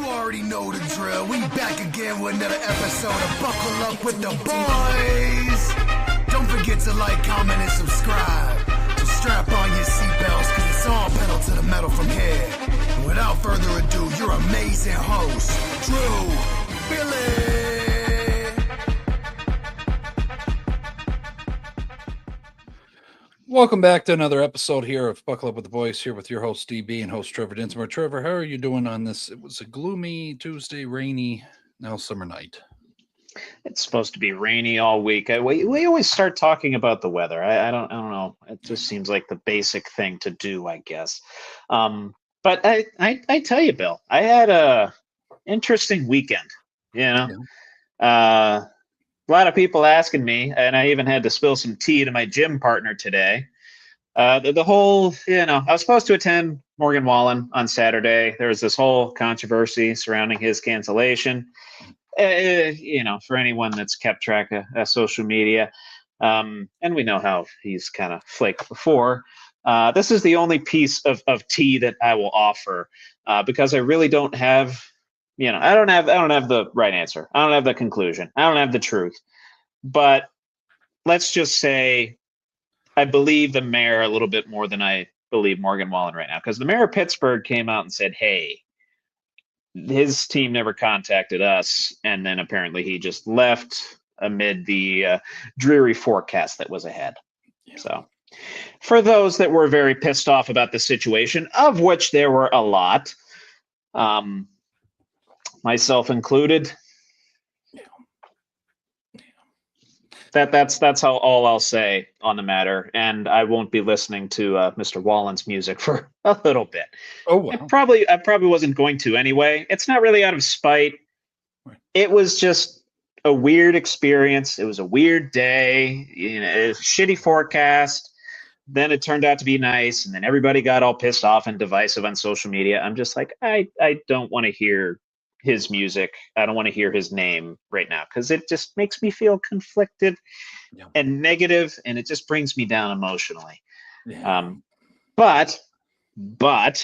already know the drill. We back again with another episode of Buckle Up with the Boys. Don't forget to like, comment, and subscribe. So strap on your seatbelts, cause it's all pedal to the metal from here. And without further ado, your amazing host, Drew Billy. Welcome back to another episode here of Buckle Up with the Boys, here with your host DB and host Trevor Dinsmore. Trevor, how are you doing on this? It was a gloomy Tuesday, rainy, now summer night. It's supposed to be rainy all week. We always start talking about the weather. I don't know. It just seems like the basic thing to do, I guess. But I tell you, Bill, I had a interesting weekend. You know, a lot of people asking me, and I even had to spill some tea to my gym partner today. The whole, I was supposed to attend Morgan Wallen on Saturday. There was this whole controversy surrounding his cancellation. For anyone that's kept track of social media, and we know how he's kind of flaked before. This is the only piece of tea that I will offer because I really don't have. I don't have the right answer. I don't have the conclusion. I don't have the truth. But let's just say I believe the mayor a little bit more than I believe Morgan Wallen right now. Because the mayor of Pittsburgh came out and said, hey, his team never contacted us. And then apparently he just left amid the dreary forecast that was ahead. Yeah. So for those that were very pissed off about the situation, of which there were a lot, myself included. That's all I'll say on the matter, and I won't be listening to Mr. Wallen's music for a little bit. Oh, wow. I probably wasn't going to anyway. It's not really out of spite. It was just a weird experience. It was a weird day. A shitty forecast. Then it turned out to be nice, and then everybody got all pissed off and divisive on social media. I'm just like, I don't want to hear his music. I don't want to hear his name right now because it just makes me feel conflicted and negative, and it just brings me down emotionally. Yeah. But on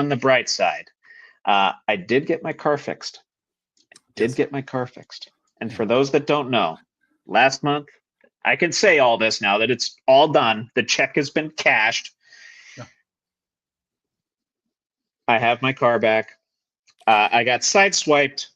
the bright side, I did get my car fixed. And for those that don't know, last month, I can say all this now that it's all done. The check has been cashed. Yeah. I have my car back. I got sideswiped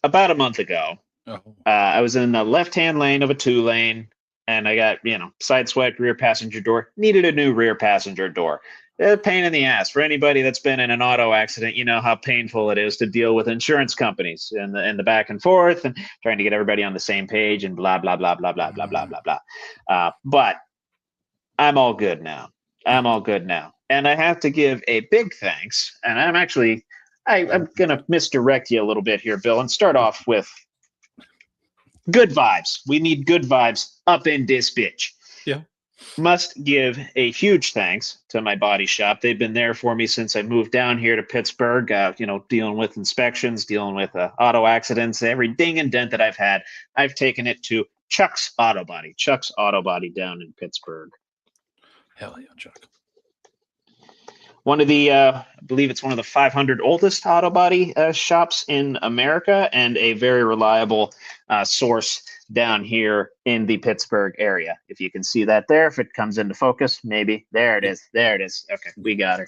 about a month ago. Oh. I was in the left-hand lane of a 2-lane, and I got, sideswiped rear passenger door. Needed a new rear passenger door. A pain in the ass. For anybody that's been in an auto accident, you know how painful it is to deal with insurance companies and the back and forth and trying to get everybody on the same page and blah, blah, blah, blah, blah, blah, blah, blah, blah. But I'm all good now. And I have to give a big thanks, and I'm going to misdirect you a little bit here, Bill, and start off with good vibes. We need good vibes up in this bitch. Yeah. Must give a huge thanks to my body shop. They've been there for me since I moved down here to Pittsburgh, dealing with inspections, dealing with auto accidents, every ding and dent that I've had. I've taken it to Chuck's Auto Body down in Pittsburgh. Hell yeah, Chuck. One of the, I believe it's one of the 500 oldest auto body shops in America, and a very reliable source down here in the Pittsburgh area. If you can see that there, if it comes into focus, maybe. There it is. Okay, we got her.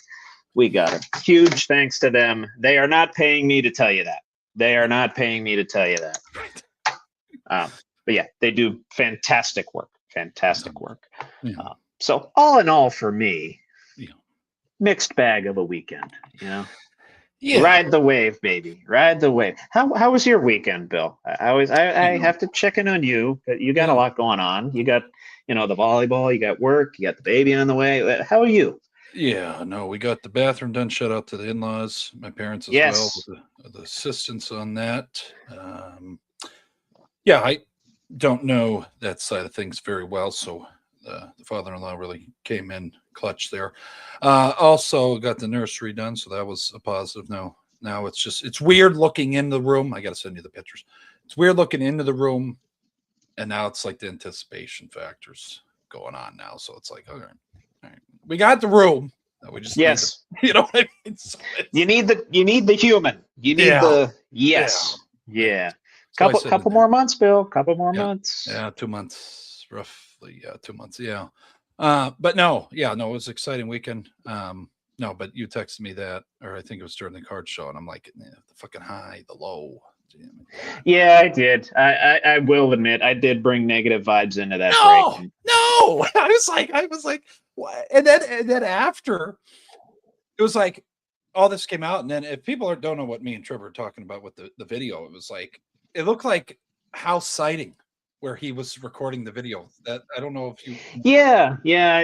Huge thanks to them. They are not paying me to tell you that. But yeah, they do fantastic work. Yeah. So all in all for me, mixed bag of a weekend, Yeah. Ride the wave, baby. Ride the wave. How was your weekend, Bill? I have to check in on you. You got a lot going on. You got, the volleyball, you got work, you got the baby on the way. How are you? Yeah, no, we got the bathroom done. Shout out to the in-laws, my parents as well, with the assistance on that. I don't know that side of things very well, so the father-in-law really came in clutch there. Also got the nursery done, so that was a positive. Now it's weird looking in the room. I got to send you the pictures. It's weird looking into the room, and now it's like the anticipation factors going on now. So it's like, okay, all right, we got the room. We just yes, need you know what I mean. So you need the human. You need the yes, yeah. So I said Couple more months, Bill. Couple more months. Yeah, 2 months, roughly. Yeah, 2 months. Yeah. But no, it was an exciting weekend. No, but you texted me that, or I think it was during the card show, and I'm like, the fucking high, the low. Yeah, I did. I will admit, I did bring negative vibes into that No, break. no. I was like, what? And then after, it was like all this came out, and then if people don't know what me and Trevor are talking about with the video, it was like it looked like house sighting where he was recording the video. That I don't know if you. Yeah,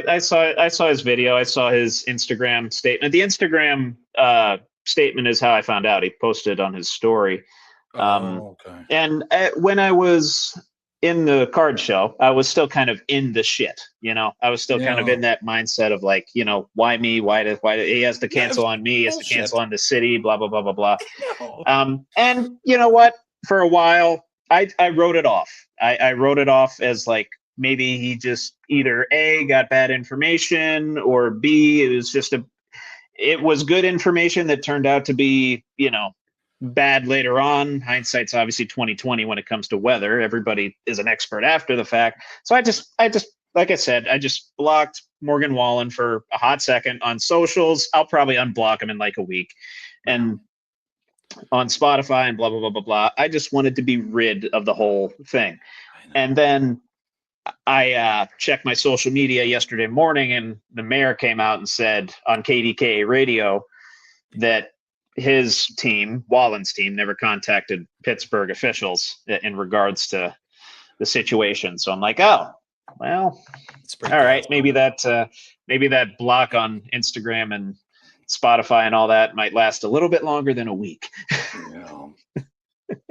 I saw his video. I saw his Instagram statement. The Instagram statement is how I found out. He posted on his story. Okay. And when I was in the card show, I was still kind of in the shit. I was still kind of in that mindset of like, why me? Why he has to cancel on me? He has to cancel on the city? Blah blah blah blah blah. And you know what? For a while, I wrote it off. I wrote it off as like maybe he just either A, got bad information, or B, it was good information that turned out to be, bad later on. Hindsight's obviously 2020 when it comes to weather. Everybody is an expert after the fact. So I just like I said, I just blocked Morgan Wallen for a hot second on socials. I'll probably unblock him in like a week. And on Spotify and blah, blah, blah, blah, blah. I just wanted to be rid of the whole thing. And then I checked my social media yesterday morning, and the mayor came out and said on KDKA radio that his team, Wallen's team, never contacted Pittsburgh officials in regards to the situation. So I'm like, oh, well, all right, maybe that block on Instagram and Spotify and all that might last a little bit longer than a week.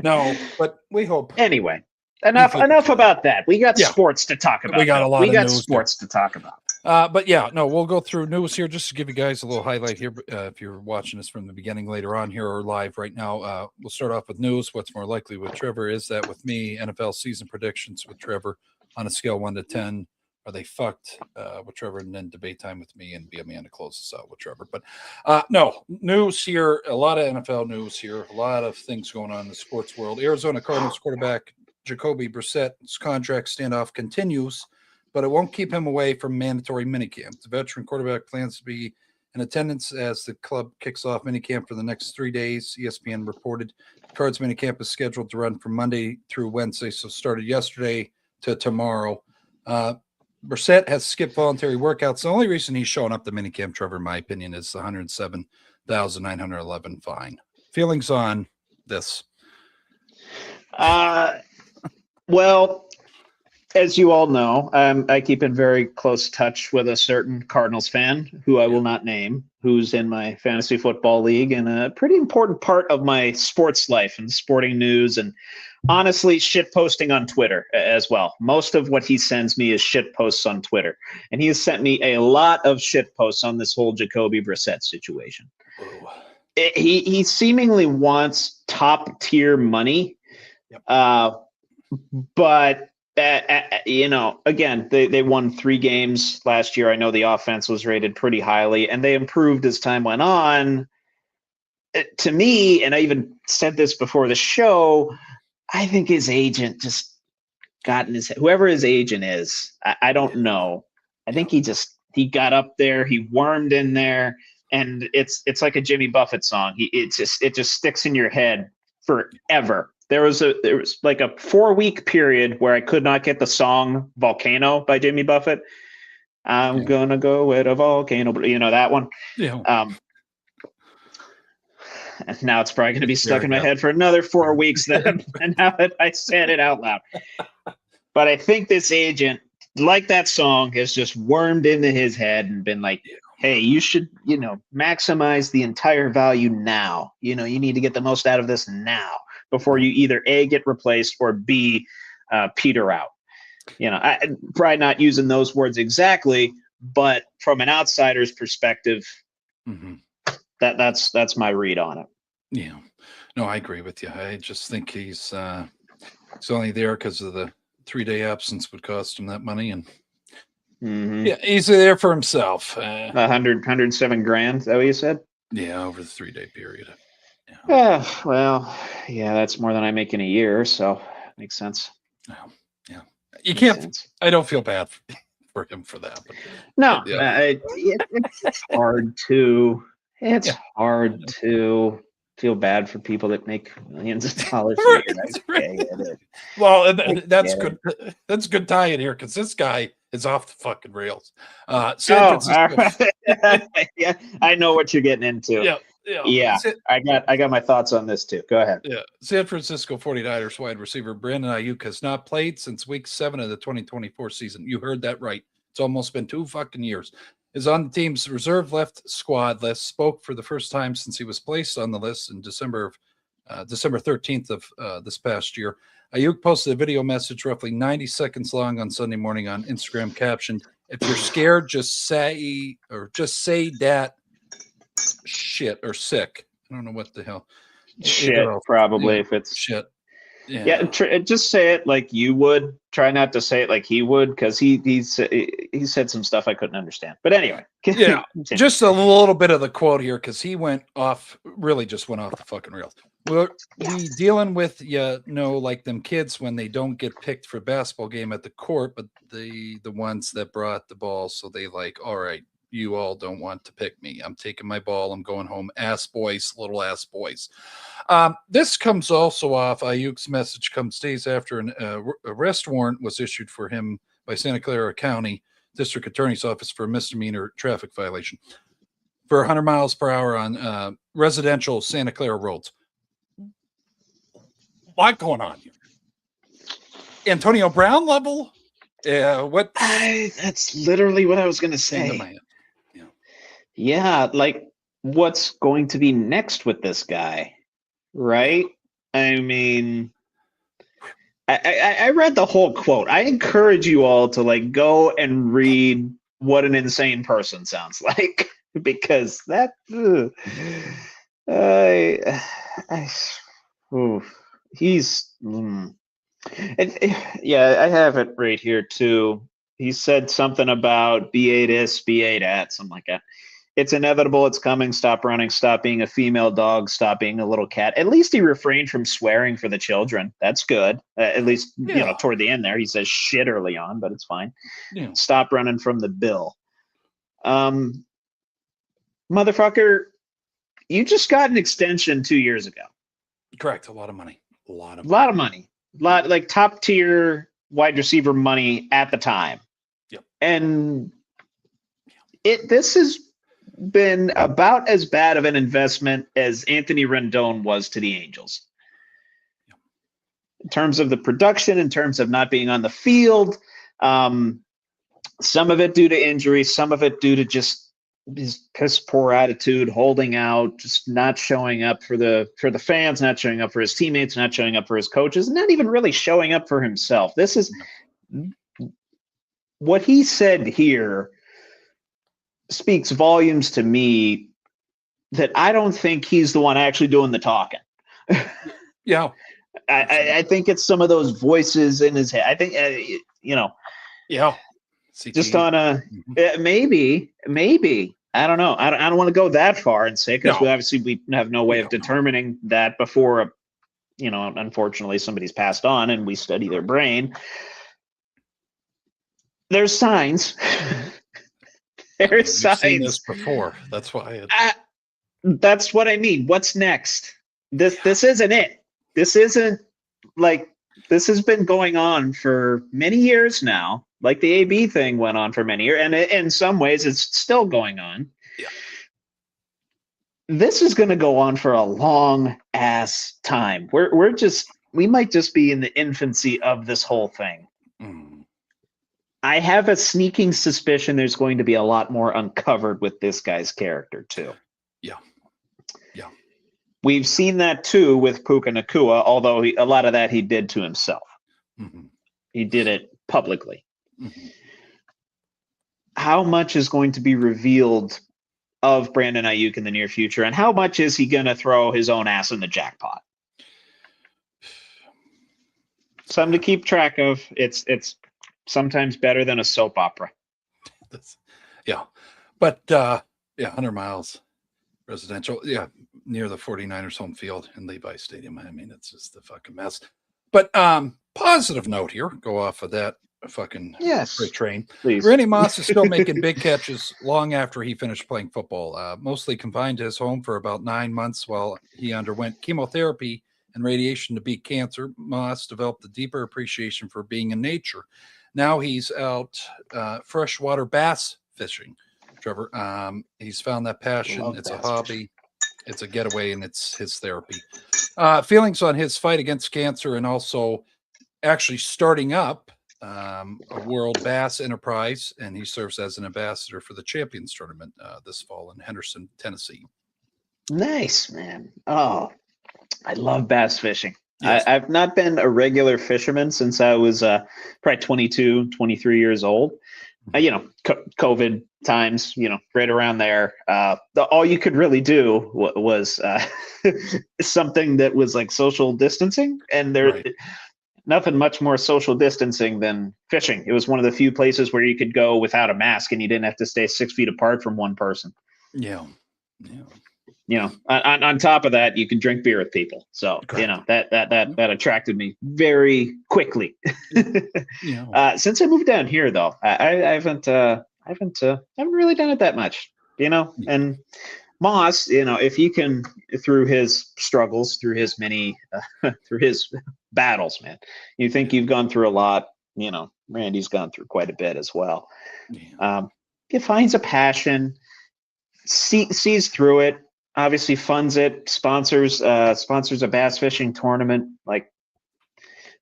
No, but we hope. Anyway, enough about that. We got sports to talk about. We got a lot of news sports to talk about. But we'll go through news here just to give you guys a little highlight here. If you're watching this from the beginning later on here or live right now, we'll start off with news. What's more likely with Trevor is that with me, NFL season predictions with Trevor on a scale 1 to 10. Are they fucked with Trevor? And then debate time with me and be Amanda closes out with Trevor. But no, news here. A lot of NFL news here. A lot of things going on in the sports world. Arizona Cardinals quarterback Jacoby Brissett's contract standoff continues, but it won't keep him away from mandatory minicamp. The veteran quarterback plans to be in attendance as the club kicks off minicamp for the next 3 days. ESPN reported Cards minicamp is scheduled to run from Monday through Wednesday, so started yesterday to tomorrow. Brissett has skipped voluntary workouts. The only reason he's showing up to minicamp, Trevor, in my opinion, is the $107,911 fine. Feelings on this? Well, as you all know, I keep in very close touch with a certain Cardinals fan who I will not name, who's in my fantasy football league and a pretty important part of my sports life and sporting news and honestly shit posting on Twitter as well. Most of what he sends me is shit posts on Twitter. And he has sent me a lot of shit posts on this whole Jacoby Brissett situation. He seemingly wants top tier money. But again, they won 3 games last year. I know the offense was rated pretty highly, and they improved as time went on. To me, and I even said this before the show, I think his agent just got in his head. Whoever his agent is, I don't know. I think he got up there, he wormed in there, and it's like a Jimmy Buffett song. It just sticks in your head forever. There was like a 4-week period where I could not get the song Volcano by Jimmy Buffett. I'm gonna go at a volcano, that one. Yeah. And now it's probably going to be stuck in my head for another 4 weeks then, and now that I said it out loud. But I think this agent, like that song, has just wormed into his head and been like, hey, you should, maximize the entire value now. You need to get the most out of this now before you either A, get replaced, or B, peter out. I'm probably not using those words exactly, but from an outsider's perspective, that's my read on it. Yeah, no, I agree with you. I just think he's only there because of the 3-day absence would cost him that money, and Mm-hmm. Yeah, he's there for himself. 107 grand. Is that what you said? Yeah, over the 3-day period. Yeah. Well, yeah, that's more than I make in a year, so makes sense. Yeah. You Makes can't. sense. I don't feel bad for him for that. But No, yeah. it's hard to. It's Yeah. hard to feel bad for people that make millions of dollars a Right, year. I get it. Well, that's get good. That's good tie in here because this guy is off the fucking rails. San Oh, Francisco. yeah, I know what you're getting into. Yeah. Yeah, I got my thoughts on this too. Go ahead. Yeah, San Francisco 49ers wide receiver Brandon Ayuk has not played since week 7 of the 2024 season. You heard that right. It's almost been 2 fucking years. Is on the team's reserve left squad list, spoke for the first time since he was placed on the list in December 13th of this past year. Ayuk posted a video message roughly 90 seconds long on Sunday morning on Instagram captioned, "If you're scared, just say that shit or sick." I don't know what the hell. Shit, probably if it's shit. Yeah, just say it like you would. Try not to say it like he would, because he said some stuff I couldn't understand. But anyway, yeah, just a little bit of the quote here because he went off the fucking rails. We dealing with like them kids when they don't get picked for basketball game at the court, but the ones that brought the ball, so they like, all right, you all don't want to pick me. I'm taking my ball. I'm going home. Ass boys, little ass boys. This comes also off. Ayuk's message comes days after an arrest warrant was issued for him by Santa Clara County District Attorney's Office for a misdemeanor traffic violation for 100 miles per hour on residential Santa Clara roads. What going on here? Antonio Brown level? What? That's literally what I was going to say. Yeah, like what's going to be next with this guy, right? I mean, I read the whole quote. I encourage you all to like go and read what an insane person sounds like, because that he's yeah, I have it right here too. He said something about BA this, BA that, something like that. It's inevitable. It's coming. Stop running. Stop being a female dog. Stop being a little cat. At least he refrained from swearing for the children. That's good. At least, toward the end there, he says shit early on, but it's fine. Yeah. Stop running from the bill. Motherfucker, you just got an extension 2 years ago. Correct. A lot of money. A lot of money. Like top tier wide receiver money at the time. Yep. And this has been about as bad of an investment as Anthony Rendon was to the Angels. Yep. In terms of the production, in terms of not being on the field, some of it due to injury, some of it due to just his piss poor attitude, holding out, just not showing up for the fans, not showing up for his teammates, not showing up for his coaches, not even really showing up for himself. This is what he said here speaks volumes to me that I don't think he's the one actually doing the talking. Yeah. I think it's some of those voices in his head. I think, Yeah. CTE. Just on a maybe. I don't know. I don't want to go that far and say, because we have no way of determining that before, unfortunately somebody's passed on and we study their brain. There's signs. There's signs. I've seen this before. That's why. That's what I mean. What's next? This isn't it. This isn't like this has been going on for many years now. Like the AB thing went on for many years, and in some ways, it's still going on. Yeah. This is going to go on for a long ass time. We might just be in the infancy of this whole thing. Mm. I have a sneaking suspicion there's going to be a lot more uncovered with this guy's character too. Yeah. We've seen that too with Puka Nacua, although a lot of that he did to himself. Mm-hmm. He did it publicly. Mm-hmm. How much is going to be revealed of Brandon Ayuk in the near future, and how much is he going to throw his own ass in the jackpot? Something to keep track of. It's sometimes better than a soap opera. Yeah. But, yeah, 100 miles residential. Yeah. Near the 49ers home field in Levi Stadium. I mean, it's just a fucking mess. But, positive note here, go off of that fucking Yes, train. please. Randy Moss is still making big catches long after he finished playing football, mostly confined to his home for about 9 months while he underwent chemotherapy and radiation to beat cancer. Moss developed a deeper appreciation for being in nature. Now he's out freshwater bass fishing, Trevor. He's found that passion. Love It's a bass hobby. It's a getaway, and it's his therapy. Feelings on his fight against cancer and also actually starting up a World Bass Enterprise, and he serves as an ambassador for the Champions Tournament this fall in Henderson, Tennessee. Nice, man. Oh, I love bass fishing. Yes. I've not been a regular fisherman since I was probably 22, 23 years old. COVID times, right around there. All you could really do was something that was like social distancing. And there, nothing much more social distancing than fishing. It was one of the few places where you could go without a mask and you didn't have to stay 6 feet apart from one person. Yeah. On top of that, you can drink beer with people. So, Correct. that attracted me very quickly. Since I moved down here, though, I haven't really done it that much, and Moss, if you can, through his struggles, through his many, through his battles, man, you think you've gone through a lot, Randy's gone through quite a bit as well. He finds a passion, sees through it, obviously funds it, sponsors a bass fishing tournament. Like,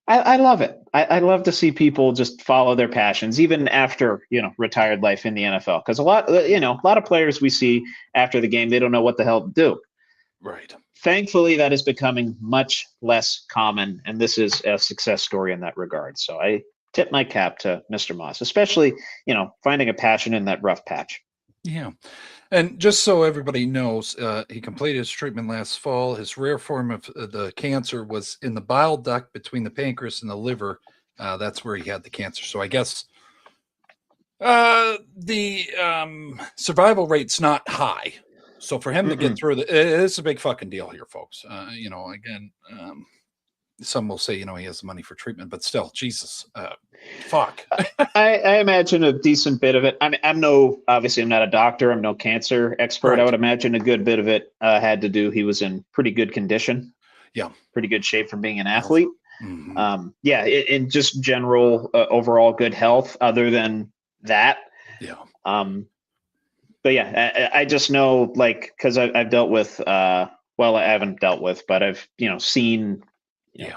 I love it. I love to see people just follow their passions, even after, retired life in the NFL. Because a lot of players we see after the game, they don't know what the hell to do. Right. Thankfully, that is becoming much less common, and this is a success story in that regard. So I tip my cap to Mr. Moss, especially, finding a passion in that rough patch. Yeah. And just so everybody knows, he completed his treatment last fall. His rare form of the cancer was in the bile duct between the pancreas and the liver. That's where he had the cancer. So I guess the survival rate's not high. So for him to get through it's a big fucking deal here, folks. Again, some will say, he has the money for treatment, but still, Jesus, fuck. I imagine a decent bit of it. I mean, obviously I'm not a doctor. I'm no cancer expert. Right. I would imagine a good bit of it had to do. He was in pretty good condition. Yeah. Pretty good shape from being an athlete. Mm-hmm. In just general overall good health other than that. Yeah. But yeah, I just know, like, because I've dealt with, I haven't dealt with, but I've, seen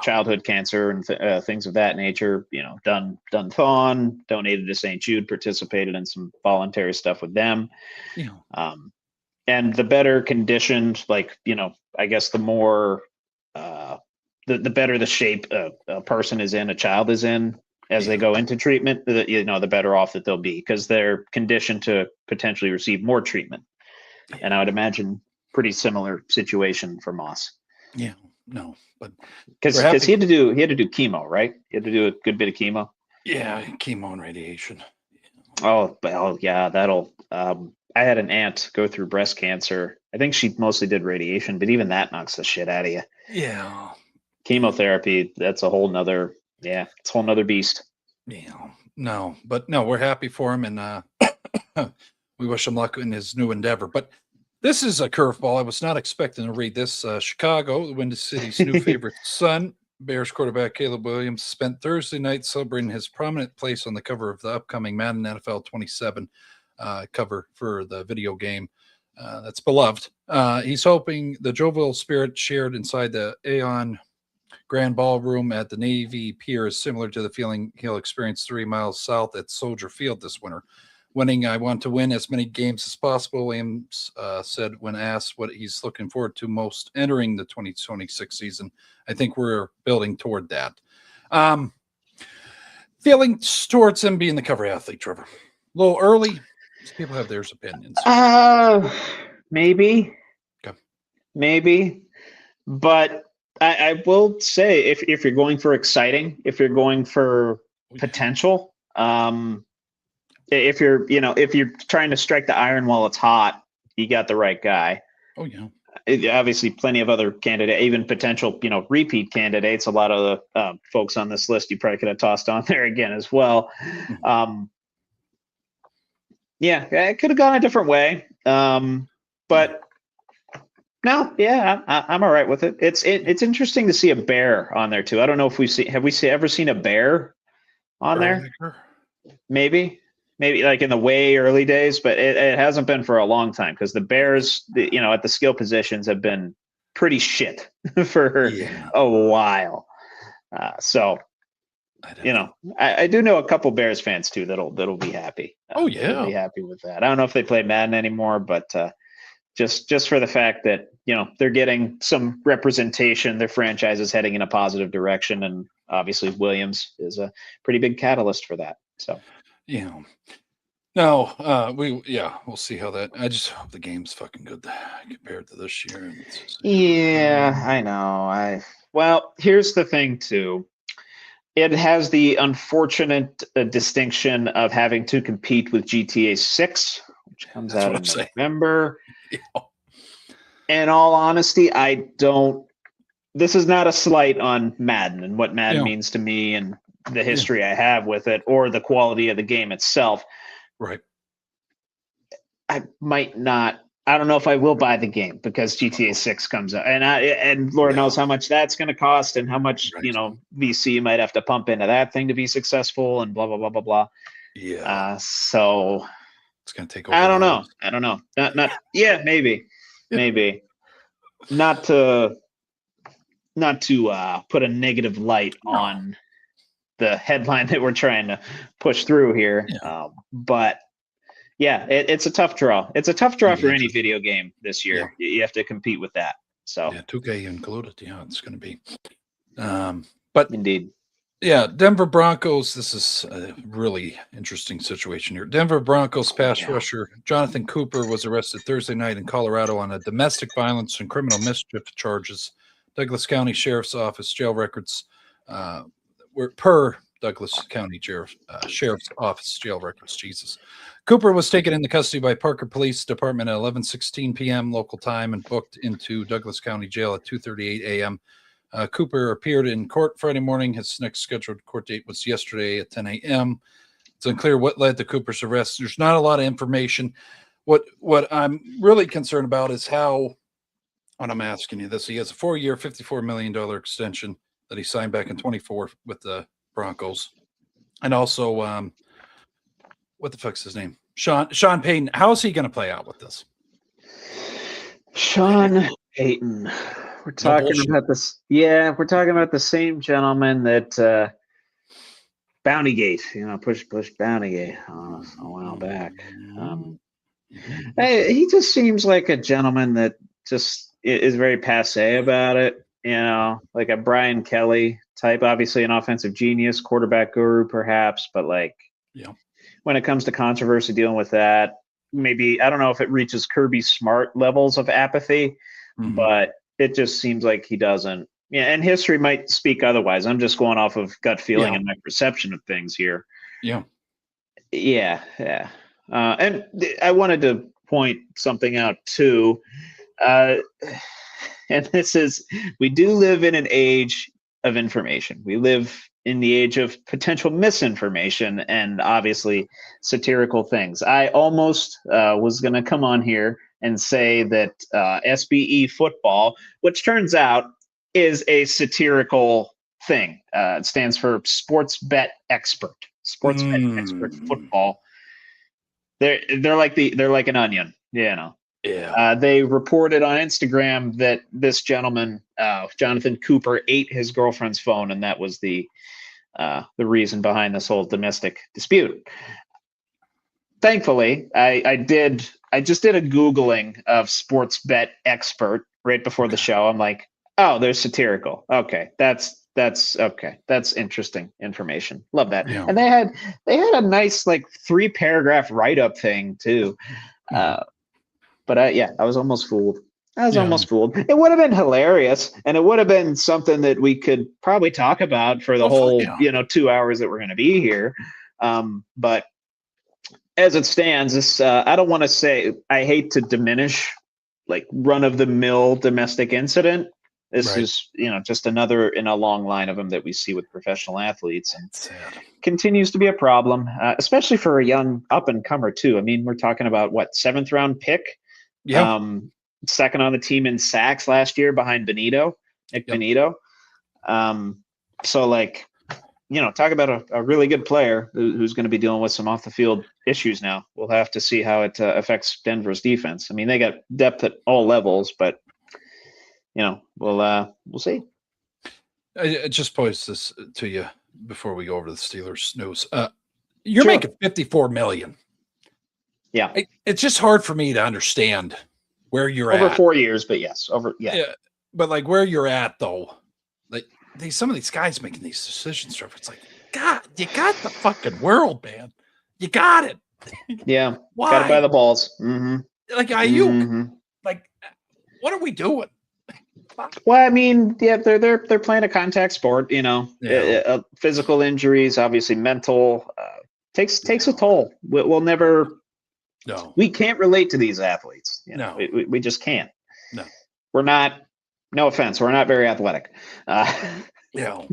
childhood cancer and things of that nature, done Thon, donated to St. Jude, participated in some voluntary stuff with them. Yeah. And the better conditioned, like, I guess the more, the better the shape a person is in, a child is in as they go into treatment, the better off that they'll be, because they're conditioned to potentially receive more treatment. And I would imagine pretty similar situation for Moss. Yeah. No, but because he had to do chemo, right? He had to do a good bit of chemo. Yeah, chemo and radiation. Oh, well, yeah, that'll. I had an aunt go through breast cancer. I think she mostly did radiation, but even that knocks the shit out of you. Yeah. Chemotherapy, that's a whole nother. Yeah, it's a whole nother beast. Yeah. No, we're happy for him, and we wish him luck in his new endeavor. But this is a curveball. I was not expecting to read this. Chicago, the Windy City's new favorite son, Bears quarterback Caleb Williams, spent Thursday night celebrating his prominent place on the cover of the upcoming Madden NFL 27 cover for the video game that's beloved. He's hoping the jovial spirit shared inside the Aon Grand Ballroom at the Navy Pier is similar to the feeling he'll experience 3 miles south at Soldier Field this winter. I want to win as many games as possible, Williams said when asked what he's looking forward to most entering the 2026 season. I think we're building toward that. Feelings towards him being the cover athlete, Trevor. A little early. People have their opinions. Maybe. Okay. Maybe. But I will say, if you're going for exciting, if you're going for potential, if you're trying to strike the iron while it's hot, you got the right guy. Oh yeah. Obviously, plenty of other candidates, even potential, repeat candidates. A lot of the folks on this list you probably could have tossed on there again as well. Yeah, it could have gone a different way. But no, yeah, I'm all right with it. It's interesting to see a bear on there too. I don't know if have we ever seen a bear on there? Maybe like in the way early days, but it hasn't been for a long time because the Bears, at the skill positions have been pretty shit for a while. So, I do know a couple Bears fans too that'll be happy. That'll be happy with that. I don't know if they play Madden anymore, but just for the fact that they're getting some representation, their franchise is heading in a positive direction, and obviously Williams is a pretty big catalyst for that. So. No, we'll see how that. I just hope the game's fucking good compared to this year. I know. Well, here's the thing too. It has the unfortunate distinction of having to compete with GTA 6, which comes out in November. Yeah. In all honesty, this is not a slight on Madden and what Madden means to me and the history I have with it or the quality of the game itself. Right. I might not. I don't know if I will buy the game because GTA 6 comes out, and Lord knows how much that's going to cost and how much VC you might have to pump into that thing to be successful and blah blah blah blah blah. Yeah. So it's going to take over. I don't know. Not. Yeah, maybe. Not to put a negative light on the headline that we're trying to push through here. But yeah, it's a tough draw. It's a tough draw for any video game this year. Yeah. You have to compete with that. So 2K included. Yeah, it's going to be. But indeed. Yeah, Denver Broncos. This is a really interesting situation here. Denver Broncos pass rusher Jonathan Cooper was arrested Thursday night in Colorado on a domestic violence and criminal mischief charges. Douglas County Sheriff's Office jail records were per Douglas County Sheriff's Office jail records. Jesus. Cooper was taken into custody by Parker Police Department at 11:16 p.m. local time and booked into Douglas County Jail at 2:38 a.m. Cooper appeared in court Friday morning. His next scheduled court date was yesterday at 10 a.m. It's unclear what led to Cooper's arrest. There's not a lot of information. What I'm really concerned about is how, when I'm asking you this, he has a 4-year, $54 million extension that he signed back in 24 with the Broncos. And also, what the fuck's his name? Sean Payton. How is he going to play out with this? Sean Payton. We're talking about this. Yeah, we're talking about the same gentleman that Bountygate, push Bountygate a while back. He just seems like a gentleman that just is very passé about it. Like a Brian Kelly type, obviously an offensive genius, quarterback guru, perhaps, but when it comes to controversy dealing with that, maybe I don't know if it reaches Kirby Smart levels of apathy, but it just seems like he doesn't. Yeah, and history might speak otherwise. I'm just going off of gut feeling and my perception of things here. Yeah. And I wanted to point something out too. And this is, we do live in an age of information. We live in the age of potential misinformation and obviously satirical things. I almost was going to come on here and say that SBE football, which turns out is a satirical thing. It stands for Sports Bet Expert. Sports Bet Expert Football. They're like an onion, Yeah. They reported on Instagram that this gentleman, Jonathan Cooper, ate his girlfriend's phone, and that was the reason behind this whole domestic dispute. Thankfully, I just did a Googling of Sports Bet Expert right before the show. I'm like, oh, they're satirical. Okay, that's okay. That's interesting information. Love that. Yeah. And they had a nice 3-paragraph write-up thing too. But I was almost fooled. Almost fooled. It would have been hilarious, and it would have been something that we could probably talk about for the whole 2 hours that we're going to be here. But as it stands, this I don't want to say, I hate to diminish like run of the mill domestic incident. This Right. is, just another in a long line of them that we see with professional athletes, and Sad. continues to be a problem, especially for a young up and comer too. I mean, we're talking about what, 7th round pick, Yeah. second on the team in sacks last year behind Nick Yep. Benito. So like, talk about a really good player who's going to be dealing with some off the field issues now. We'll have to see how it affects Denver's defense. I mean, they got depth at all levels, but we'll see. I just posed this to you before we go over to the Steelers news. You're Sure. making $54 million. Yeah, It's just hard for me to understand where you're over at. 4 years, but yes, Yeah, but like where you're at though, like some of these guys making these decisions, Trevor. It's like, God, you got the fucking world, man. You got it. Yeah, Why? got to buy the balls. Mm-hmm. Like Ayuk. Mm-hmm. Like, what are we doing? Well, I mean, yeah, they're playing a contact sport. Physical injuries, obviously mental, takes a toll. We'll never. No, We can't relate to these athletes. No. We just can't. No. We're not. No offense, we're not very athletic. No.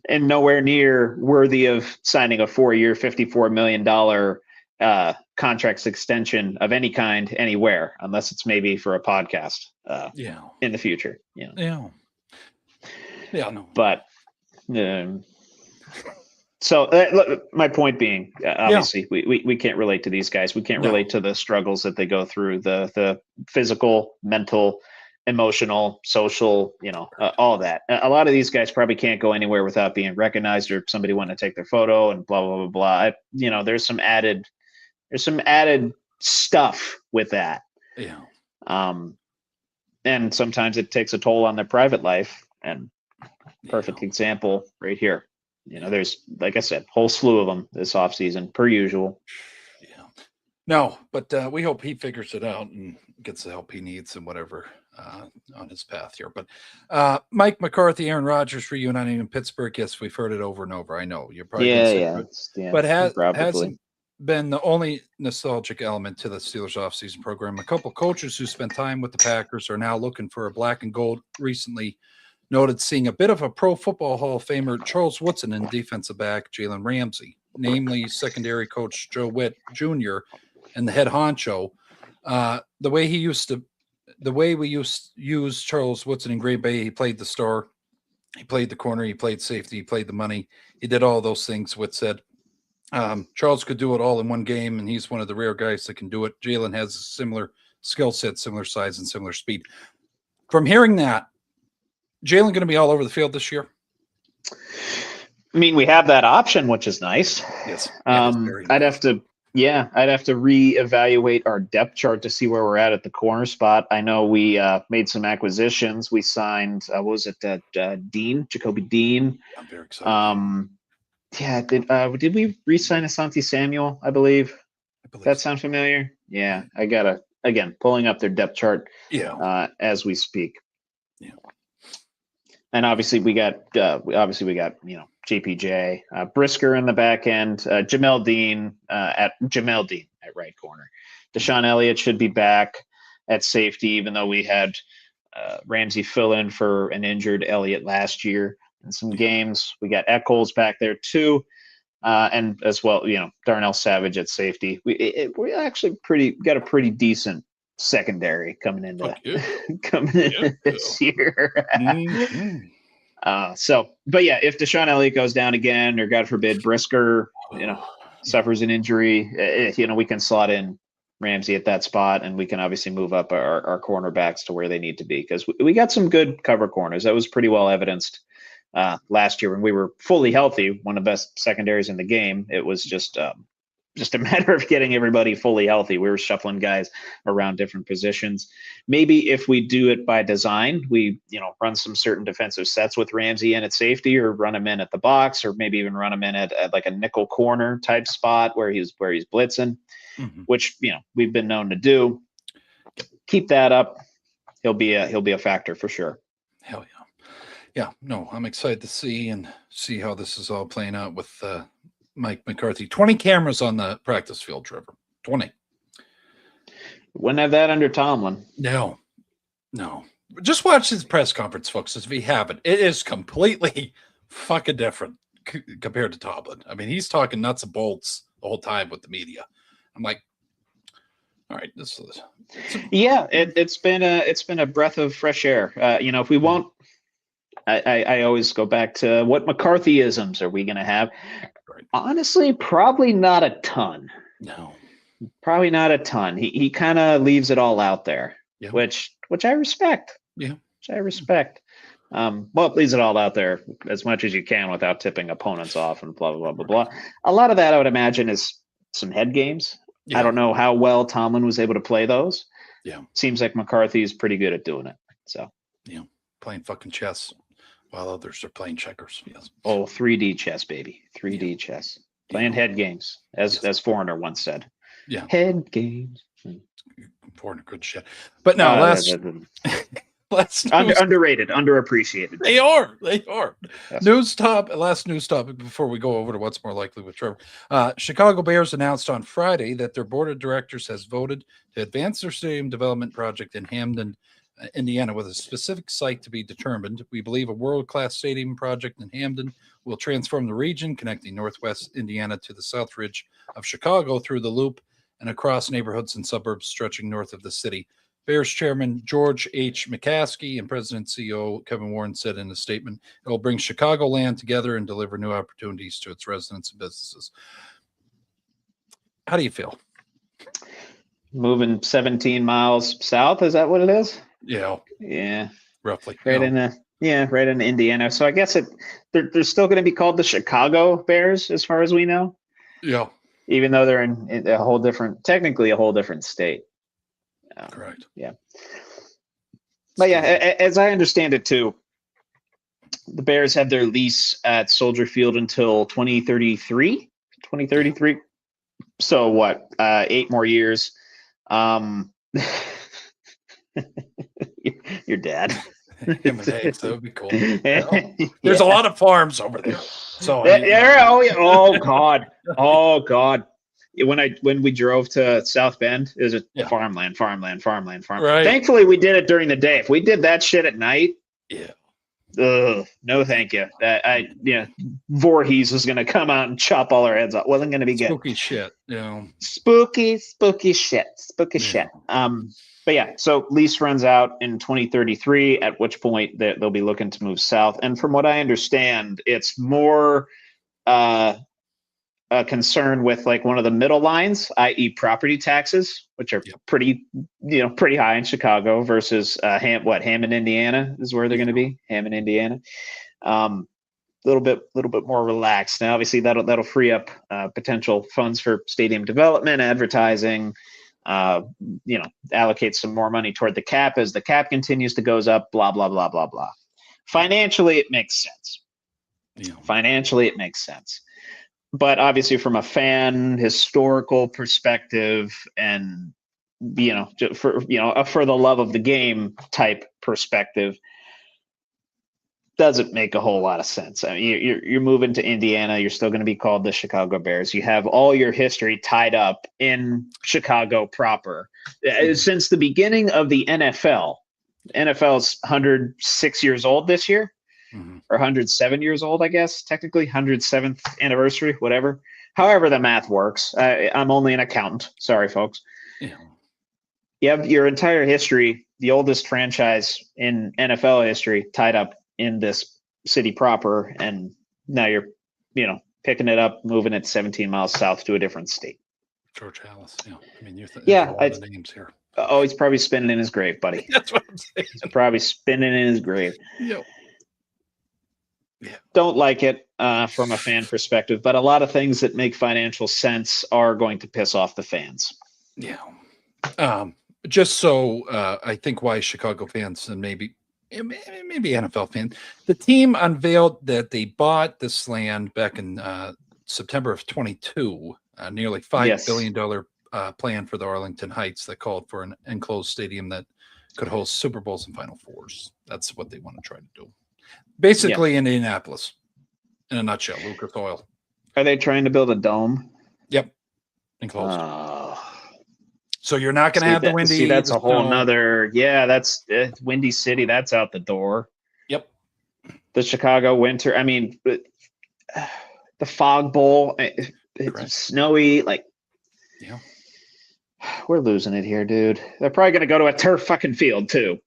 And nowhere near worthy of signing a 4-year, $54 million contract extension of any kind anywhere, unless it's maybe for a podcast in the future. No. But so look, my point being, obviously, we can't relate to these guys. We can't relate to the struggles that they go through, the physical, mental, emotional, social, all that. A lot of these guys probably can't go anywhere without being recognized or somebody wanting to take their photo and blah, blah, blah, blah. There's some added stuff with that. Yeah. And sometimes it takes a toll on their private life, and perfect example right here. There's, like I said, whole slew of them this offseason, per usual. Yeah. No, but we hope he figures it out and gets the help he needs and whatever on his path here. But Mike McCarthy, Aaron Rodgers reuniting in Pittsburgh. Yes, we've heard it over and over. I know you're probably but hasn't been the only nostalgic element to the Steelers offseason program. A couple coaches who spent time with the Packers are now looking for a black and gold. Recently noted seeing a bit of a Pro Football Hall of Famer Charles Woodson and defensive back Jalen Ramsey, namely secondary coach Joe Witt Jr. and the head honcho. The way we used to use Charles Woodson in Green Bay, he played the star, he played the corner, he played safety, he played the money, he did all those things. Witt said Charles could do it all in one game, and he's one of the rare guys that can do it. Jalen has a similar skill set, similar size, and similar speed. From hearing that, Jalen going to be all over the field this year? I mean, we have that option, which is nice. Yes. I'd have to reevaluate our depth chart to see where we're at the corner spot. I know we made some acquisitions. We signed, Jacoby Dean. I'm very excited. Did we re-sign Asante Samuel, I believe? That sound familiar? Yeah, I gotta, again, pulling up their depth chart as we speak. Yeah. And obviously we got JPJ, Brisker in the back end, Jamel Dean at right corner. Deshaun Elliott should be back at safety, even though we had Ramsey fill in for an injured Elliott last year in some games. We got Echols back there too, and as well, Darnell Savage at safety. We actually got a pretty decent secondary coming into this year. But yeah, if Deshaun Elliott goes down again, or God forbid Brisker, suffers an injury, we can slot in Ramsey at that spot, and we can obviously move up our cornerbacks to where they need to be, because we got some good cover corners. That was pretty well evidenced last year when we were fully healthy, one of the best secondaries in the game. It was just a matter of getting everybody fully healthy. We were shuffling guys around different positions. Maybe if we do it by design, we run some certain defensive sets with Ramsey in at safety, or run him in at the box, or maybe even run him in at like a nickel corner type spot where he's blitzing, which we've been known to do. Keep that up. He'll be a factor for sure. Hell yeah. Yeah, no, I'm excited to see how this is all playing out with Mike McCarthy. 20 cameras on the practice field, Trevor. 20. Wouldn't have that under Tomlin. No. Just watch his press conference, folks, if you haven't. It is completely fucking different compared to Tomlin. I mean, he's talking nuts and bolts the whole time with the media. I'm like, all right, this is. It's been a breath of fresh air. If we won't, I always go back to what McCarthyisms are we going to have? Right. Honestly, probably not a ton. No, probably not a ton. He kind of leaves it all out there, which I respect. Yeah, which I respect. Leaves it all out there as much as you can without tipping opponents off and blah blah blah blah blah. A lot of that I would imagine is some head games. I don't know how well Tomlin was able to play those. Yeah. Seems like McCarthy is pretty good at doing it. So, playing fucking chess while others are playing checkers. Yes. Oh, 3D chess, baby. 3D chess. Playing head games, as Foreigner once said. Yeah. Head games. Foreigner, good shit. But now, last underrated, underappreciated. They are. Yes. Last news topic before we go over to what's more likely with Trevor. Chicago Bears announced on Friday that their board of directors has voted to advance their stadium development project in Hamden, Indiana, with a specific site to be determined. We believe a world-class stadium project in Hamden will transform the region, connecting Northwest Indiana to the South Ridge of Chicago through the Loop and across neighborhoods and suburbs stretching north of the city. Bears chairman George H. McCaskey and President CEO Kevin Warren said in a statement, it will bring Chicagoland together and deliver new opportunities to its residents and businesses. How do you feel? Moving 17 miles south, is that what it is? Yeah. Roughly. Right in Indiana. So I guess they're still going to be called the Chicago Bears as far as we know. Yeah. Even though they're in technically a whole different state. Correct. Yeah. But as I understand it too, the Bears have their lease at Soldier Field until 2033. So what? 8 more years. Your dad. Him and eggs, that would be cool. There's a lot of farms over there. So oh God. When we drove to South Bend, it was farmland. Right. Thankfully, we did it during the day. If we did that shit at night, no, thank you. Voorhees was gonna come out and chop all our heads off. Wasn't gonna be good. Spooky shit. Spooky shit. But so lease runs out in 2033, at which point they'll be looking to move south. And from what I understand, it's more a concern with like one of the middle lines, i.e. property taxes, which are pretty high in Chicago versus Hammond, Indiana is where they're going to be. Hammond, Indiana. Little bit more relaxed. Now, obviously that'll free up potential funds for stadium development, advertising, allocate some more money toward the cap as the cap continues to goes up, blah, blah, blah, blah, blah. Financially, it makes sense. But obviously from a fan historical perspective and, for the love of the game type perspective, doesn't make a whole lot of sense. I mean, you're moving to Indiana. You're still going to be called the Chicago Bears. You have all your history tied up in Chicago proper. Since the beginning of the NFL, NFL's 106 years old this year. Or 107 years old, I guess, technically 107th anniversary, whatever. However the math works. I'm only an accountant. Sorry, folks. You have your entire history, the oldest franchise in NFL history, tied up in this city proper, and now you're, picking it up, moving it 17 miles south to a different state. George Hallis, I mean, you're the names here. Oh, he's probably spinning in his grave, buddy. That's what I'm saying. He's probably spinning in his grave. Yep. Don't like it from a fan perspective, but a lot of things that make financial sense are going to piss off the fans. Just so I think why Chicago fans and maybe NFL fans, the team unveiled that they bought this land back in September of 22, nearly $5 billion plan for the Arlington Heights that called for an enclosed stadium that could host Super Bowls and Final Fours. That's what they want to try to do. Basically, Indianapolis, in a nutshell, Lucas Oil. Are they trying to build a dome? Yep, enclosed. Oh. So you're not going to have the windy. See, that's the a whole snow. nother. Yeah, that's Windy City. That's out the door. Yep. The Chicago winter. I mean, the fog bowl. It's snowy. Like, yeah, we're losing it here, dude. They're probably going to go to a turf fucking field too.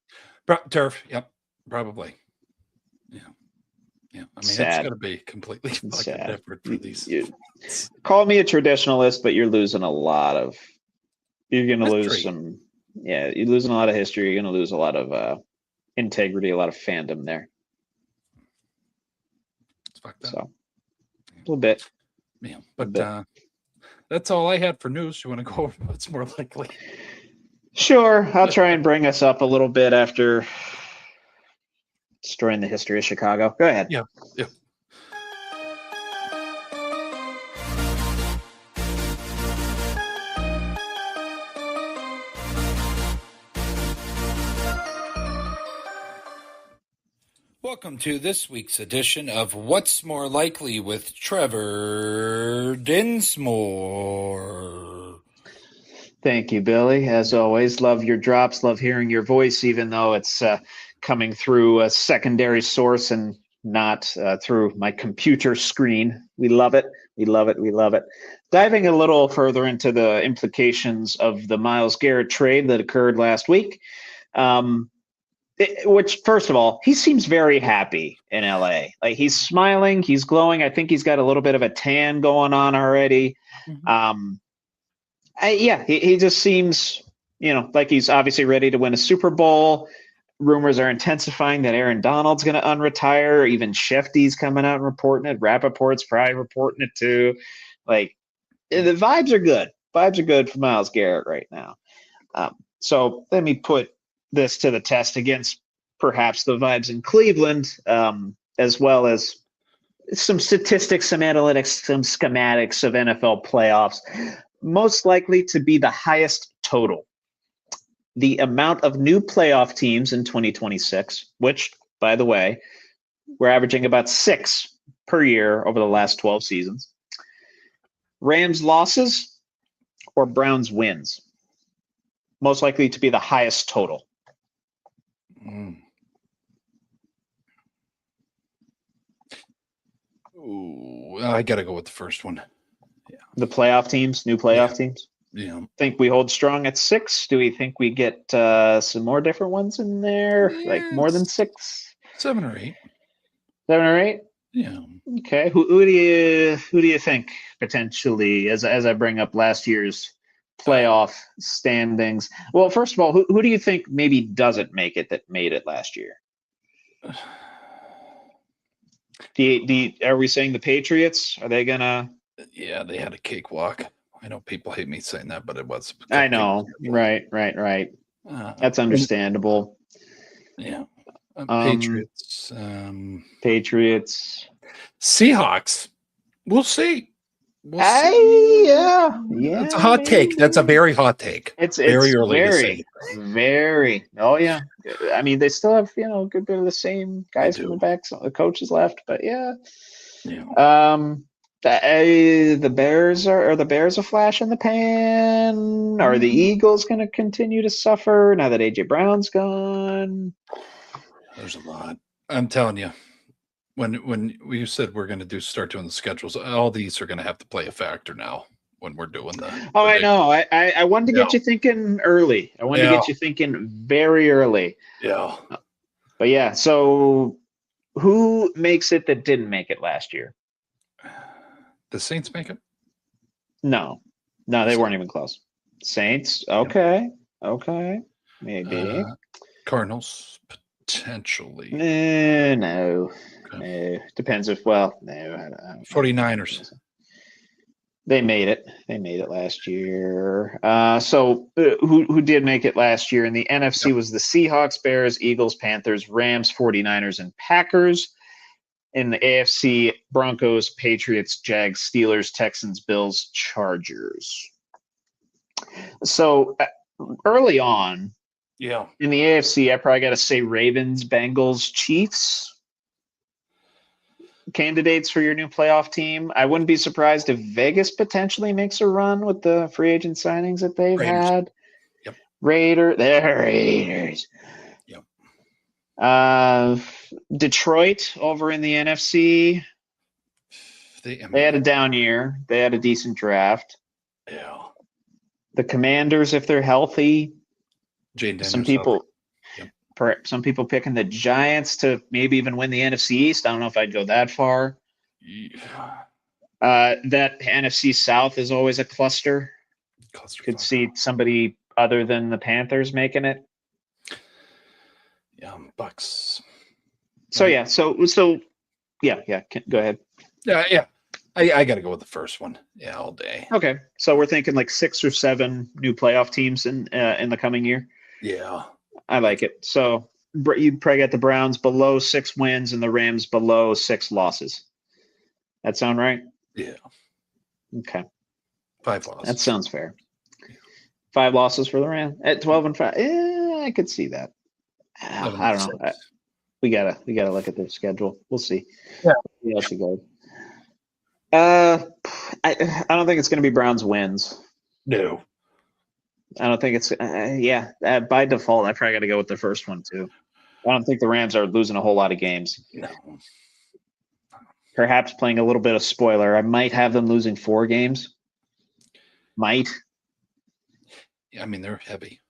Turf. Yep, probably. Yeah. Yeah. I mean, Sad. it's going to be completely fucking different for these. Call me a traditionalist, but you're losing a lot of. You're going to lose History. some. Yeah, you're losing a lot of history. You're going to lose a lot of integrity, a lot of fandom there. It's fucked up. So, a little bit. Yeah, but that's all I had for news. You want to go over what's more likely? Sure. I'll try and bring us up a little bit after destroying the history of Chicago. Go ahead. Yeah. Welcome to this week's edition of What's More Likely with Trevor Dinsmore. Thank you, Billy. As always, love your drops, love hearing your voice, even though it's coming through a secondary source and not through my computer screen. We love it. We love it. We love it. Diving a little further into the implications of the Myles Garrett trade that occurred last week. Which, first of all, he seems very happy in LA. Like, he's smiling, he's glowing. I think he's got a little bit of a tan going on already. Mm-hmm. He just seems, like he's obviously ready to win a Super Bowl. Rumors are intensifying that Aaron Donald's going to unretire. Even Shefty's coming out and reporting it. Rappaport's probably reporting it too. Like, the vibes are good. Vibes are good for Myles Garrett right now. So let me put this to the test against perhaps the vibes in Cleveland, as well as some statistics, some analytics, some schematics of NFL playoffs. Most likely to be the highest total. The amount of new playoff teams in 2026, which, by the way, we're averaging about 6 per year over the last 12 seasons. Rams losses or Browns wins. Most likely to be the highest total. Ooh, I got to go with the first one. Yeah. The playoff teams, new playoff teams. Yeah. Think we hold strong at 6? Do we think we get some more different ones in there? Yeah, like more than 6? 7 or 8. 7 or 8? Yeah. Okay. Who do you think potentially, as I bring up last year's playoff standings? Well, first of all, who do you think maybe doesn't make it that made it last year? Are we saying the Patriots? Are they gonna? Yeah, they had a cakewalk. I know people hate me saying that, but it was. I know. Right. That's understandable. Yeah. Patriots. Patriots. Seahawks. We'll see. Yeah. That's a hot take. That's a very hot take. It's very early to say. Very. Oh yeah. I mean, they still have a good bit of the same guys from the back. Some of the coaches left, but yeah. The Bears are the Bears a flash in the pan? Are the Eagles going to continue to suffer now that AJ Brown's gone? There's a lot. I'm telling you. When you said we're going to start doing the schedules, all these are going to have to play a factor now when we're doing the. Oh, I know. I wanted to get you thinking early. I wanted to get you thinking very early. Yeah. But yeah, so who makes it that didn't make it last year? The Saints make it? No, they weren't even close. Saints, okay, maybe. Cardinals. Potentially. No. Depends if, no. 49ers. They made it. They made it last year. So who did make it last year? In the NFC was the Seahawks, Bears, Eagles, Panthers, Rams, 49ers, and Packers. In the AFC, Broncos, Patriots, Jags, Steelers, Texans, Bills, Chargers. So early on, in the AFC, I probably got to say Ravens, Bengals, Chiefs. candidates for your new playoff team. I wouldn't be surprised if Vegas potentially makes a run with the free agent signings that they've Raiders. had. Yep. They're Raiders. Yep. Detroit over in the NFC. They had a down year. They had a decent draft. Yeah. The Commanders, if they're healthy. Jane Daniels. Some people picking the Giants to maybe even win the NFC East. I don't know if I'd go that far. Yeah. That NFC South is always a cluster. Could see somebody other than the Panthers making it. Yeah, Bucks. So yeah, so yeah. Go ahead. Yeah. I got to go with the first one. Yeah, all day. Okay, so we're thinking like 6 or 7 new playoff teams in the coming year. Yeah, I like it. So you probably got the Browns below 6 wins and the Rams below 6 losses. That sound right? Yeah. Okay. 5 losses. That sounds fair. 5 losses for the Rams at 12-5. Yeah, I could see that. I don't know. We gotta look at their schedule. We'll see. Yeah. See how she goes. I don't think it's going to be Browns wins. No. I don't think it's by default. I probably got to go with the first one too. I don't think the Rams are losing a whole lot of games. No. Perhaps playing a little bit of spoiler. I might have them losing 4 games. Might. Yeah, I mean they're heavy.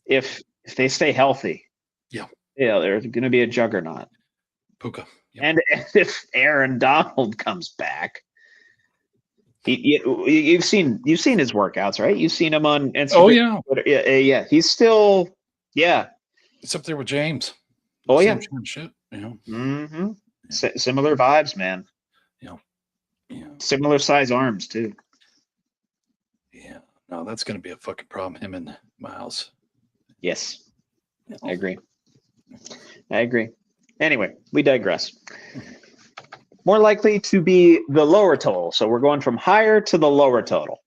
If they stay healthy. Yeah. Yeah, they're going to be a juggernaut. Puka. Yep. And if Aaron Donald comes back. You've seen his workouts, right? You've seen him on Instagram. Oh yeah. Yeah. He's still, yeah. It's up there with James. Oh Same yeah. Shit. Mm-hmm. Yeah. Similar vibes, man. Yeah. Similar size arms too. Yeah. No, that's going to be a fucking problem. Him and Miles. Yes. I agree. Anyway, we digress. More likely to be the lower total. So we're going from higher to the lower total,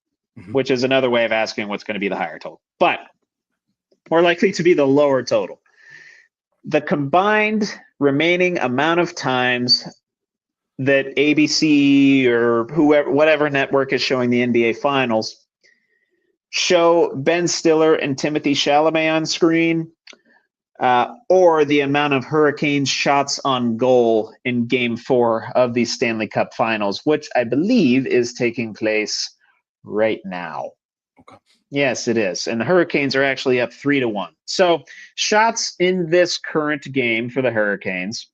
which is another way of asking what's going to be the higher total. But more likely to be the lower total. The combined remaining amount of times that ABC or whatever network is showing the NBA Finals show Ben Stiller and Timothée Chalamet on screen, or the amount of Hurricanes shots on goal in Game 4 of the Stanley Cup Finals, which I believe is taking place right now. Okay. Yes, it is. And the Hurricanes are actually up 3-1. So shots in this current game for the Hurricanes,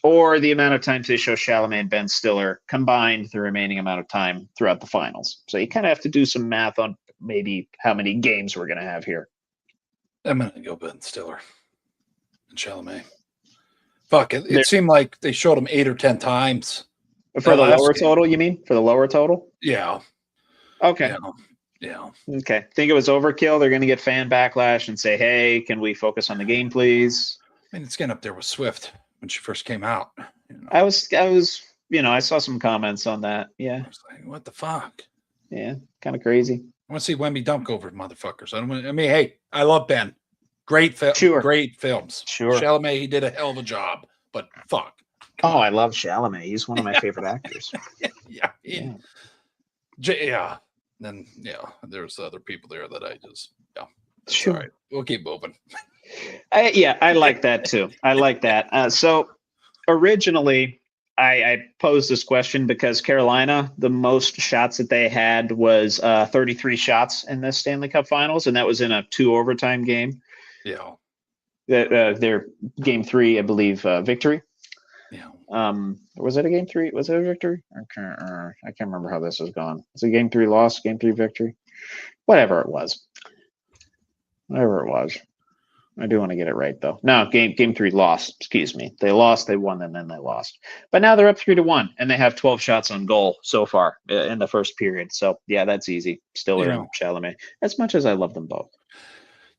or the amount of times they show Chalamet and Ben Stiller combined the remaining amount of time throughout the finals. So you kind of have to do some math on maybe how many games we're going to have here. I'm going to go Ben Stiller and Chalamet. Fuck, it seemed like they showed him 8 or 10 times. For the lower total, you mean? For the lower total? Yeah. Okay. Yeah. Okay. Think it was overkill? They're going to get fan backlash and say, hey, can we focus on the game, please? I mean, it's getting up there with Swift when she first came out. I was, I saw some comments on that. Yeah. I was like, what the fuck? Yeah. Kind of crazy. I want to see Wemby dunk over motherfuckers. Hey, I love Ben. Great film. Sure. Great films. Sure. Chalamet, he did a hell of a job, but fuck. I love Chalamet. He's one of my favorite actors. Yeah. Then, there's other people there that I just, Sure. All right. We'll keep moving. I like that too. I like that. So originally, I posed this question because Carolina, the most shots that they had was 33 shots in the Stanley Cup Finals, and that was in a 2 overtime game. Yeah. Their Game 3, I believe, victory. Yeah. Was it a Game 3? Was it a victory? I can't remember how this was going. Was it Game 3 loss? Game 3 victory? Whatever it was. I do want to get it right though. No, game 3 lost. Excuse me. They lost, they won, and then they lost. But now they're up 3-1, and they have 12 shots on goal so far in the first period. So yeah, that's easy. Stiller and Chalamet. As much as I love them both.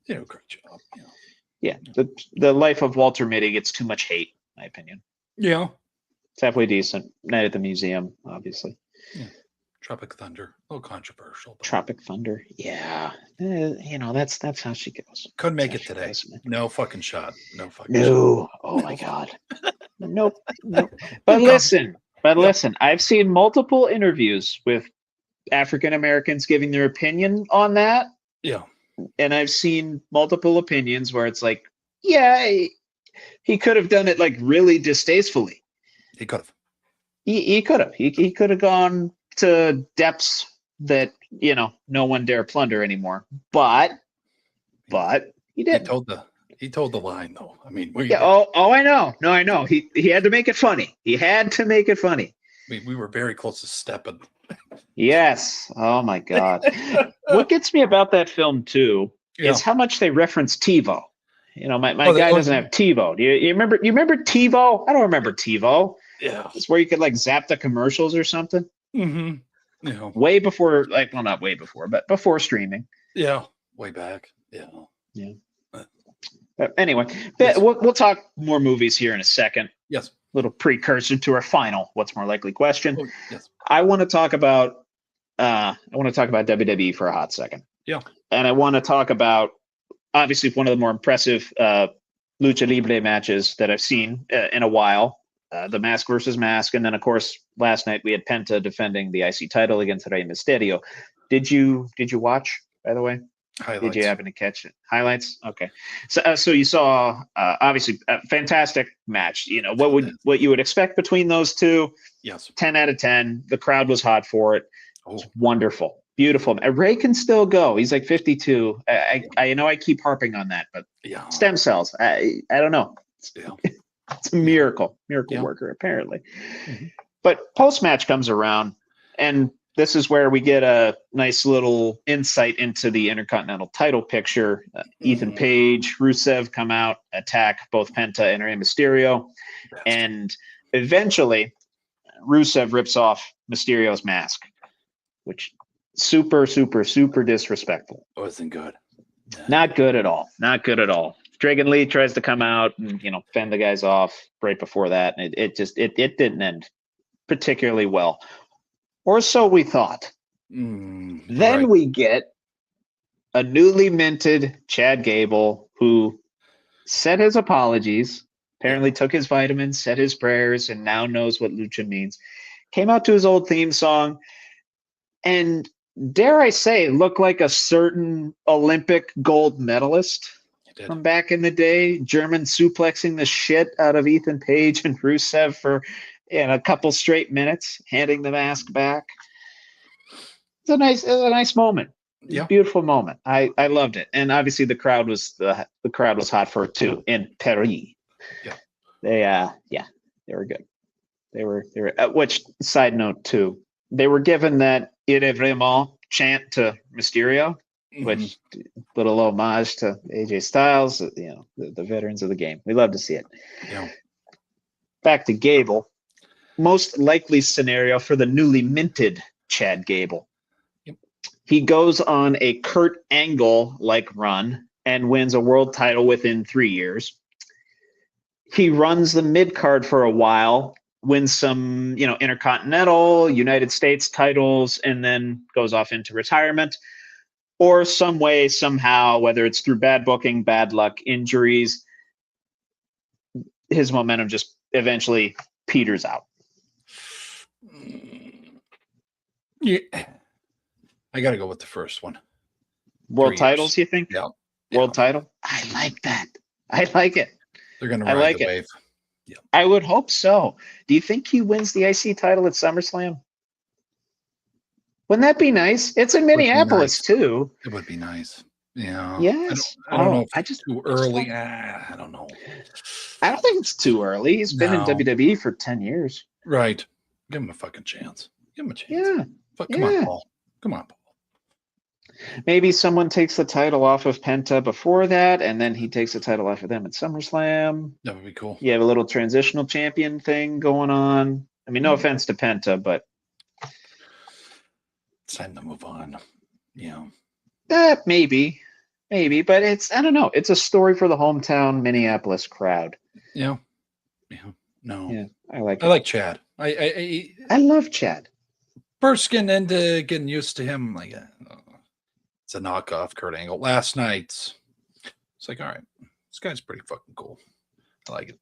They do a great job. Yeah. The life of Walter Mitty gets too much hate, in my opinion. Yeah. It's halfway decent. Night at the Museum, obviously. Yeah. Tropic Thunder, a little controversial. Tropic Thunder, yeah. That's how she goes. Couldn't make it today. No fucking shot. No. Oh my God. Nope. But listen, I've seen multiple interviews with African Americans giving their opinion on that. Yeah. And I've seen multiple opinions where it's like, yeah, he could have done it like really distastefully. He could have. He could have. He could have gone to depths that, no one dare plunder anymore. But he didn't. He told the line though. I mean, I know. No, I know. He had to make it funny. He had to make it funny. We were very close to stepping. Yes. Oh my God. What gets me about that film too is how much they reference TiVo. My guy doesn't have TiVo. Do you remember? You remember TiVo? I don't remember TiVo. Yeah. It's where you could like zap the commercials or something. Mm-hmm. Yeah. Way before, not way before, but before streaming. Yeah. Way back. Yeah. Yeah. But anyway, we'll talk more movies here in a second. Yes. Little precursor to our final what's more likely question. Oh, yes. I want to talk about WWE for a hot second. Yeah. And I want to talk about obviously one of the more impressive lucha libre matches that I've seen in a while, the Mask versus Mask, and then of course last night we had Penta defending the IC title against Rey Mysterio. Did you watch, by the way? Highlights. Did you happen to catch it? Highlights? Okay. So you saw obviously a fantastic match. What you would expect between those two. Yes. 10 out of 10. The crowd was hot for it. Oh. It's wonderful. Beautiful. Ray can still go. He's like 52. I know I keep harping on that, but stem cells. I don't know. Yeah. It's a miracle worker apparently. Mm-hmm. But post-match comes around, and this is where we get a nice little insight into the Intercontinental title picture. Ethan Page, Rusev come out, attack both Penta and Rey Mysterio. And eventually, Rusev rips off Mysterio's mask, which super, super, super disrespectful. Wasn't good. Not good at all. Not good at all. Dragon Lee tries to come out and, fend the guys off right before that. And it didn't end particularly well. Or so we thought. Then we get a newly minted Chad Gable who said his apologies, apparently took his vitamins, said his prayers, and now knows what lucha means. Came out to his old theme song and, dare I say, looked like a certain Olympic gold medalist from back in the day, German suplexing the shit out of Ethan Page and Rusev for a couple straight minutes, handing the mask back. It's a nice moment. Yeah. Beautiful moment. I loved it. And obviously the crowd was hot for it too in Paris. Yeah. They were good. They were which, side note too, they were given that "Il est vraiment" chant to Mysterio, which little homage to AJ Styles, the veterans of the game. We love to see it. Yeah. Back to Gable. Most likely scenario for the newly minted Chad Gable. Yep. He goes on a Kurt Angle-like run and wins a world title within 3 years. He runs the mid-card for a while, wins some, Intercontinental, United States titles, and then goes off into retirement. Or some way, somehow, whether it's through bad booking, bad luck, injuries, his momentum just eventually peters out. Yeah, I got to go with the first one. World titles, you think? Yeah. World title? I like that. I like it. They're going to ride the wave. Yeah. I would hope so. Do you think he wins the IC title at SummerSlam? Wouldn't that be nice? It's in Minneapolis too. It would be nice. Yeah. Yes. I don't know if it's too early. I don't know. I don't think it's too early. He's been in WWE for 10 years. Right. Give him a fucking chance. Give him a chance. Yeah. Come on, Paul. Come on, Paul. Maybe someone takes the title off of Penta before that, and then he takes the title off of them at SummerSlam. That would be cool. You have a little transitional champion thing going on. I mean, no offense to Penta, but it's time to move on. Yeah. Maybe, but I don't know. It's a story for the hometown Minneapolis crowd. Yeah. No. Yeah, I like Chad. I love Chad. First getting used to him, like it's a knockoff Kurt Angle. Last night, it's like, all right, this guy's pretty fucking cool. I like it.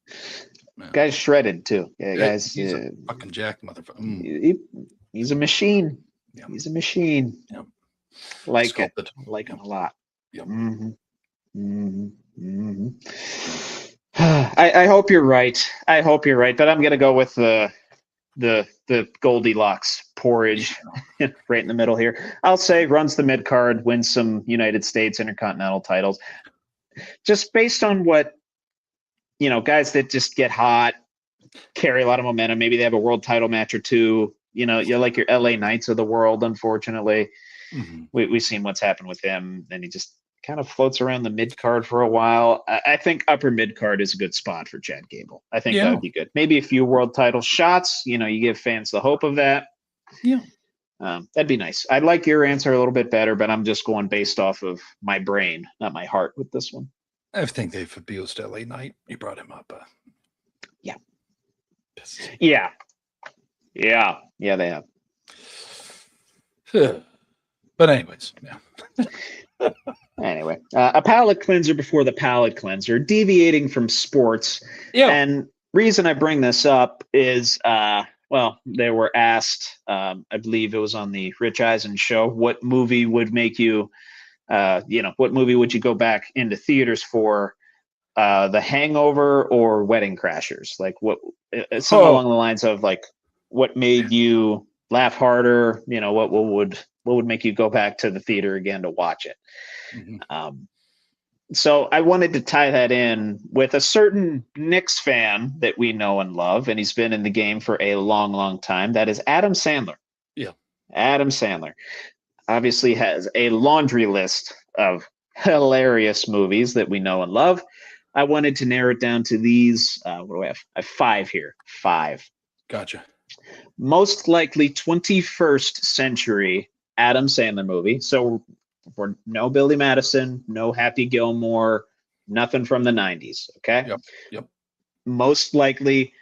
Yeah. Guy's shredded too. Yeah, guys. He's a fucking jack motherfucker. He's a machine. Yeah. He's a machine. Yeah. Like Sculpted. it. Like him a lot. Yeah. I hope you're right. I hope you're right. But I'm gonna go with the Goldilocks porridge right in the middle here. I'll say runs the mid card, wins some United States Intercontinental titles. Just based on what, guys that just get hot, carry a lot of momentum. Maybe they have a world title match or two. You're like your LA Knights of the world, unfortunately. We've seen what's happened with him. And he just kind of floats around the mid card for a while. I think upper mid card is a good spot for Chad Gable. I think that would be good. Maybe a few world title shots. You give fans the hope of that. Yeah. That'd be nice. I like your answer a little bit better, but I'm just going based off of my brain, not my heart with this one. I think they've abused LA Knight. You brought him up. Yeah. Yeah, they have. But anyways, yeah. Anyway, a palate cleanser before the palate cleanser, deviating from sports. Yeah. And reason I bring this up is, they were asked, I believe it was on the Rich Eisen show, what movie would make you, what movie would you go back into theaters for? The Hangover or Wedding Crashers? Like something along the lines of like, what made you laugh harder? What would make you go back to the theater again to watch it? So I wanted to tie that in with a certain Knicks fan that we know and love, and he's been in the game for a long, long time. That is Adam Sandler. Yeah. Adam Sandler obviously has a laundry list of hilarious movies that we know and love. I wanted to narrow it down to these. What do I have? I have 5 here. 5. Gotcha. Most likely 21st century Adam Sandler movie. So for no Billy Madison, no Happy Gilmore, nothing from the 90s. Okay. Yep. Most likely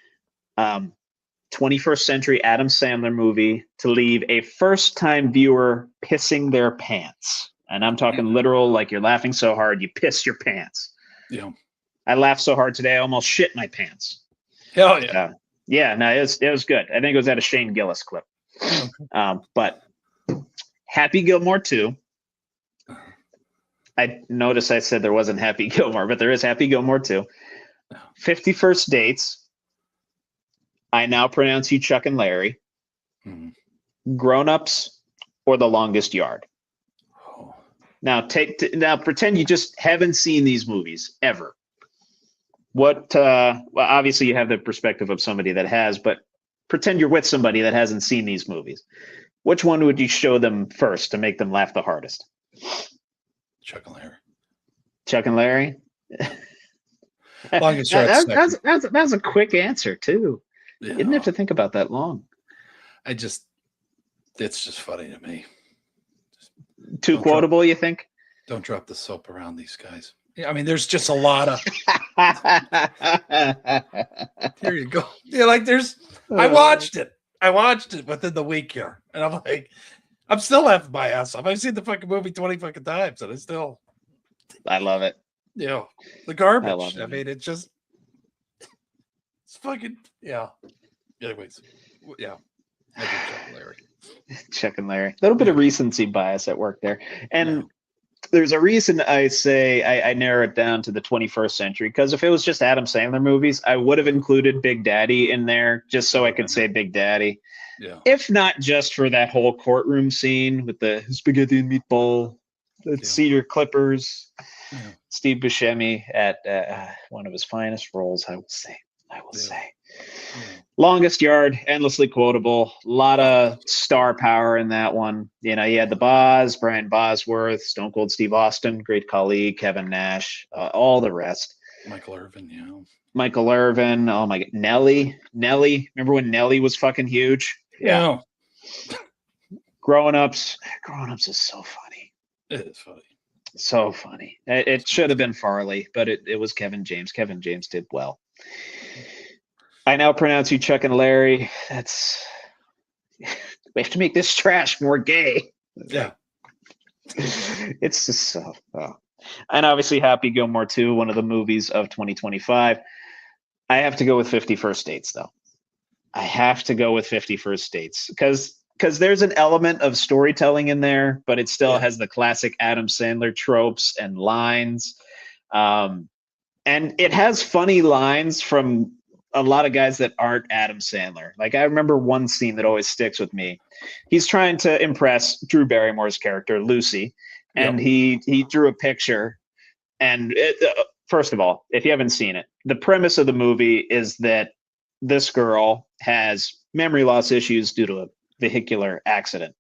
21st century Adam Sandler movie to leave a first time viewer pissing their pants. And I'm talking literal, like you're laughing so hard, you piss your pants. Yeah. I laughed so hard today, I almost shit my pants. Hell yeah. It was good. I think it was at a Shane Gillis clip. Okay. But Happy Gilmore 2. I noticed I said there wasn't Happy Gilmore, but there is Happy Gilmore 2. 51st Dates. I Now Pronounce You Chuck and Larry. Grown Ups or The Longest Yard. Now pretend you just haven't seen these movies ever. What obviously you have the perspective of somebody that has, but pretend you're with somebody that hasn't seen these movies. Which one would you show them first to make them laugh the hardest? Chuck and Larry. Chuck and Larry? Longest Yard. That's a quick answer too. Yeah. You didn't have to think about that long. It's just funny to me. Too quotable, you think? Don't drop the soap around these guys. Yeah, I mean, there's just a lot of. Here you go. Yeah, like I watched it within the week here, and I'm like, I'm still laughing my ass off. I've seen the fucking movie 20 fucking times, and I love it. The garbage. I mean, it's fucking Anyways, yeah. I do Chuck and Larry. Chuck and Larry. A little bit of recency bias at work there, and. There's a reason I say I narrow it down to the 21st century, because if it was just Adam Sandler movies, I would have included Big Daddy in there just so I could say Big Daddy. Yeah. If not just for that whole courtroom scene with the spaghetti and meatball, the Cedar Clippers, Steve Buscemi at one of his finest roles, I will say. Longest Yard, endlessly quotable. A lot of star power in that one. You had the Boz, Brian Bosworth, Stone Cold Steve Austin, great colleague, Kevin Nash, all the rest. Michael Irvin. Oh my God. Nelly. Remember when Nelly was fucking huge? Yeah. Grown Ups is so funny. It is funny. So funny. It should have been Farley, but it was Kevin James. Kevin James did well. I Now Pronounce You Chuck and Larry. We have to make this trash more gay. Yeah. It's just so. And obviously Happy Gilmore 2, one of the movies of 2025. I have to go with 50 First Dates, though. I have to go with 50 First Dates because there's an element of storytelling in there, but it still has the classic Adam Sandler tropes and lines. And it has funny lines from a lot of guys that aren't Adam Sandler. Like, I remember one scene that always sticks with me. He's trying to impress Drew Barrymore's character, Lucy, and he drew a picture. And first of all, if you haven't seen it, the premise of the movie is that this girl has memory loss issues due to a vehicular accident.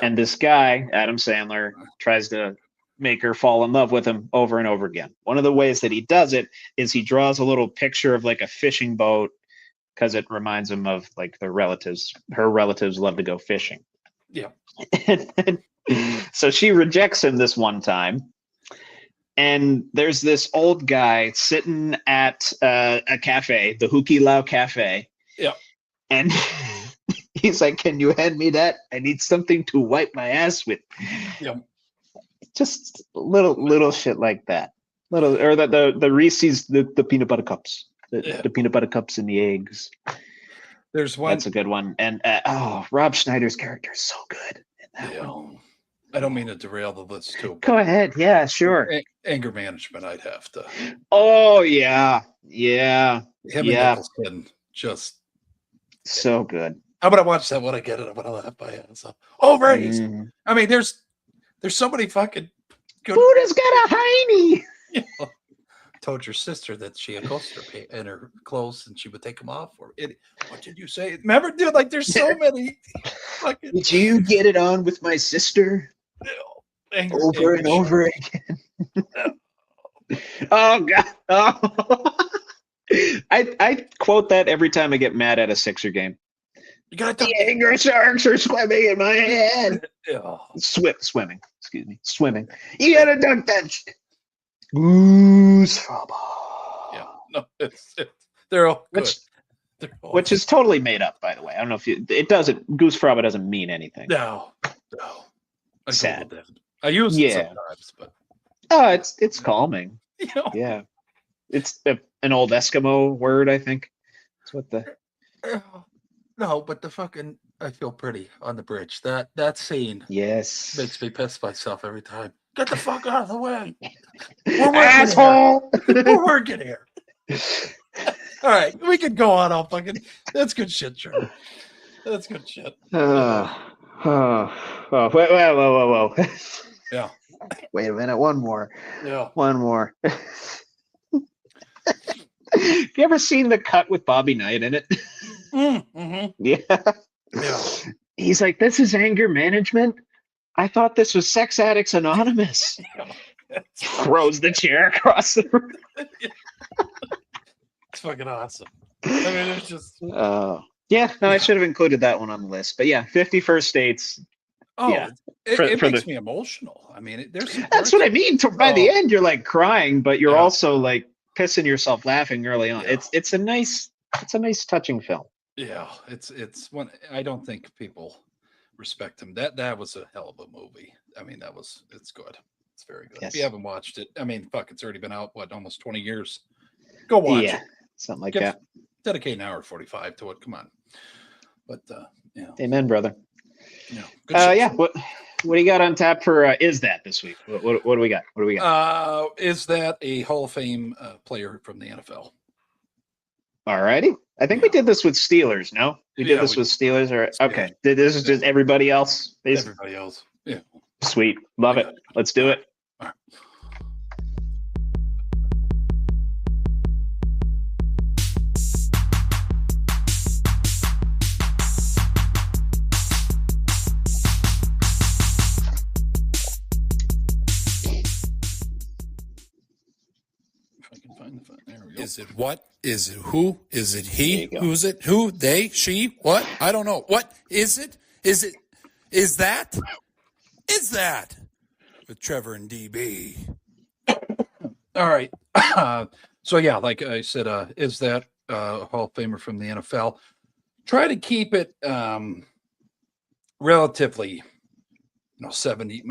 And this guy, Adam Sandler, tries to make her fall in love with him over and over again. One of the ways that he does it is he draws a little picture of like a fishing boat because it reminds him of like their relatives. Her relatives love to go fishing. Yeah. So she rejects him this one time. And there's this old guy sitting at a cafe, the Hookie Lau Cafe. Yeah. And he's like, "Can you hand me that? I need something to wipe my ass with." Yeah. Just little shit like that. Or the Reese's, the peanut butter cups, the peanut butter cups and the eggs. There's one. That's a good one. And Rob Schneider's character is so good in that one. I don't mean to derail the list too. Go ahead. Yeah, sure. Anger management, I'd have to. Oh yeah. Him and Nicholson, just so good. I'm gonna watch that when I get it. I'm gonna laugh my ass off. Oh, right. I mean, there's so many fucking good. Buddha's got a hiney. Told your sister that she had ghost in her clothes and she would take them off. What did you say? Remember, dude? Like, there's so many. Fucking. Did you get it on with my sister? Over and over again. Oh God! Oh. I quote that every time I get mad at a Sixer game. You got the anger sharks are swimming in my head. Yeah. Swimming. Excuse me. Swimming. You gotta dunk that shit. Goose Fraba. Yeah. No, they're all good. Which is totally made up, by the way. I don't know if it doesn't. Goose Fraba doesn't mean anything. No. Sad. I use it sometimes, but it's calming. You know? Yeah. It's an old Eskimo word, I think. That's what the. No, but the fucking I feel pretty on the bridge. That scene. Yes. Makes me piss myself every time. Get the fuck out of the way. Asshole. We're working here. All right, we can go on all fucking. That's good shit, Trevor. That's good shit. Whoa. Yeah. Wait a minute. One more. Yeah. One more. Have you ever seen The Cut with Bobby Knight in it? Mm-hmm. Yeah. He's like, "This is anger management. I thought this was Sex Addicts Anonymous." Throws the chair across the room. It's fucking awesome. I mean, it's just. I should have included that one on the list. But yeah, 50 First Dates. Oh, yeah. It makes me emotional. I mean, that's what I mean. By the end, you're like crying, but you're also like pissing yourself laughing early on. Yeah. It's a nice touching film. Yeah, it's one. I don't think people respect him. That was a hell of a movie. I mean, it's good. It's very good. Yes. If you haven't watched it, I mean, fuck, it's already been out almost 20 years. Go watch it. Something like that. Dedicate an hour 45 to it. Come on. But Amen, brother. Yeah. Good shit. What do you got on tap for Is That this week? What do we got? Is that a Hall of Fame player from the NFL? All righty. I think we did this with Steelers, no? We did this with Steelers, or okay. This is just everybody else? Everybody else. Yeah. Sweet. Love it. Let's do it. All right. Is it what? Is it who? Is it he? Who's it? Who? They? She? What? I don't know. What is it? Is it? Is that? Is that? With Trevor and DB. All right. So yeah, like I said, is that Hall of Famer from the NFL? Try to keep it relatively, 70,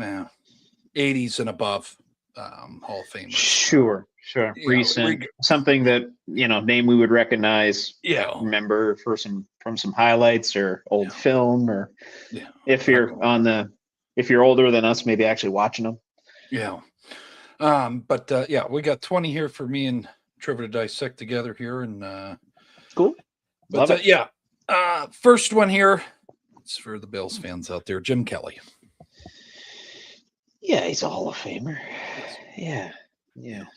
80s and above Hall of Famers. Sure. Sure. you know, Recent, something that, name we would recognize, yeah, remember from some highlights or old film, or yeah. if you're older than us, maybe actually watching them. Yeah. But yeah, we got 20 here for me and Trevor to dissect together here. And cool. But Love it. yeah. First one here. It's for the Bills fans out there. Jim Kelly. Yeah, he's a Hall of Famer. Yeah.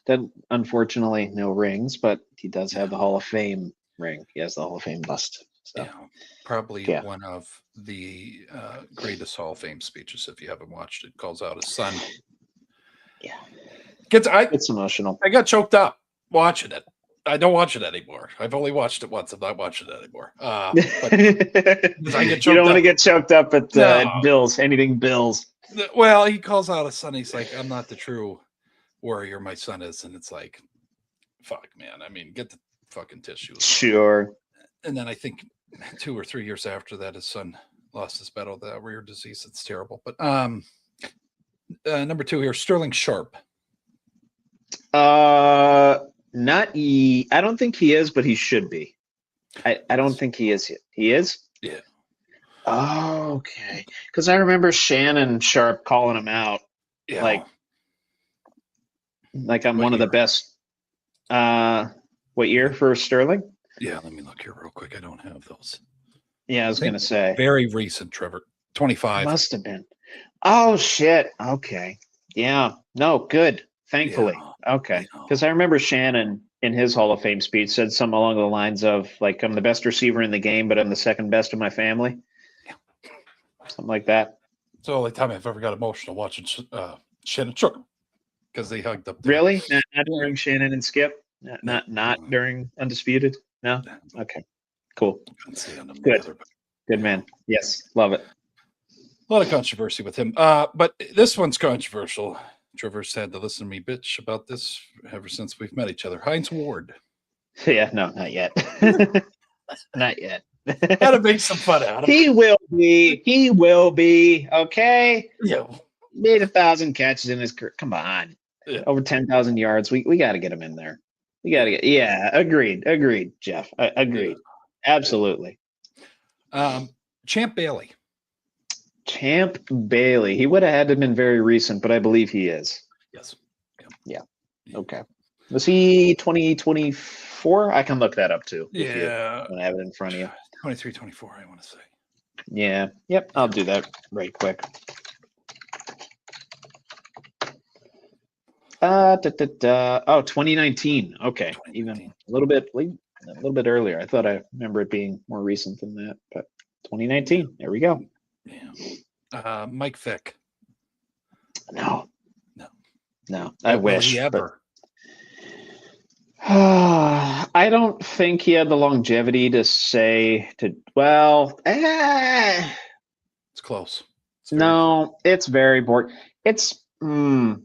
Doesn't, unfortunately, no rings, but he does have the Hall of Fame ring. He has the Hall of Fame bust. So. Yeah, probably one of the greatest Hall of Fame speeches. If you haven't watched it, calls out his son. Yeah, it's emotional. I got choked up watching it. I don't watch it anymore. I've only watched it once. I'm not watching it anymore. But I get choked you don't want to up. get choked up at Bills. Anything Bills. Well, he calls out his son. He's like, "I'm not the true warrior. My son is," and it's like, "Fuck, man. I mean, get the fucking tissues." Sure. And then I think 2 or 3 years after that, his son lost his battle with that rare disease. It's terrible. But number 2 here, Sterling Sharp. Not I don't think he is, but he should be. I don't think he is yet. He is? Yeah. Oh, okay. Because I remember Shannon Sharp calling him out. Yeah. Like I'm one of the best. What year for Sterling? Yeah, let me look here real quick. I don't have those. Yeah, I was going to say. Very recent, Trevor. 25. Must have been. Oh, shit. Okay. Yeah. No, good. Thankfully. Yeah. Okay. Because I remember Shannon in his Hall of Fame speech said something along the lines of, like, I'm the best receiver in the game, but I'm the second best in my family. Yeah. Something like that. It's the only time I've ever got emotional watching Shannon Sharp because they hugged up there. Really? Not during Shannon and Skip? Not during Undisputed? No? Okay. Cool. Good. Good man. Yes. Love it. A lot of controversy with him. But this one's controversial. Trevor's had to listen to me bitch about this ever since we've met each other. Heinz Ward. Yeah, no, not yet. Not yet. Had to make some fun out of him. He will be. He will be. Okay. Yeah. Made 1,000 catches in his career. Come on. Yeah. Over 10,000 yards. We got to get him in there. We got to get. Yeah. Agreed, Jeff. Agreed. Yeah. Absolutely. Champ Bailey. Champ Bailey. He would have had to have been very recent, but I believe he is. Yes. Yeah. Okay. Was he 2024? I can look that up too. Yeah. When I have it in front of you. 23, 24, I want to say. Yeah. Yep. I'll do that right quick. 2019. Okay. 2019. Even a little bit earlier. I thought I remember it being more recent than that, but 2019. There we go. Yeah. Mike Vick. No. I wish. Ever. I don't think he had the longevity to say to. Well, it's close. It's very boring. It's. I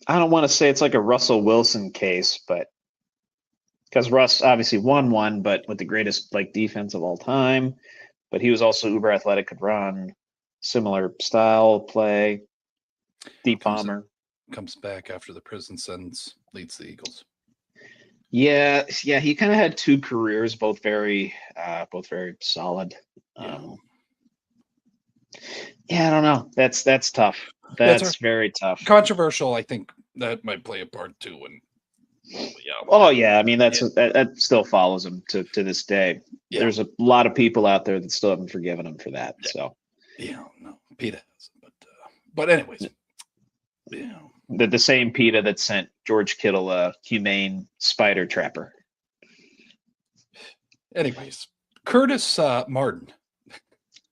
don't want to say it's like a Russell Wilson case, but because Russ obviously won one, but with the greatest defense of all time. But he was also uber athletic, could run, similar style play, deep bomber. Comes back after the prison sentence, leads the Eagles. Yeah, he kind of had two careers, both very solid. I don't know. That's tough. That's very tough. Controversial. I think that might play a part too. I mean, that still follows him to this day. Yeah. There's a lot of people out there that still haven't forgiven him for that. Yeah. So, no, PETA hasn't. But anyways, the same PETA that sent George Kittle a humane spider trapper. Anyways, Curtis Martin.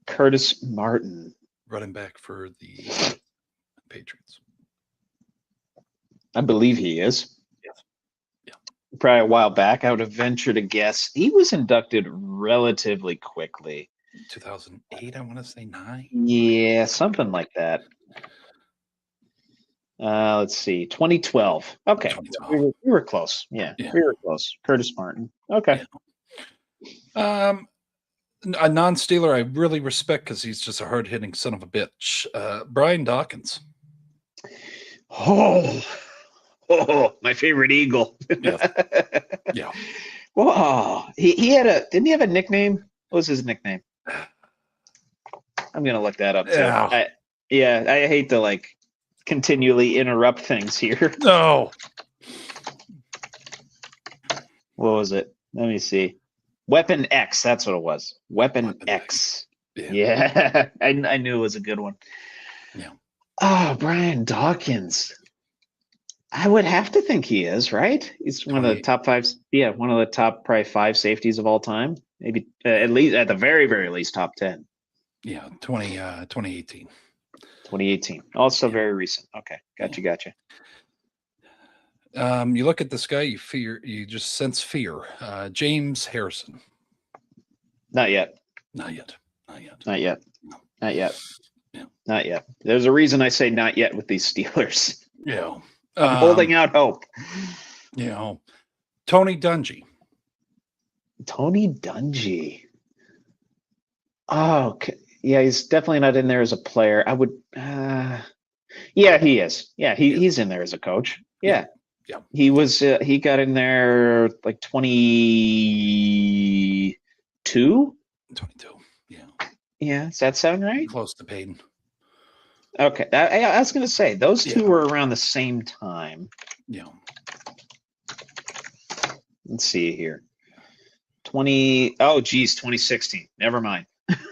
Curtis Martin, running back for the Patriots. I believe he is. Yeah. Probably a while back. I would have ventured to guess he was inducted relatively quickly. 2008, I want to say 9. Yeah, something like that. Let's see, 2012. Okay, 2012. We were close. Yeah, we were close. Curtis Martin. Okay. Yeah. A non-Steeler I really respect because he's just a hard-hitting son of a bitch. Brian Dawkins. Oh, my favorite Eagle. Yeah. Whoa. Didn't he have a nickname? What was his nickname? I'm going to look that up too. Yeah. I hate to like continually interrupt things here. No. What was it? Let me see. Weapon X. That's what it was. Weapon X. Yeah. I knew it was a good one. Yeah. Oh, Brian Dawkins. I would have to think he is, right? He's one of the top five. Yeah, one of the top probably 5 safeties of all time. Maybe at least at the very, very least top 10. Yeah, 2018. 2018. Also very recent. Okay, gotcha. You look at this guy, you just sense fear. James Harrison. Not yet. Not yet. Yeah. Not yet. There's a reason I say not yet with these Steelers. Yeah. I'm holding out hope. Tony Dungy. Tony Dungy. Oh, okay. Yeah, he's definitely not in there as a player. I would. Yeah, he is. Yeah, he's in there as a coach. Yeah. He was. He got in there like 22. 22. Yeah. Yeah. Does that sound right? Close to Peyton. Okay. I was going to say those two were around the same time. Yeah. Let's see here. 2016. Never mind.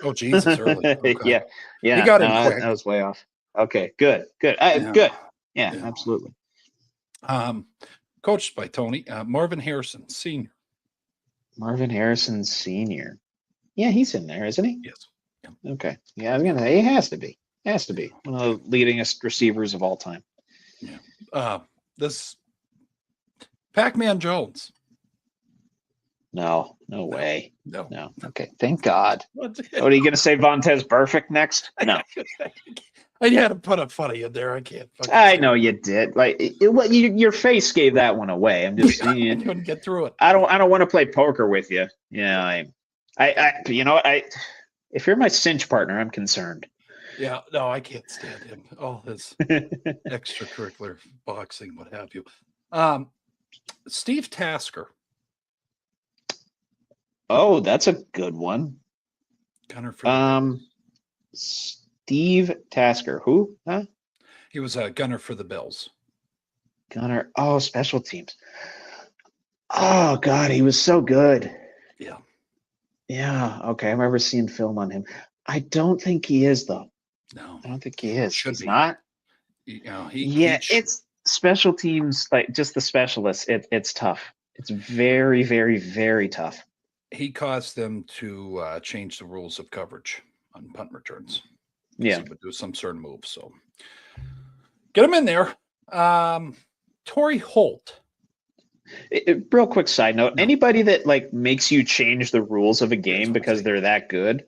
Oh, geez, it's early. Okay. Yeah. He got in quick. That was way off. Okay, good. Good. Yeah, absolutely. Coached by Tony. Marvin Harrison, Sr. Marvin Harrison, Sr. Yeah, he's in there, isn't he? Yes. Yeah. Okay. Yeah, I was gonna say he has to be. One of the leadingest receivers of all time. Yeah. This Pac-Man Jones. No way. No. Okay, thank God. What are you going to say, Vontez Perfect next? No. I had to put a funny in there. I can't. I know you did. Like your face gave that one away. I'm just. I couldn't get through it. I don't want to play poker with you. Yeah, if you're my cinch partner, I'm concerned. Yeah, no, I can't stand him. All his extracurricular boxing, what have you. Steve Tasker. Oh, that's a good one. Gunner for Steve Tasker. Who? Huh? He was a gunner for the Bills. Gunner. Oh, special teams. Oh God, he was so good. Yeah. Yeah. Okay, I remember seeing film on him. I don't think he is though. No, I don't think he is. Should He's be. not. It's special teams, like just the specialists. It's tough. It's very, very, very tough. He caused them to change the rules of coverage on punt returns. Yeah, he would do some certain move. So get him in there. Torrey Holt. Real quick side note: anybody that like makes you change the rules of a game because they're that good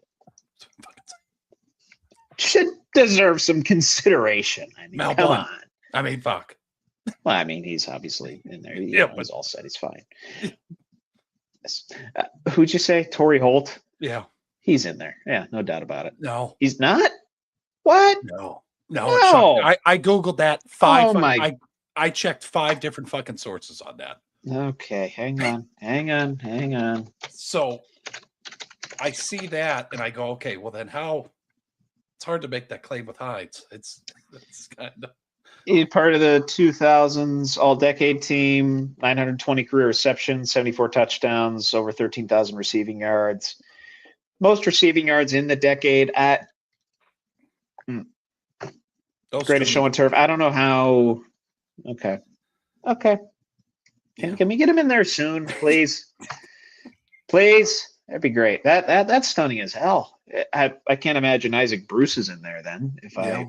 should deserve some consideration. I mean, come on. I mean, fuck. Well, I mean, he's obviously in there. He's all set. He's fine. Who'd you say? Torrey Holt? Yeah. He's in there. Yeah, no doubt about it. No. He's not? What? No. I Googled that. I checked 5 different fucking sources on that. Okay, hang on. So I see that and I go, okay, well then how? It's hard to make that claim with Hines. It's kind of. He's part of the 2000s all-decade team, 920 career receptions, 74 touchdowns, over 13,000 receiving yards. Most receiving yards in the decade at greatest show on turf. I don't know how. Okay. Can we get him in there soon, please? Please, that'd be great. That's stunning as hell. I can't imagine Isaac Bruce is in there then. If I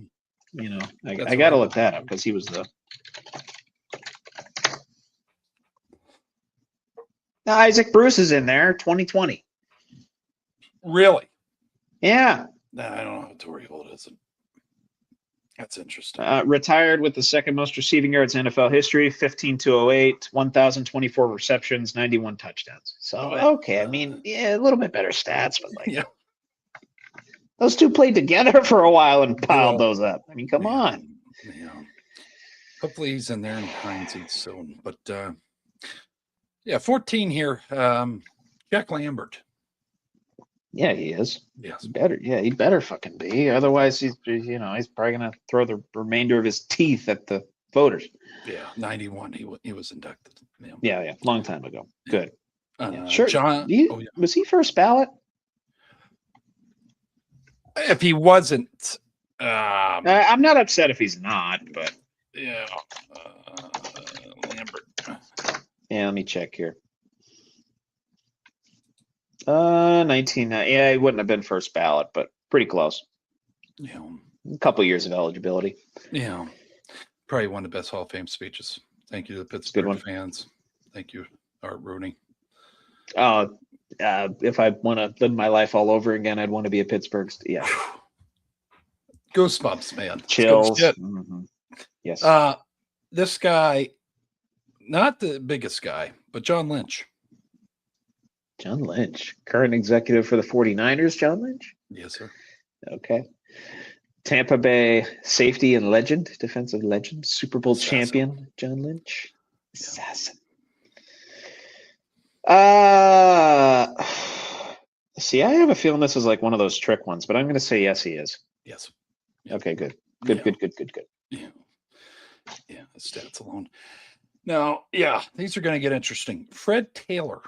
got to look that up because he was the. Now, Isaac Bruce is in there, 2020. Really? Yeah. Nah, I don't know how Torrey Holt is. That's interesting. Retired with the second most receiving yards in NFL history, 15,208, 1,024 receptions, 91 touchdowns. So, okay. I mean, yeah, a little bit better stats, but like, those two played together for a while and piled those up. I mean, come on. Hopefully he's in there and Hines eats soon. But yeah, 14 here. Jack Lambert. Yeah, he is. Yes. He better fucking be. Otherwise, he's probably gonna throw the remainder of his teeth at the voters. Yeah, 91. He was inducted. Yeah, long time ago. Good. Sure. John. Was he first ballot? If he wasn't, I'm not upset if he's not, but yeah, Lambert. Yeah, let me check here. 19. Yeah, he wouldn't have been first ballot, but pretty close. Yeah, A couple years of eligibility. Yeah, probably one of the best Hall of Fame speeches. Thank you to the Pittsburgh fans. Thank you, Art Rooney. If I want to live my life all over again, I'd want to be a Pittsburgh. Yeah. Goosebumps, man. Chills. Mm-hmm. Yes. This guy, not the biggest guy, but John Lynch. John Lynch, current executive for the 49ers, John Lynch? Yes, sir. Okay. Tampa Bay safety and legend, defensive legend, Super Bowl champion, John Lynch. Assassin. See, I have a feeling this is like one of those trick ones, but I'm going to say yes, he is. Yes. Okay, good. Good. Yeah. Yeah, the stats alone. Now, yeah, these are going to get interesting. Fred Taylor.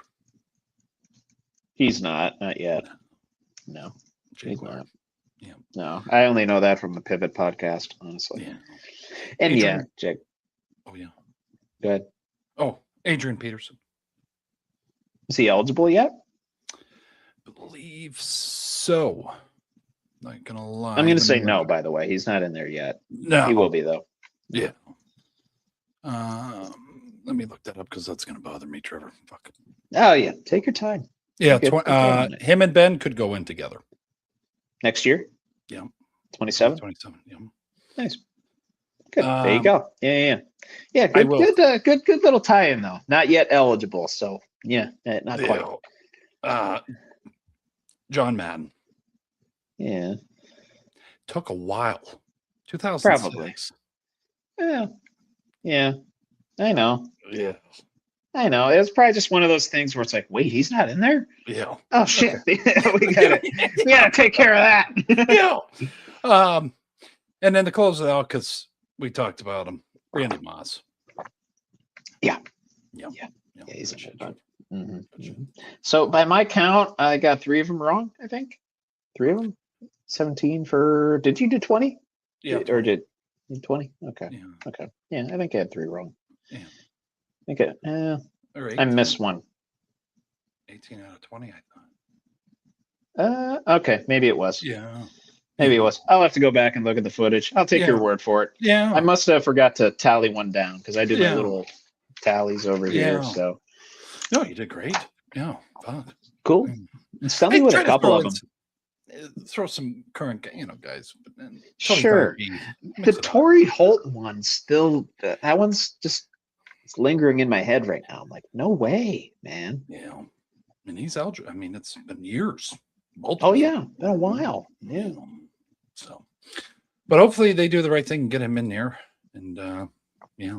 He's not yet. No. He's not. Yeah. No, I only know that from the Pivot podcast, honestly. Yeah. And Adrian. Jake. Oh, yeah. Go ahead. Oh, Adrian Peterson. Is he eligible yet? Believe so. Not going to lie. I'm going to say no, by the way. He's not in there yet. No. He will be, though. Yeah. Let me look that up because that's going to bother me, Trevor. Fuck. Oh, yeah. Take your time. Yeah. Him and Ben could go in together. Next year? Yeah. 27? 27. Yeah. Nice. Good. There you go. Yeah. Good little tie-in, though. Not yet eligible. So, yeah, not quite. John Madden. Yeah. Took a while. 2006. Probably. Yeah. I know. Yeah. I know. It's probably just one of those things where it's like, wait, he's not in there? Yeah. Oh, shit. Okay. we got to take care of that. Yeah. And then to close it out, because we talked about him, Randy Moss. Yeah. Yeah, he's a good one. Mm-hmm. So by my count, I got 3 of them wrong, I think. 3 of them? 17 for... Did you do 20? Yeah. Or did you 20? Okay. Yeah. Okay. Yeah, I think I had 3 wrong. Yeah. Okay. I missed one. 18 out of 20, I thought. Okay. Maybe it was. Yeah. Maybe it was. I'll have to go back and look at the footage. I'll take your word for it. Yeah. I must have forgot to tally one down because I do my little tallies over here. So. No, you did great. Yeah. Fuck. Cool. Tell me what a couple of them. Throw some current, guys. But sure. The Torrey Holt one still, that one's just it's lingering in my head right now. I'm like, no way, man. Yeah. And he's out. I mean, it's been years. Multiple. Oh, yeah. Been a while. Yeah. So, but hopefully they do the right thing and get him in there. And,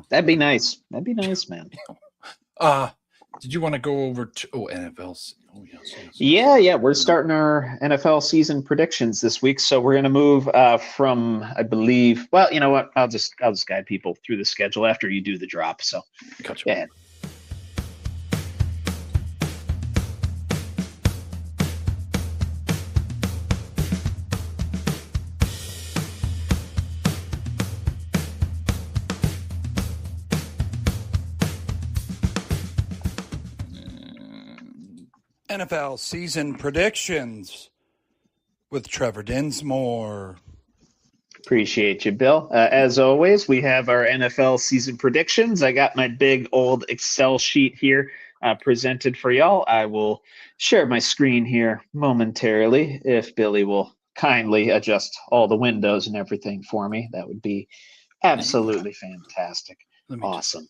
That'd be nice. That'd be nice, man. Did you want to go over to NFL's? Oh, yes. Yeah. We're starting our NFL season predictions this week. So we're going to move from, I believe, well, you know what? I'll just guide people through the schedule after you do the drop. So, gotcha. Yeah. NFL season predictions with Trevor Dinsmore. Appreciate you, Bill. As always, we have our NFL season predictions. I got my big old Excel sheet here presented for y'all. I will share my screen here momentarily if Billy will kindly adjust all the windows and everything for me. That would be absolutely fantastic. Awesome.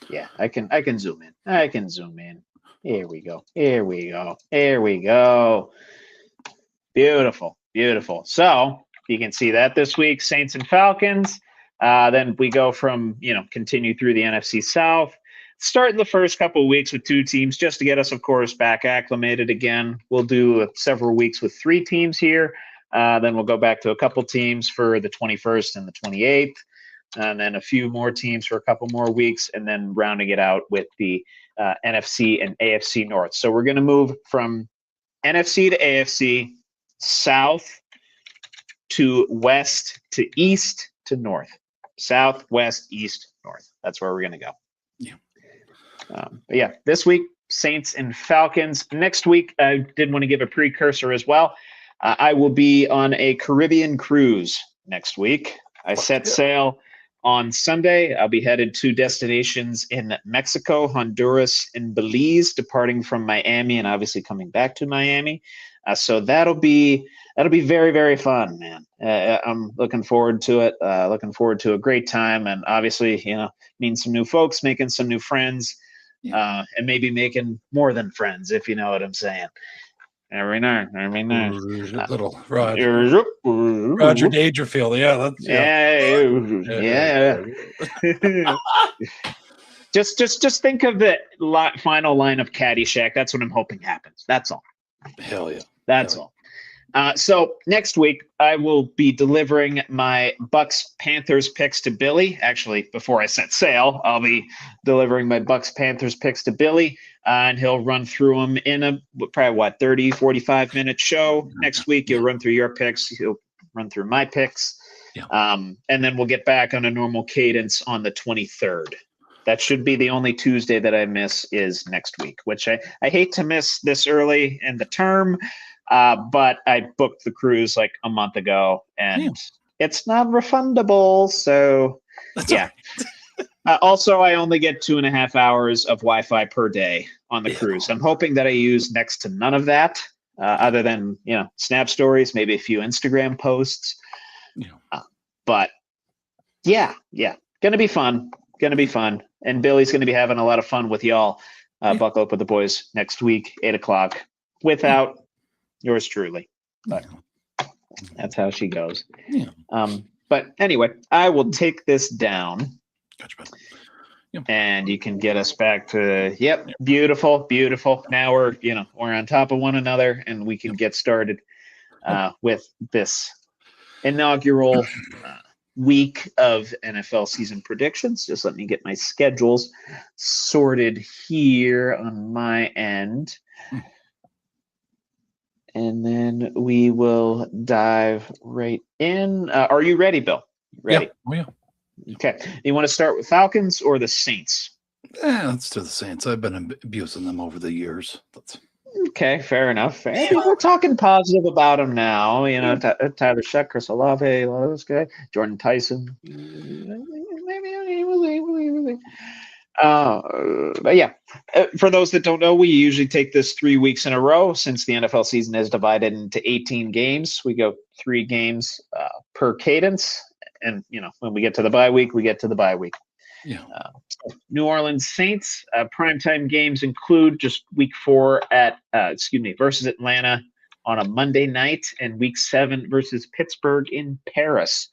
Yeah, I can zoom in. Here we go. Beautiful. So you can see that this week, Saints and Falcons. Then we go from, continue through the NFC South, starting the first couple of weeks with 2 teams just to get us, of course, back acclimated again. We'll do several weeks with 3 teams here. Then we'll go back to a couple teams for the 21st and the 28th, and then a few more teams for a couple more weeks, and then rounding it out with the NFC and AFC North. So we're going to move from NFC to AFC, South to West to East to North. South, West, East, North. That's where we're going to go. Yeah. But yeah, this week, Saints and Falcons. Next week, I did want to give a precursor as well. I will be on a Caribbean cruise next week. I set sail on Sunday. I'll be headed to destinations in Mexico, Honduras, and Belize, departing from Miami and obviously coming back to Miami. So that'll be very, very fun, man. I'm looking forward to it. Looking forward to a great time, and obviously, meeting some new folks, making some new friends, and maybe making more than friends, if you know what I'm saying. Every night. Little Roger Dangerfield. Yeah, yeah. Just think of the final line of Caddyshack. That's what I'm hoping happens. That's all. Hell yeah. That's all. So next week, I will be delivering my Bucks-Panthers picks to Billy. Actually, before I set sail, I'll be delivering my Bucks-Panthers picks to Billy, and he'll run through them in a probably, 30, 45-minute show. Next week, you'll run through your picks. He'll run through my picks. Yeah. And then we'll get back on a normal cadence on the 23rd. That should be the only Tuesday that I miss is next week, which I hate to miss this early in the term. But I booked the cruise like a month ago, and it's not refundable. So, yeah. Also, I only get 2.5 hours of Wi-Fi per day on the cruise. I'm hoping that I use next to none of that, other than Snap stories, maybe a few Instagram posts. But yeah, gonna be fun. And Billy's gonna be having a lot of fun with y'all. Buckle up with the boys next week, 8:00, without yours truly. But that's how she goes. Yeah. But anyway, I will take this down. Gotcha. And you can get us back to beautiful. Now we're on top of one another, and we can get started with this inaugural week of NFL season predictions. Just let me get my schedules sorted here on my end. And then we will dive right in. Are you ready, Bill? Ready? Yeah. Okay. You want to start with Falcons or the Saints? Let's do the Saints. I've been abusing them over the years. Okay, fair enough. We're talking positive about them now. Tyler Sheck, Chris Olave, a lot of those guys. Jordan Tyson. But yeah, for those that don't know, we usually take this 3 weeks in a row. Since the NFL season is divided into 18 games, we go 3 games per cadence. And, when we get to the bye week, we get to the bye week. Yeah. New Orleans Saints primetime games include just week 4 versus Atlanta on a Monday night, and week 7 versus Pittsburgh in Paris.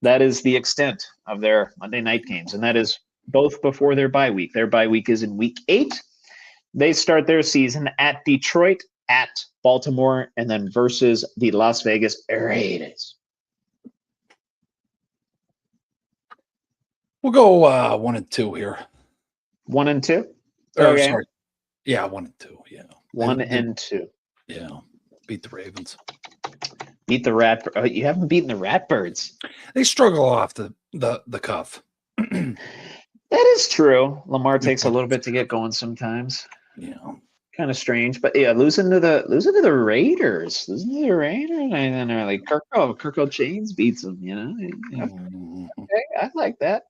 That is the extent of their Monday night games, and that is both before their bye week. Their bye week is in week 8. They start their season at Detroit, at Baltimore, and then versus the Las Vegas Raiders. We'll go 1-2 here. 1-2? Okay. Sorry. Yeah, 1-2. Yeah. 1-2. Yeah. Beat the Ravens. Beat the Rat. You haven't beaten the Ratbirds. They struggle off the cuff. That is true. Lamar takes a little bit to get going sometimes. Yeah. Kind of strange, but yeah, losing to the Raiders. And then they're like Kirko Chains beats them. Okay, I like that.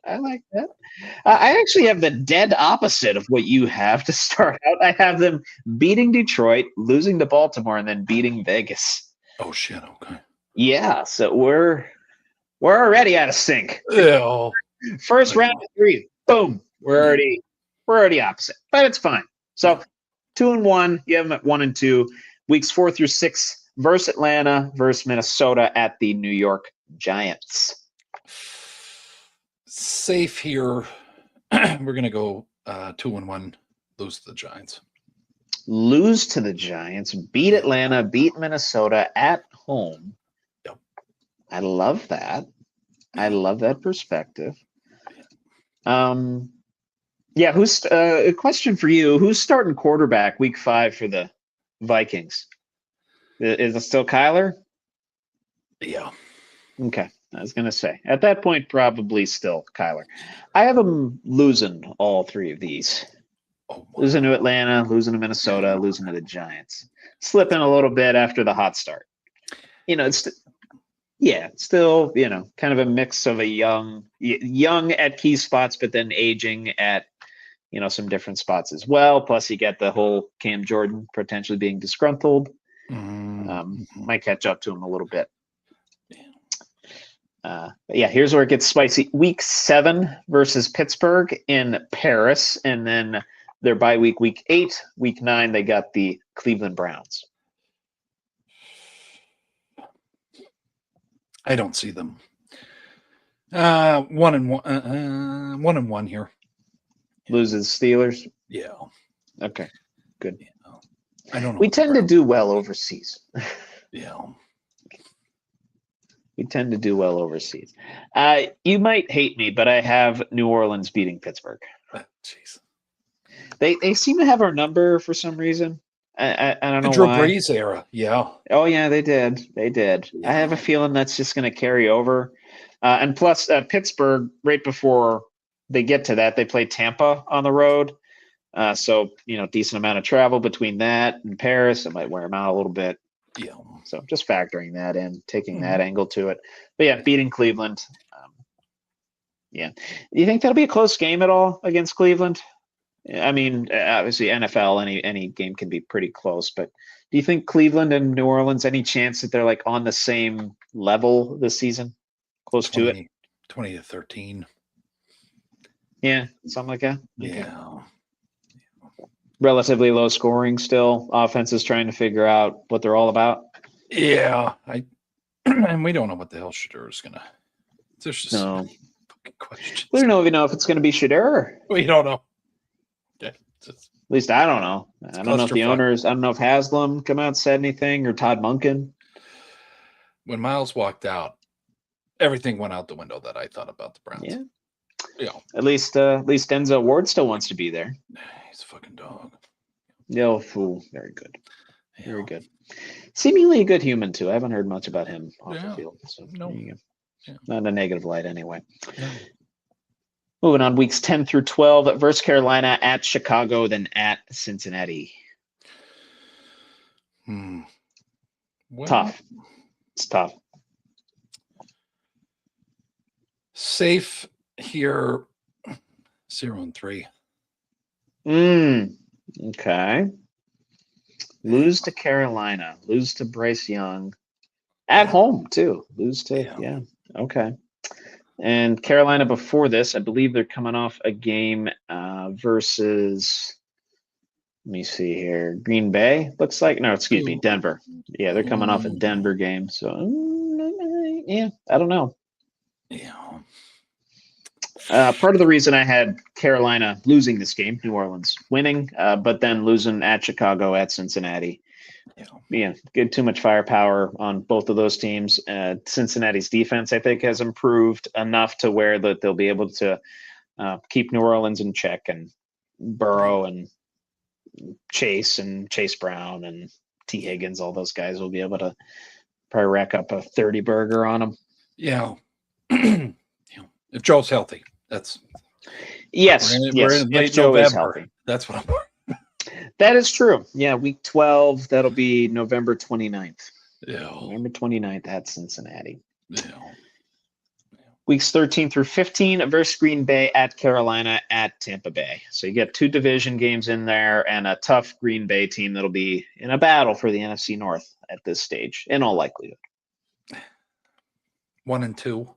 I actually have the dead opposite of what you have to start out. I have them beating Detroit, losing to Baltimore, and then beating Vegas. Oh shit! Okay. Yeah, so we're already out of sync. Yeah. First round of 3, boom. We're already opposite, but it's fine. So 2-1, you have them at 1-2. Weeks 4 through 6 versus Atlanta, versus Minnesota at the New York Giants. Safe here. We're going to go 2-1, lose to the Giants. Lose to the Giants, beat Atlanta, beat Minnesota at home. Yep. I love that. I love that perspective. Yeah, who's a question for you? Who's starting quarterback week 5 for the Vikings? Is it still Kyler? Yeah. Okay. I was going to say, at that point, probably still Kyler. I have them losing all 3 of these. Losing to Atlanta, losing to Minnesota, losing to the Giants. Slipping a little bit after the hot start. It's still, kind of a mix of a young at key spots, but then aging at, some different spots as well. Plus, you get the whole Cam Jordan potentially being disgruntled. Might catch up to him a little bit. But yeah, here's where it gets spicy. Week 7 versus Pittsburgh in Paris, and then their bye week, week 8. Week 9, they got the Cleveland Browns. I don't see them. 1-1 here. Loses Steelers. Yeah. Okay. Good. Yeah. I don't know. We tend to do well overseas. Yeah. We tend to do well overseas. You might hate me, but I have New Orleans beating Pittsburgh. Jeez. They seem to have our number for some reason. I don't know the Drew why. Brees era. Yeah. Oh yeah, they did. They did. Yeah. I have a feeling that's just going to carry over. And plus, Pittsburgh, right before they get to that, they play Tampa on the road. So decent amount of travel between that and Paris. It might wear them out a little bit. Yeah. So just factoring that in, taking that angle to it. But yeah, beating Cleveland. Yeah. Do you think that'll be a close game at all against Cleveland? I mean, obviously NFL, any game can be pretty close, but do you think Cleveland and New Orleans, any chance that they're like on the same level this season? Close to it? 20-13. Yeah, something like that. Okay. Yeah. Relatively low scoring still. Offenses trying to figure out what they're all about. Yeah. And we don't know what the hell Shadur is gonna. There's just No. fucking questions. We don't even know if it's going to be Shadur. We don't know. Okay. At least I don't know. I don't know if the owners. I don't know if Haslam come out and said anything or Todd Monken. When Miles walked out, everything went out the window that I thought about the Browns. Yeah. Yeah. At least Denzel Ward still wants to be there. He's a fucking dog. No fool. Very good. Yeah. Very good. Seemingly a good human too. I haven't heard much about him off the field. So No. there you go. Yeah. Not in a negative light anyway. Yeah. Moving on, weeks 10 through 12 versus Carolina, at Chicago, then at Cincinnati. Well, Tough. It's tough. Safe here. 0-3. Okay. Lose to Carolina. Lose to Bryce Young. At home, too. Lose to, yeah. Okay. And Carolina before this, I believe they're coming off a game versus, let me see here, Green Bay, looks like. No, excuse me, Denver. Yeah, they're coming off a Denver game. So, yeah, I don't know. Yeah. Part of the reason I had Carolina losing this game, New Orleans winning, but then losing at Chicago, at Cincinnati. Yeah, get too much firepower on both of those teams. Cincinnati's defense, I think, has improved enough to where that they'll be able to keep New Orleans in check, and Burrow and Chase Brown and T. Higgins, all those guys will be able to probably rack up a 30 burger on them. Yeah. If Joe's healthy, that's yes. We're in late Joe November. is healthy. That's what I'm. That is true. Yeah, week 12, that'll be November 29th. Yeah. November 29th at Cincinnati. Yeah. Weeks 13 through 15 versus Green Bay, at Carolina, at Tampa Bay. So you get 2 division games in there and a tough Green Bay team that'll be in a battle for the NFC North at this stage, in all likelihood. 1-2.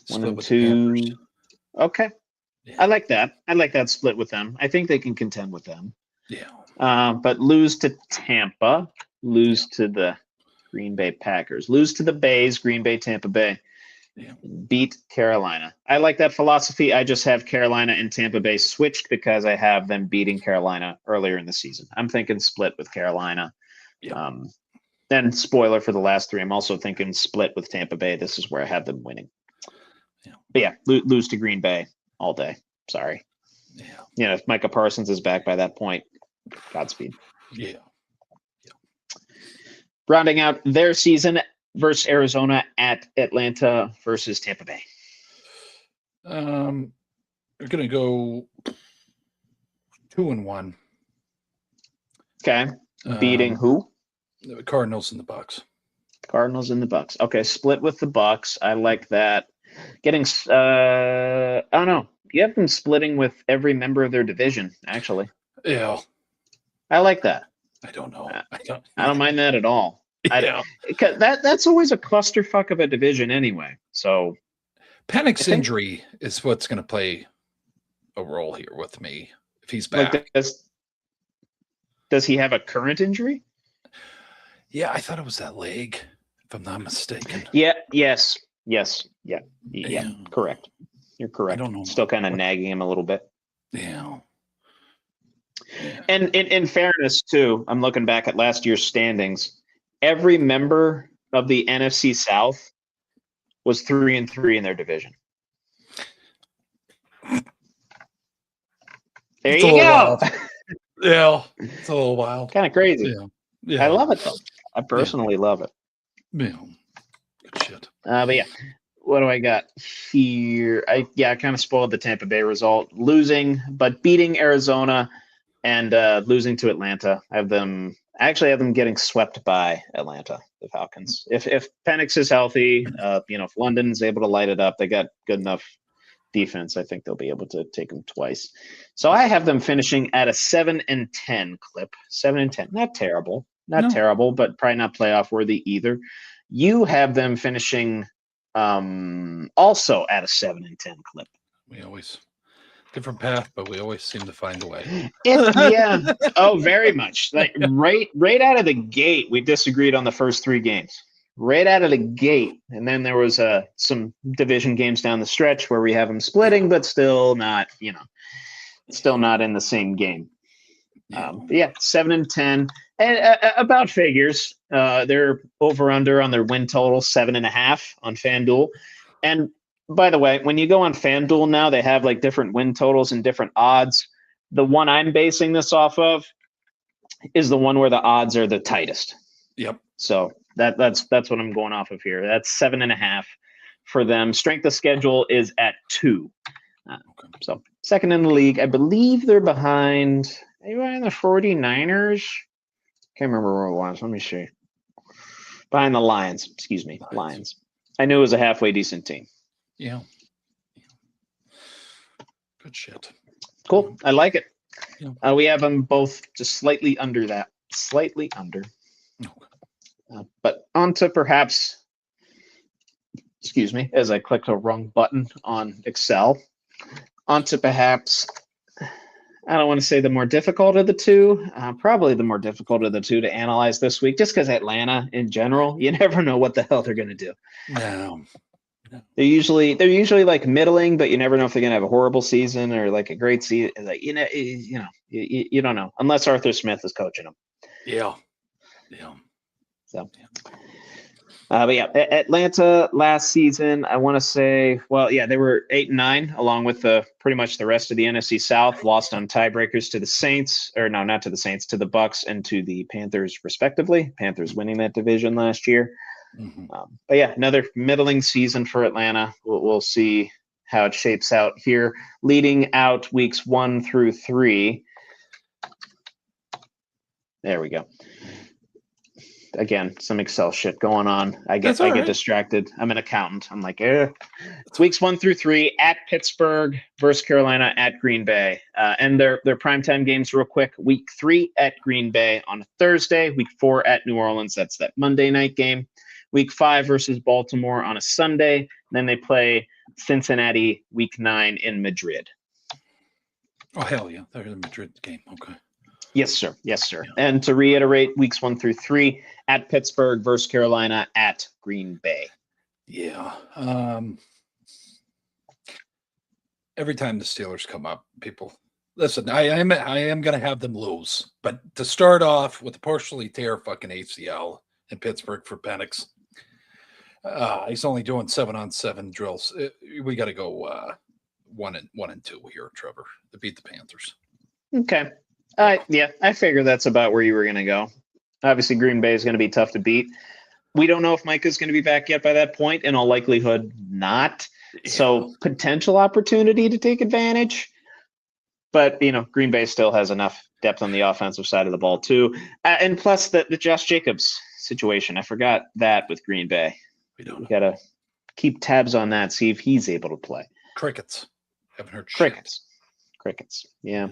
1-2. Okay. Yeah. I like that. I like that split with them. I think they can contend with them. Yeah. But lose to Tampa, lose to the Green Bay Packers, lose to the Bays, Green Bay, Tampa Bay. beat Carolina. I like that philosophy. I just have Carolina and Tampa Bay switched because I have them beating Carolina earlier in the season. I'm thinking split with Carolina. Yeah. Then spoiler for the last three, I'm also thinking split with Tampa Bay. This is where I have them winning. Yeah. But yeah, lose to Green Bay all day. Sorry. Yeah. If Micah Parsons is back by that point, Godspeed. Yeah. Rounding out their season versus Arizona at Atlanta versus Tampa Bay. We're gonna go 2-1. Okay. Beating who? The Cardinals and the Bucks. Cardinals and the Bucks. Okay, split with the Bucks. I like that. Getting I don't know. You have them splitting with every member of their division, actually. Yeah. I like that. I don't know. I don't mind that at all. Yeah. That's always a clusterfuck of a division anyway. So Penix's injury is what's going to play a role here with me if he's back. Like does he have a current injury? Yeah, I thought it was that leg, if I'm not mistaken. Yeah. Yes. Yeah. Correct. You're correct. I don't know. Still kind of nagging him a little bit. Yeah. And in fairness, too, I'm looking back at last year's standings. Every member of the NFC South was 3-3 in their division. There you go. Yeah, it's a little wild. Kind of crazy. Yeah. I love it, though. I personally love it. Yeah. Good shit. But yeah, what do I got here? I kind of spoiled the Tampa Bay result, losing, but beating Arizona and losing to Atlanta. I have them getting swept by Atlanta, the Falcons. If Penix is healthy, if London's able to light it up, they got good enough defense. I think they'll be able to take them twice. So I have them finishing at a 7-10 clip. 7-10, not terrible, but probably not playoff worthy either. You have them finishing also at a 7-10 clip. We always different path, but we always seem to find a way. Oh, very much. Like right out of the gate, we disagreed on the first three games. Right out of the gate, and then there was some division games down the stretch where we have them splitting, but still not, still not in the same game. 7-10, and about figures. They're over under on their win total 7.5 on FanDuel. And by the way, when you go on FanDuel now, they have like different win totals and different odds. The one I'm basing this off of is the one where the odds are the tightest. Yep. So that's what I'm going off of here. That's 7.5 for them. Strength of schedule is at 2. So second in the league. I believe they're behind. Are you behind the 49ers? Can't remember where it was. Let me see. Behind the Lions. Excuse me. Lions. I knew it was a halfway decent team. Yeah. Good shit. Cool. I like it. Yeah. We have them both just slightly under that. Slightly under. Okay. But on to perhaps, excuse me, as I clicked the wrong button on Excel, on to perhaps, I don't want to say the more difficult of the two, probably the more difficult of the two to analyze this week, just because Atlanta in general, you never know what the hell they're going to do. No. They're usually like middling, but you never know if they're going to have a horrible season or like a great season. Like, you don't know unless Arthur Smith is coaching them. Yeah. So, but yeah, Atlanta last season, I want to say, they were 8-9, along with pretty much the rest of the NFC South. Lost on tiebreakers to the Saints, or no, not to the Saints, to the Bucks and to the Panthers, respectively. Panthers winning that division last year. Mm-hmm. But yeah, another middling season for Atlanta. We'll see how it shapes out here, leading out weeks 1 through 3. There we go. Again, some Excel shit going on. I get distracted. I'm an accountant. I'm like, It's weeks 1 through 3 at Pittsburgh versus Carolina at Green Bay. And their primetime games real quick. Week 3 at Green Bay on a Thursday. Week 4 at New Orleans. That's that Monday night game. Week 5 versus Baltimore on a Sunday. Then they play Cincinnati week 9 in Madrid. Oh, hell yeah. They're the Madrid game. Okay. Yes, sir. Yeah. And to reiterate, weeks 1 through 3 at Pittsburgh versus Carolina at Green Bay. Yeah. Every time the Steelers come up, people listen. I am going to have them lose, but to start off with a partially tear fucking ACL in Pittsburgh for Penix, he's only doing 7-on-7 drills. We got to go 1-2 here, Trevor, to beat the Panthers. Okay. Yeah, I figure that's about where you were going to go. Obviously, Green Bay is going to be tough to beat. We don't know if Micah's going to be back yet by that point. In all likelihood, not. Yeah. So potential opportunity to take advantage. But, Green Bay still has enough depth on the offensive side of the ball, too. And plus the Josh Jacobs situation. I forgot that with Green Bay. We got to keep tabs on that, see if he's able to play. Crickets. Haven't heard Crickets. Yeah.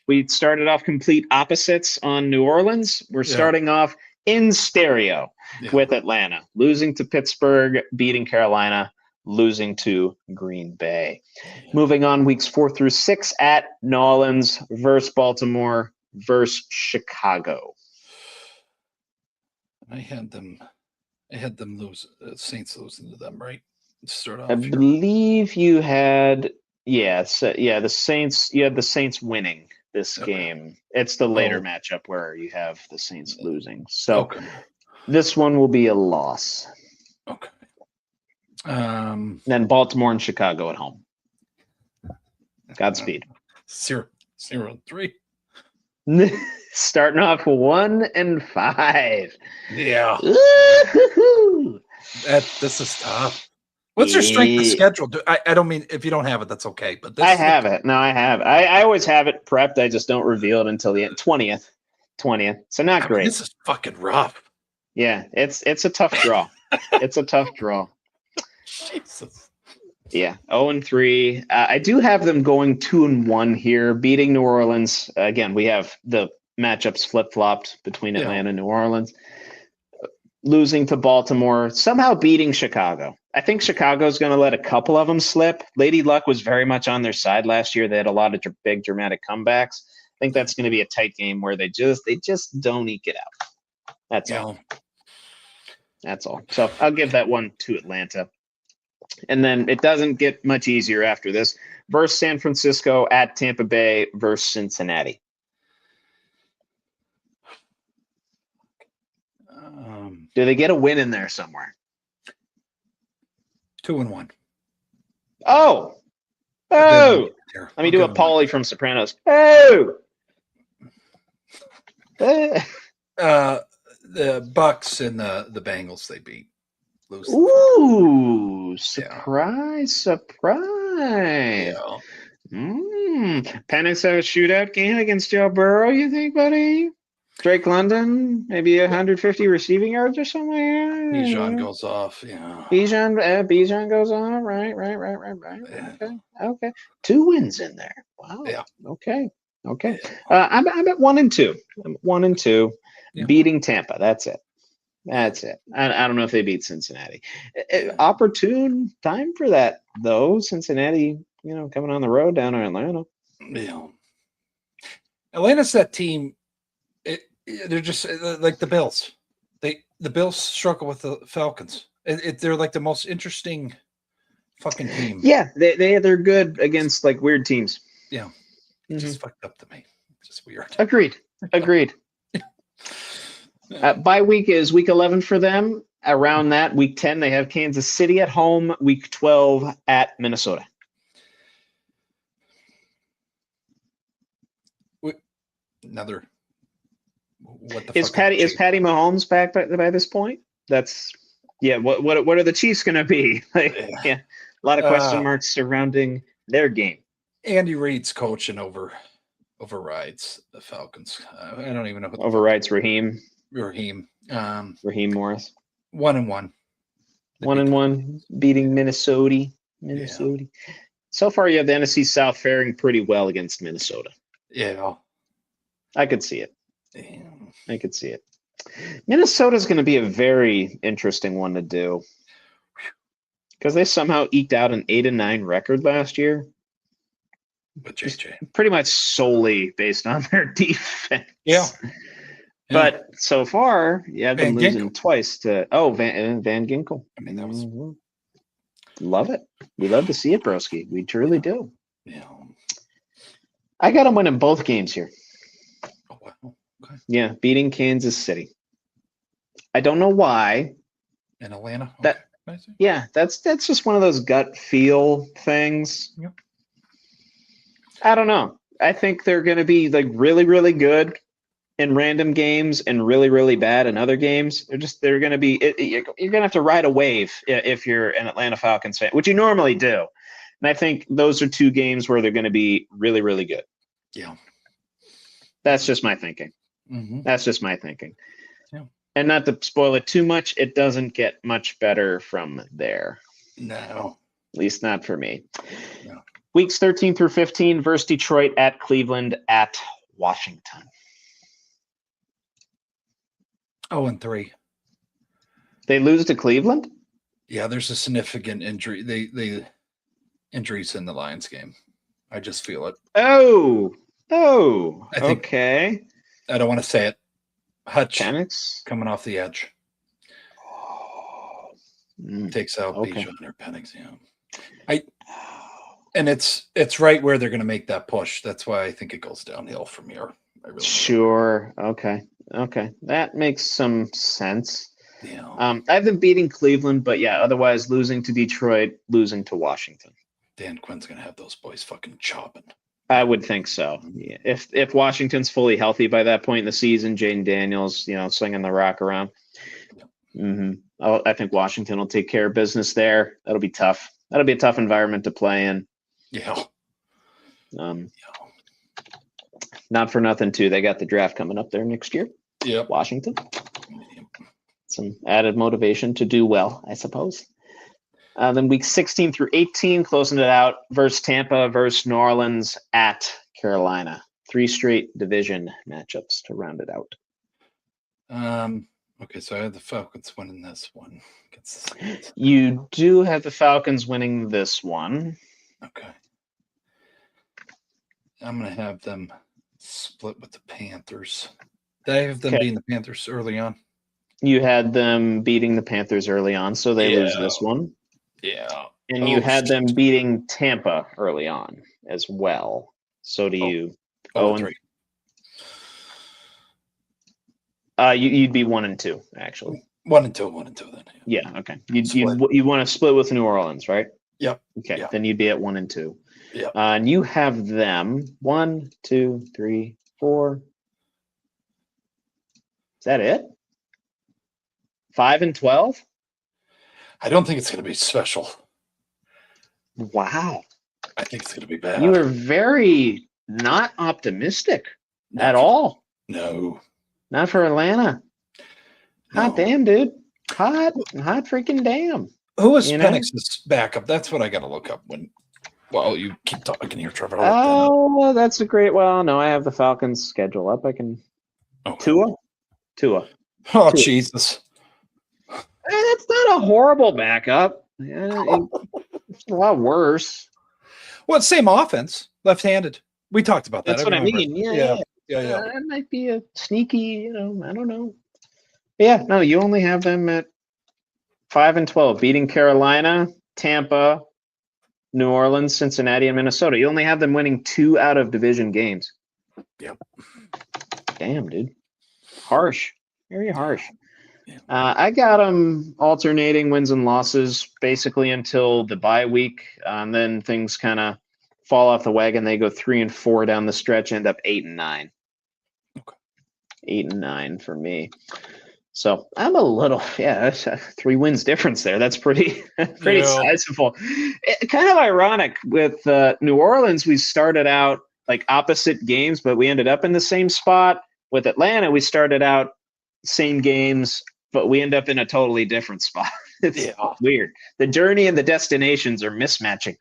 We started off complete opposites on New Orleans. We're starting off in stereo with Atlanta, losing to Pittsburgh, beating Carolina, losing to Green Bay. Moving on, weeks 4 through 6 at New Orleans versus Baltimore versus Chicago. I had them lose. Saints losing to them, right? Start off. I believe you had the Saints. You had the Saints winning this game. It's the later matchup where you have the Saints losing. So this one will be a loss. Okay. Then Baltimore and Chicago at home. Godspeed. 0-3. Starting off 1-5. Yeah. This is tough. What's your strength of schedule? I don't mean if you don't have it, that's okay. But I have it. No, I have it. I always have it prepped. I just don't reveal it until the end. 20th. So not great. This is fucking rough. Yeah, it's a tough draw. It's a tough draw. Jesus. Yeah, 0-3. I do have them going 2-1 here, beating New Orleans. Again, we have the matchups flip-flopped between Atlanta and New Orleans. Losing to Baltimore, somehow beating Chicago. I think Chicago's going to let a couple of them slip. Lady Luck was very much on their side last year. They had a lot of big dramatic comebacks. I think that's going to be a tight game where they just don't eke it out. That's all. That's all. So I'll give that one to Atlanta. And then it doesn't get much easier after this. Versus San Francisco at Tampa Bay versus Cincinnati. Do they get a win in there somewhere? 2-1. Oh. Let me do a Paulie from Sopranos. Oh. The Bucks and the Bengals they beat. Ooh, surprise. Yeah. Penix have a shootout game against Joe Burrow, you think, buddy? Drake London, maybe 150 receiving yards or something. Bijan goes off. Yeah. Bijan goes off. Right. Yeah. Okay. 2 wins in there. Wow. Yeah. Okay. I'm at 1-2. I'm 1-2, beating Tampa. That's it. I don't know if they beat Cincinnati. Opportune time for that, though. Cincinnati, coming on the road down in Atlanta. Yeah. Atlanta's that team. They're just like the Bills. The Bills struggle with the Falcons. They're like the most interesting fucking team. Yeah, they're good against like weird teams. Yeah, just fucked up to me. Just weird. Agreed. Bye week is week 11 for them. Around that, week 10 they have Kansas City at home. Week 12 at Minnesota. Another. What the is Patty Mahomes back by this point? That's What are the Chiefs going to be? A lot of question marks surrounding their game. Andy Reid's coaching overrides the Falcons. I don't even know who overrides Raheem. Raheem Morris. 1-1. 1-1, beating Minnesota. Yeah. So far, you have the NFC South faring pretty well against Minnesota. Yeah, I could see it. Damn. I could see it. Minnesota's going to be a very interesting one to do because they somehow eked out an 8-9 record last year. But JJ, pretty much solely based on their defense. Yeah. But so far, you have them Van losing Ginkel. twice to Van Ginkel. I mean, that was Love it. We love to see it, broski. We truly do. yeah. I got them winning both games here. Oh, wow. Okay. Yeah, beating Kansas City. I don't know why. In Atlanta. That- Okay. I see. Yeah, that's just one of those gut feel things. Yep. I don't know. I think they're going to be like really, really good in random games and really, really bad in other games. They're going to be. You're going to have to ride a wave if you're an Atlanta Falcons fan, which you normally do. And I think those are two games where they're going to be really, really good. Yeah. That's just my thinking. Mm-hmm. That's just my thinking. Yeah. And not to spoil it too much, it doesn't get much better from there. No. At least not for me. No. Weeks 13 through 15 versus Detroit, at Cleveland, at Washington. 0-3. They lose to Cleveland? Yeah, there's a significant injury. They injuries in the Lions game. I just feel it. Oh, I think- okay. I don't want to say it. Hutch Penix? coming off the edge takes out Okay. Bijan or Penix. Yeah. And it's right where they're going to make that push. That's why I think it goes downhill from here. I really do. Sure. Okay. That makes some sense. Yeah. I've been beating Cleveland, but yeah, otherwise losing to Detroit, losing to Washington. Dan Quinn's going to have those boys fucking chopping. I would think so. Yeah. If Washington's fully healthy by that point in the season, Jaden Daniels, slinging the rock around. I think Washington will take care of business there. That'll be tough. That'll be a tough environment to play in. Yeah. Not for nothing, too. They got the draft coming up there next year. Yep. Washington. Some added motivation to do well, I suppose. Then week 16 through 18, closing it out, versus Tampa, versus New Orleans, at Carolina. 3 straight division matchups to round it out. Okay, so I had the Falcons winning this one against the Saints. You do have the Falcons winning this one. Okay. I'm going to have them split with the Panthers. Did I have them beating the Panthers early on? You had them beating the Panthers early on, so they lose Yeah. this one. Yeah. And you had them beating Tampa early on as well. So do you. 0-3. You'd be 1-2, actually. 1-2 then. Yeah, okay. You want to split with New Orleans, right? Yep. Okay, Yeah. then you'd be at 1-2. Yep. And you have them 1, 2, 3, 4. Is that it? 5-12? I don't think it's going to be special. Wow. I think it's going to be bad. You are very not optimistic at all. No. Not for Atlanta. Hot No. damn, dude. Hot freaking damn. Who was You know? Penix's backup? That's what I got to look up while you keep talking here, Trevor. I'll look that up. Oh, that's a great. Well, no, I have the Falcons schedule up. I can. Okay. Tua. Oh, Jesus. That's not a horrible backup. It's a lot worse. Well, same offense, left-handed. We talked about that. That's what I remember. mean. Yeah. That might be a sneaky, I don't know. Yeah, no, you only have them at 5-12, beating Carolina, Tampa, New Orleans, Cincinnati, and Minnesota. You only have them winning 2 out of division games. Yep. Damn, dude. Harsh. Very harsh. Yeah. I got them alternating wins and losses basically until the bye week. And then things kind of fall off the wagon. They go 3-4 down the stretch, end up 8-9. Okay. 8-9 for me. So I'm a little, that's 3 wins difference there. That's pretty sizable. Kind of ironic with New Orleans. We started out like opposite games, but we ended up in the same spot. With Atlanta, we started out same games, but we end up in a totally different spot. It's weird. The journey and the destinations are mismatching.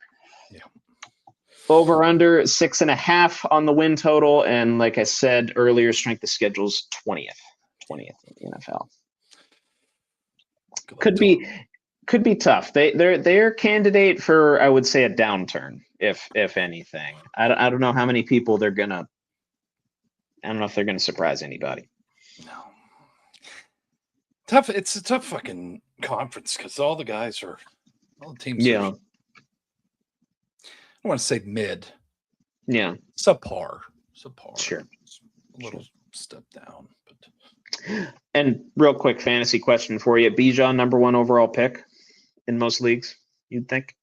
Yeah. Over under 6.5 on the win total, and like I said earlier, strength of schedule's 20th in the NFL. Could be tough. They're candidate for, I would say, a downturn, if anything. I don't know how many people they're gonna. I don't know if they're gonna surprise anybody. No. Tough. It's a tough fucking conference because all the teams are, I don't want to say mid. Yeah. Subpar. Sure. A little step down. But And real quick fantasy question for you. Bijan, number 1 overall pick in most leagues, you'd think?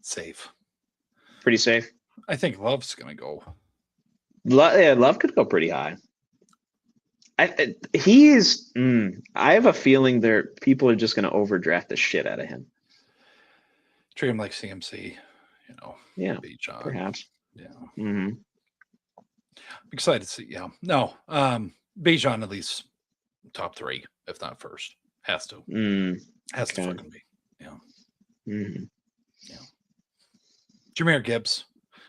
safe. Pretty safe. I think Love's going to go. Love could go pretty high. I have a feeling people are just going to overdraft the shit out of him. Treat him like CMC, Yeah, Bijan. perhaps. Yeah. Mm-hmm. I'm excited to see. Yeah. No. Bijan at least top 3, if not first. Has to. Has to fucking be. Yeah. Mm-hmm. Yeah. Jahmyr Gibbs.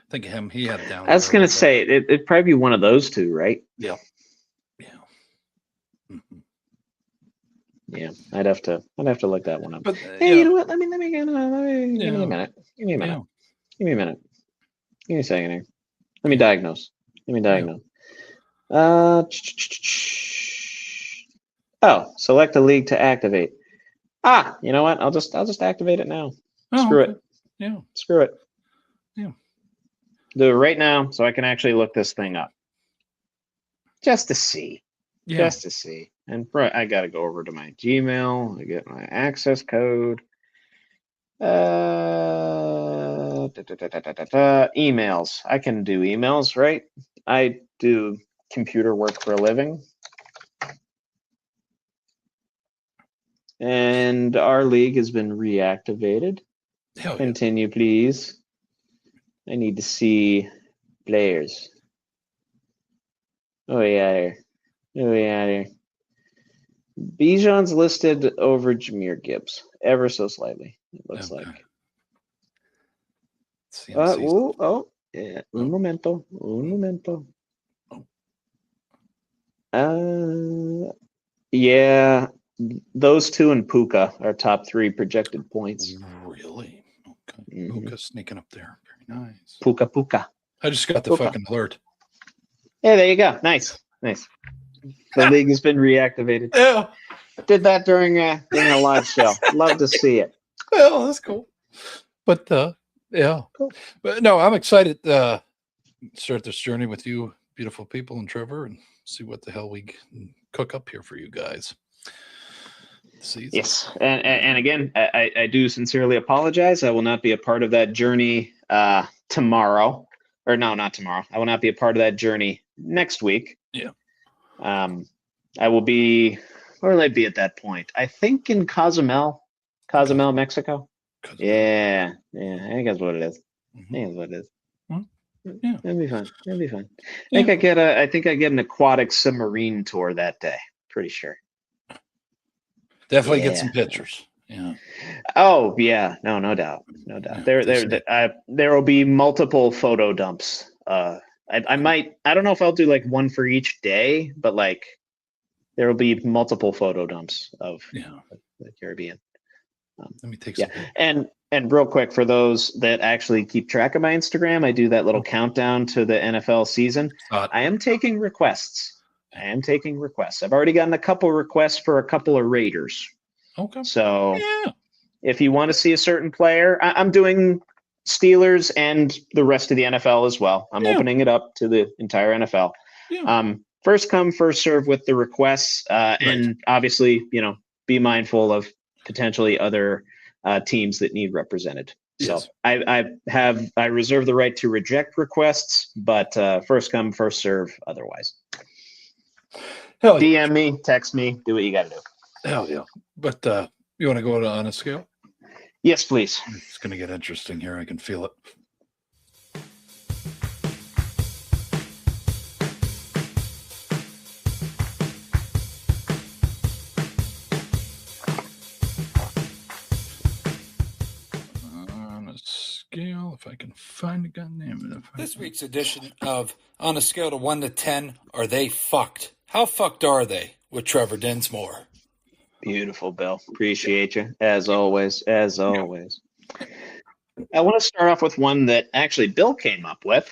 Think of him. He had down. I was going to say it'd probably be one of those two, right? Yeah. Yeah. Mm-hmm. Yeah, I'd have to look that one up. But, hey, you know what? Let me give me a minute. Give me a minute. Yeah. Give me a minute. Give me a second here. Let me diagnose. Select a league to activate. You know what? I'll just activate it now. Screw it. Yeah. Screw it. Yeah. Do it right now so I can actually look this thing up. Just to see. Yeah. Just to see. And I got to go over to my Gmail. I get my access code. Emails. I can do emails, right? I do computer work for a living. And our league has been reactivated. Hell yeah. Continue, please. I need to see players. Oh, yeah. Bijan's listed over Jahmyr Gibbs, ever so slightly, it looks like. Yeah. Un momento. Yeah, those two and Puka are top 3 projected points. Really? Okay. Mm-hmm. Puka sneaking up there. Very nice. Puka. I just got the fucking alert. Yeah, there you go. Nice. The league has been reactivated. Yeah. Did that during a live show. Love to see it. Well, that's cool. But yeah. Cool. But no, I'm excited to start this journey with you, beautiful people, and Trevor, and see what the hell we can cook up here for you guys. Yes. And again, I do sincerely apologize. I will not be a part of that journey tomorrow. Or no, not tomorrow. I will not be a part of that journey next week. Yeah. I will be, where will I be at that point? I think in Cozumel, Mexico. Yeah. I think that's what it is. Mm-hmm. Yeah. That'd be fun. I think I get an aquatic submarine tour that day. Pretty sure. Definitely get some pictures. Yeah. Oh yeah. No doubt. Yeah, there will be multiple photo dumps. I don't know if I'll do like one for each day, but like there will be multiple photo dumps of the Caribbean. Let me take some. And real quick, for those that actually keep track of my Instagram, I do that little countdown to the NFL season. I am taking requests. I've already gotten a couple requests for a couple of Raiders. Okay. So if you want to see a certain player, I'm doing Steelers and the rest of the NFL as well. I'm opening it up to the entire NFL. Yeah. First come, first serve with the requests, and obviously, be mindful of potentially other teams that need represented. Yes. So I reserve the right to reject requests, but first come, first serve otherwise. Hell yeah. DM me, text me, do what you got to do. Hell yeah. But you want to go on a scale? Yes, please. It's going to get interesting here. I can feel it. On a scale, if I can find a goddamn. This week's edition of On a Scale of 1 to 10, are they fucked? How fucked are they? With Trevor Dinsmore. Beautiful, Bill. Appreciate you, as always. I want to start off with one that actually Bill came up with.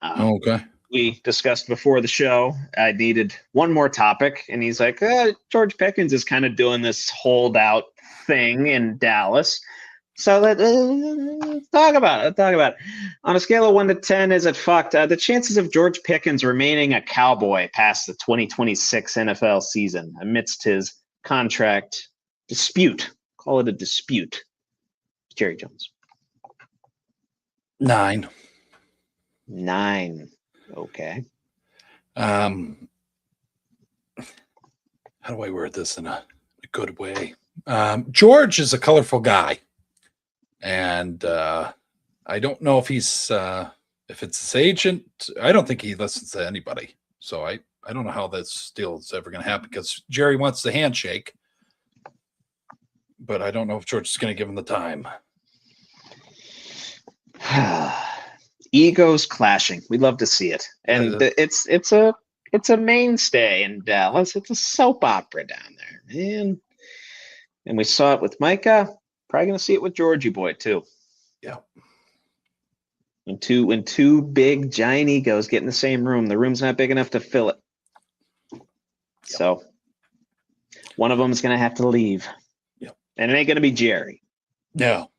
Okay. we discussed before the show, I needed one more topic, and he's like, George Pickens is kind of doing this holdout thing in Dallas. So let's talk about it. Let's talk about it. On a scale of 1 to 10, is it fucked? The chances of George Pickens remaining a Cowboy past the 2026 NFL season amidst his contract dispute. Call it a dispute. Jerry Jones. 9. 9. Okay. How do I word this in a good way? George is a colorful guy, and I don't know if he's if it's his agent. I don't think he listens to anybody. So I don't know how this deal is ever going to happen, because Jerry wants the handshake, but I don't know if George is going to give him the time. Egos clashing. We love to see it, and it's a mainstay in Dallas. It's a soap opera down there, man. And we saw it with Micah. Probably gonna see it with Georgie boy too. Yeah. When two big giant egos get in the same room, the room's not big enough to fill it. Yep. So one of them is gonna have to leave. Yep. And it ain't gonna be Jerry. No.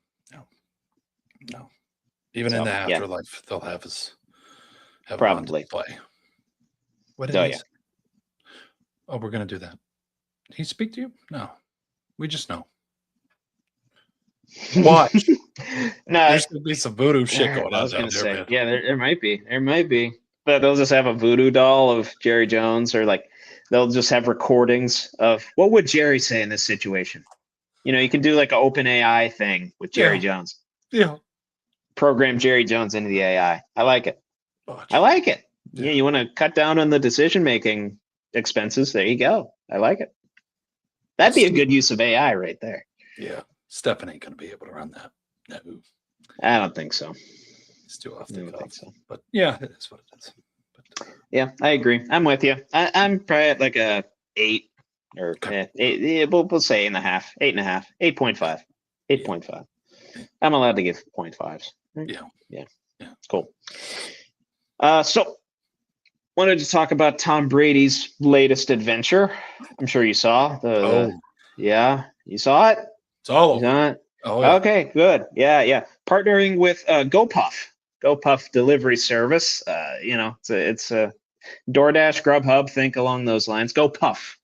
Even in the afterlife, they'll have probably play. What did he say? Oh, we're gonna do that. Did he speak to you? No, we just know. Watch. No, there's gonna be some voodoo shit going on. I was gonna say, yeah, there might be. There might be, but they'll just have a voodoo doll of Jerry Jones, or like they'll just have recordings of what would Jerry say in this situation. You know, you can do like an open AI thing with Jerry Jones. Yeah. Program Jerry Jones into the AI. I like it. I like it. Yeah, you want to cut down on the decision-making expenses. There you go. I like it. That'd be a good use of AI right there. Yeah. Stephen ain't going to be able to run that. No. I don't think so. It's too off the cuff. Think so. But yeah, it is what it is. But, yeah, I agree. I'm with you. I'm probably at like a 8 or 8. We'll say 8.5, 8.5, 8.5, 8.5. I'm allowed to give 0.5s. Yeah. Cool. So wanted to talk about Tom Brady's latest adventure. I'm sure you saw you saw it? It's all over. Oh, yeah. Okay, good. Yeah. Partnering with GoPuff delivery service. It's a DoorDash, Grubhub, think along those lines. GoPuff.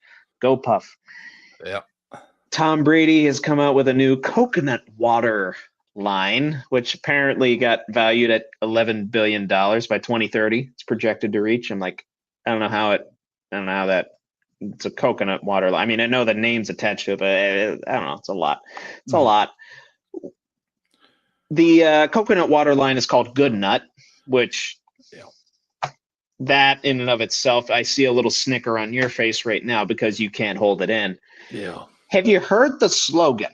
Yeah. Tom Brady has come out with a new coconut water line, which apparently got valued at $11 billion by 2030. It's projected to reach. I'm like, I don't know how that it's a coconut water line. I mean, I know the name's attached to it, but I don't know. It's a lot. It's a lot. The coconut water line is called Good Nut, which that in and of itself, I see a little snicker on your face right now because you can't hold it in. Yeah. Have you heard the slogan?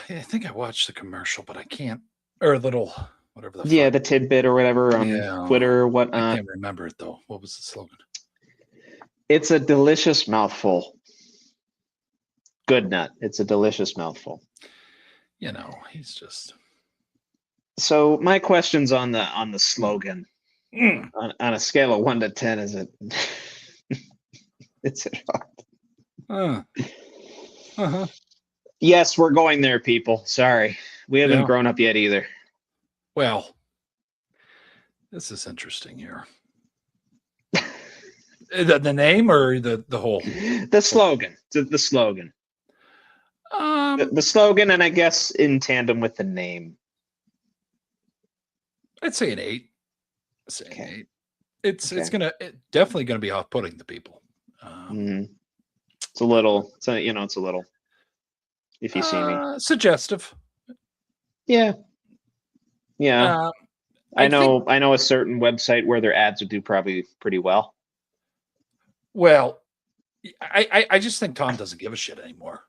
I think I watched the commercial, but I can't. Or a little, whatever the tidbit or whatever on Twitter or whatnot. I can't remember it though. What was the slogan? It's a delicious mouthful. Good Nut. It's a delicious mouthful. You know, he's just. So my question's on the slogan. On a scale of 1 to 10, is it? It's hard. Yes, we're going there, people. Sorry, we haven't grown up yet either. Well, this is interesting here. The name or the whole? The slogan. The slogan. The slogan, and I guess in tandem with the name. I'd say an 8. An 8. It's definitely gonna be off-putting to people. It's a little. It's a little. If you see me, suggestive. Yeah. I know a certain website where their ads would do probably pretty well. Well, I just think Tom doesn't give a shit anymore.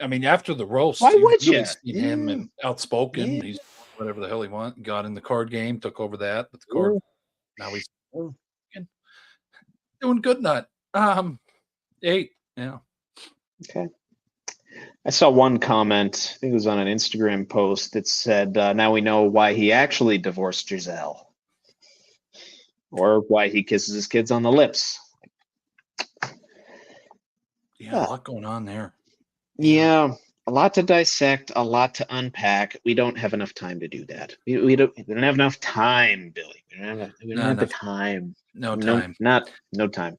I mean, after the roast, why would you? See him and outspoken. Yeah. He's whatever the hell he wants. Got in the card game, took over that with the card. Now he's doing Good Nut. 8. Yeah. Okay. I saw one comment, I think it was on an Instagram post that said, now we know why he actually divorced Giselle. or why he kisses his kids on the lips. Yeah, a lot going on there. Yeah, a lot to dissect, a lot to unpack. We don't have enough time to do that. We don't have enough time, Billy. We don't have the time. No time. No time.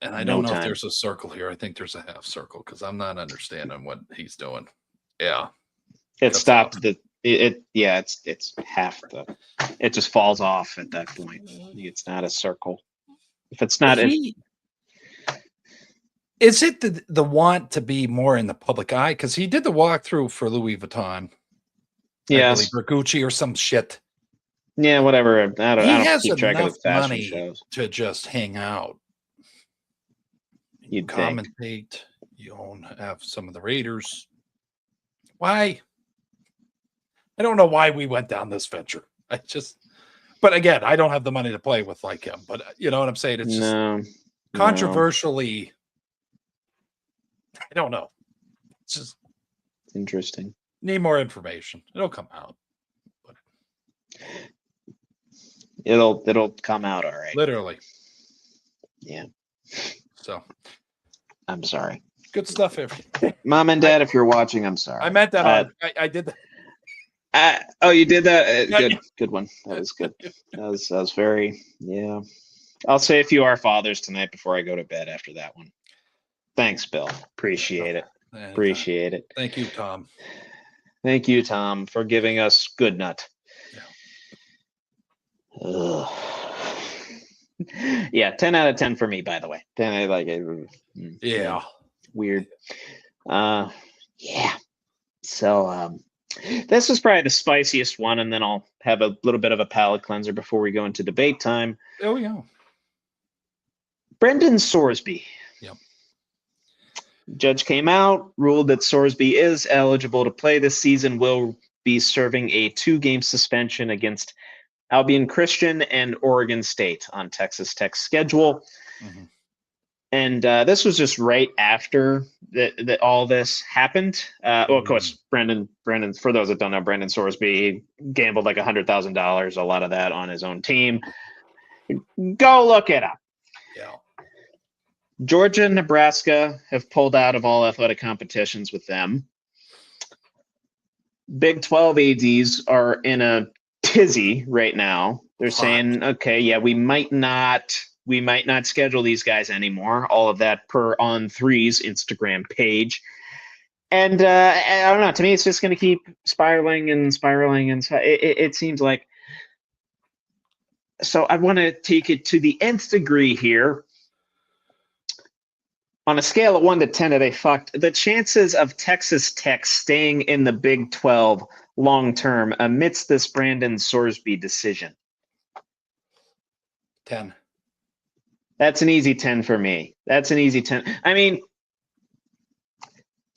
And I don't know if there's a circle here. I think there's a half circle because I'm not understanding what he's doing. Yeah. It stopped it's half it just falls off at that point. It's not a circle. If it's not is it the want to be more in the public eye? Because he did the walkthrough for Louis Vuitton. Yes. Or Gucci or some shit. Yeah, whatever. I don't keep track of enough the fashion money shows. to just hang out. You commentate. You have some of the Raiders. Why? I don't know why we went down this venture. But again, I don't have the money to play with like him. But you know what I'm saying? It's just controversially. I don't know. It's just interesting. Need more information. It'll come out. But it'll come out all right. Literally. Yeah. So I'm sorry. Good stuff. Mom and Dad, if you're watching, I'm sorry. I meant that. I did that. Oh, you did that? Good one. That was good. That was very, yeah. I'll say a few Our Fathers tonight before I go to bed after that one. Thanks, Bill. Appreciate it. Appreciate it. Thank you, Tom. Thank you, Tom, for giving us good nut. Yeah. Yeah, 10 out of 10 for me, by the way. 10, I like it. Yeah. Weird. Yeah. So this is probably the spiciest one, and then I'll have a little bit of a palate cleanser before we go into debate time. Oh, yeah. Brendan Sorsby. Yep. Judge came out, ruled that Sorsby is eligible to play this season, will be serving a 2-game suspension against Albion Christian and Oregon State on Texas Tech's schedule. Mm-hmm. And this was just right after that all this happened. Well, of course, Brendan, for those that don't know, Brendan Sorsby gambled like $100,000, a lot of that on his own team. Go look it up. Yeah. Georgia and Nebraska have pulled out of all athletic competitions with them. Big 12 ADs are in a tizzy right now. They're saying, okay, yeah, we might not schedule these guys anymore. All of that per On3's Instagram page. And I don't know. To me, it's just going to keep spiraling. And it seems like. So I want to take it to the nth degree here. On a scale of 1 to 10, are they fucked? The chances of Texas Tech staying in the Big 12 long term amidst this Brandon Sorsby decision. 10. That's an easy 10 for me. That's an easy 10. I mean,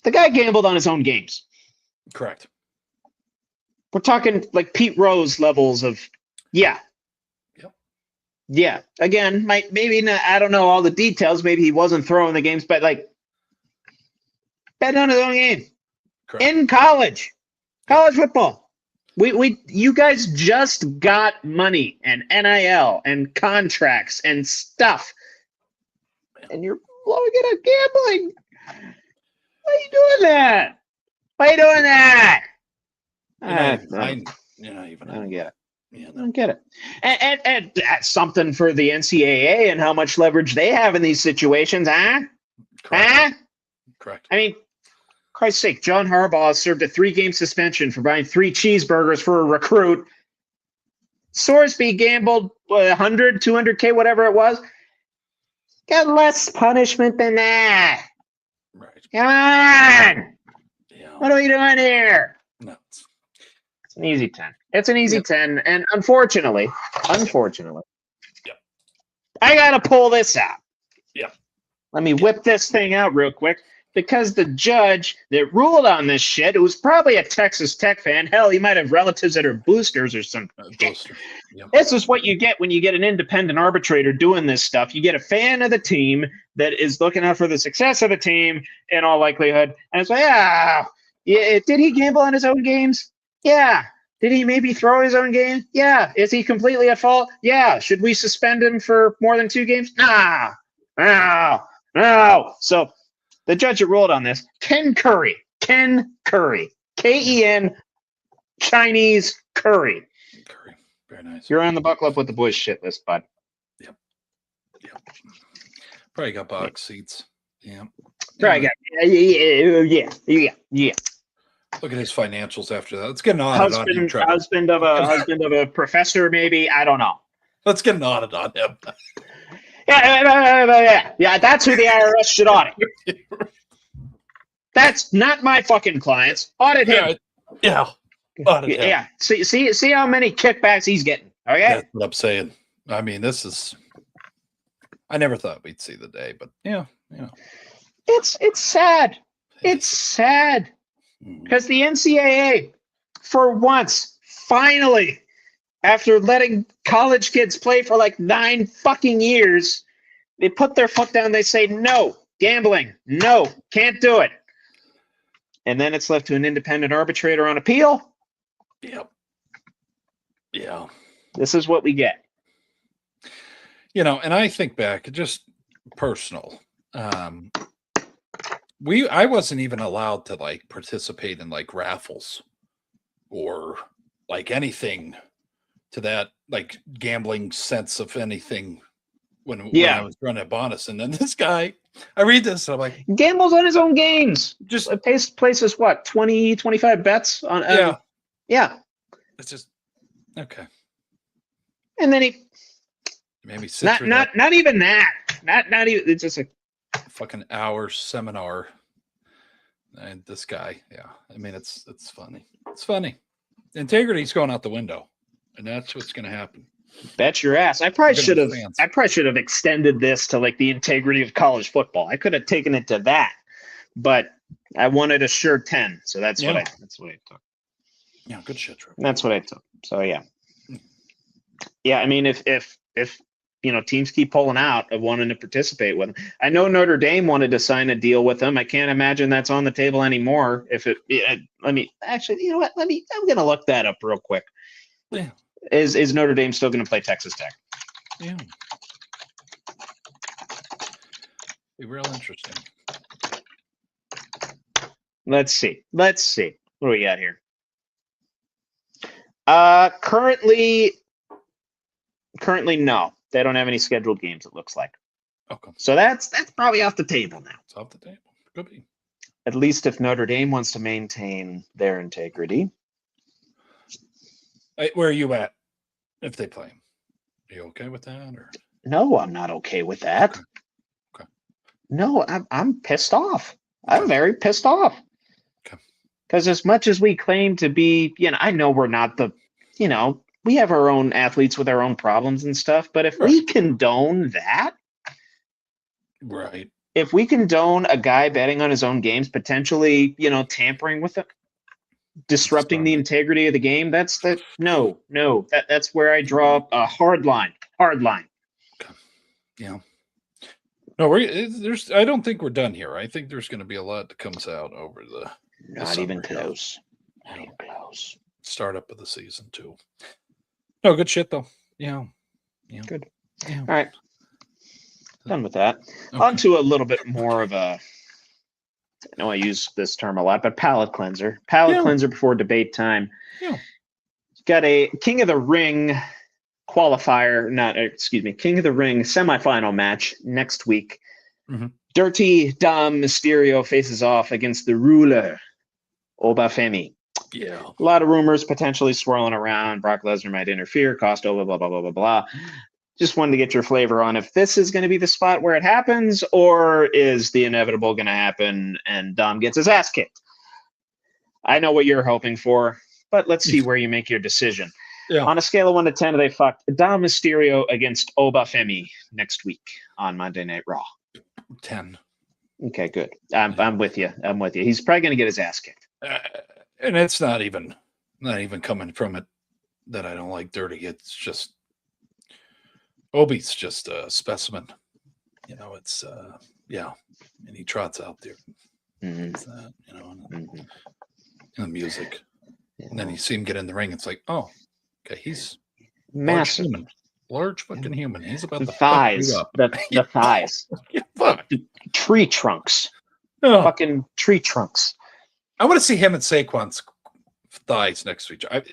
the guy gambled on his own games. Correct. We're talking like Pete Rose levels of, yeah. Yep. Yeah. Again, maybe not, I don't know all the details. Maybe he wasn't throwing the games, but like, bet on his own game. Correct. In college football. You guys just got money and NIL and contracts and stuff, and you're blowing it on gambling. Why are you doing that? I don't get it. Yeah, I don't get it. And that's something for the NCAA and how much leverage they have in these situations, huh? Correct. Correct. I mean, Christ's sake, John Harbaugh served a 3-game suspension for buying 3 cheeseburgers for a recruit. Sorsby gambled 100, 200K, whatever it was. Got less punishment than that. Right. Come on. Yeah. What are we doing here? No. It's an easy 10. It's an easy 10. And unfortunately, yep. I got to pull this out. Yep. Let me whip this thing out real quick. Because the judge that ruled on this shit, who was probably a Texas Tech fan, hell, he might have relatives that are boosters or something. Booster. Yep. This is what you get when you get an independent arbitrator doing this stuff. You get a fan of the team that is looking out for the success of the team in all likelihood. And it's like, yeah, did he gamble on his own games? Yeah. Did he maybe throw his own game? Yeah. Is he completely at fault? Yeah. Should we suspend him for more than 2 games? Nah. No. So the judge that ruled on this, Ken Curry, Ken, Chinese Curry. Curry. Very nice. You're on the Buckle Up with the Boys shit list, bud. Yep. Probably got box seats. Yeah. Right. Yeah. Look at his financials after that. Let's get an audit on him, Trevor. Husband of a professor, maybe. I don't know. Let's get an audit on him. Yeah. That's who the IRS should audit. That's not my fucking clients. Audit him. Yeah. Audit him. Yeah. See how many kickbacks he's getting. Okay. That's what I'm saying. I mean, this is. I never thought we'd see the day, but yeah. It's sad. It's sad because the NCAA, for once, finally, after letting college kids play for like 9 fucking years, they put their foot down. They say, no, gambling. No, can't do it. And then it's left to an independent arbitrator on appeal. Yep. Yeah. This is what we get. And I think back, just personal. I wasn't even allowed to like participate in like raffles or like anything to that like gambling sense of anything when I was running a bonus. And then this guy, I read this and I'm like, gambles on his own games. Just places what, 20, 25 bets on yeah. It's just okay. And then he maybe not even that. Not even, it's just a fucking hour seminar. And this guy, yeah. I mean, it's funny. It's funny. Integrity's going out the window, and that's what's going to happen. Bet your ass. I probably should have extended this to like the integrity of college football. I could have taken it to that, but I wanted a sure 10, so that's what I took. Yeah, good shit, Trevor. That's what I took. So yeah. I mean, if teams keep pulling out of wanting to participate with them. I know Notre Dame wanted to sign a deal with them. I can't imagine that's on the table anymore. I'm going to look that up real quick. Yeah. Is Notre Dame still going to play Texas Tech? Yeah. Be real interesting. Let's see. What do we got here? Currently, no. They don't have any scheduled games, it looks like. Okay. So that's probably off the table now. It's off the table. Could be. At least if Notre Dame wants to maintain their integrity. Where are you at if they play? Are you okay with that? Or? No, I'm not okay with that. Okay. No, I'm pissed off. I'm very pissed off. Okay. Because as much as we claim to be, I know we're not we have our own athletes with our own problems and stuff, but if we condone that, right? If we condone a guy betting on his own games, potentially, tampering with it, disrupting the integrity of the game, that's where I draw a hard line. Okay. Yeah. No, I don't think we're done here. I think there's going to be a lot that comes out over the Not even close. Not even close. Startup of the season too. No, good shit though. Yeah. Good. Yeah. All right. Done with that. Okay. On to a little bit more of a, I know I use this term a lot, but palate cleanser. Cleanser before debate time. Yeah. Got a King of the Ring qualifier, King of the Ring semifinal match next week. Mm-hmm. Dirty Dom Mysterio faces off against the ruler, Obafemi. Yeah. A lot of rumors potentially swirling around. Brock Lesnar might interfere, cost over, blah, blah, blah, blah, blah. Just wanted to get your flavor on if this is going to be the spot where it happens, or is the inevitable going to happen and Dom gets his ass kicked? I know what you're hoping for, but let's see where you make your decision. Yeah. On a scale of 1 to 10, they fucked Dom Mysterio against Obafemi next week on Monday Night Raw. 10. Okay, good. I'm with you. He's probably going to get his ass kicked. And it's not even coming from it that I don't like dirty. It's just Obi's just a specimen. It's and he trots out there. Mm-hmm. It's that, and the music. And then you see him get in the ring. It's like, oh, okay, he's massive. Large fucking human. He's about The to thighs. fuck The thighs. you up. Fuck. Tree trunks. Oh. Fucking tree trunks. I want to see him and Saquon's thighs next to each other.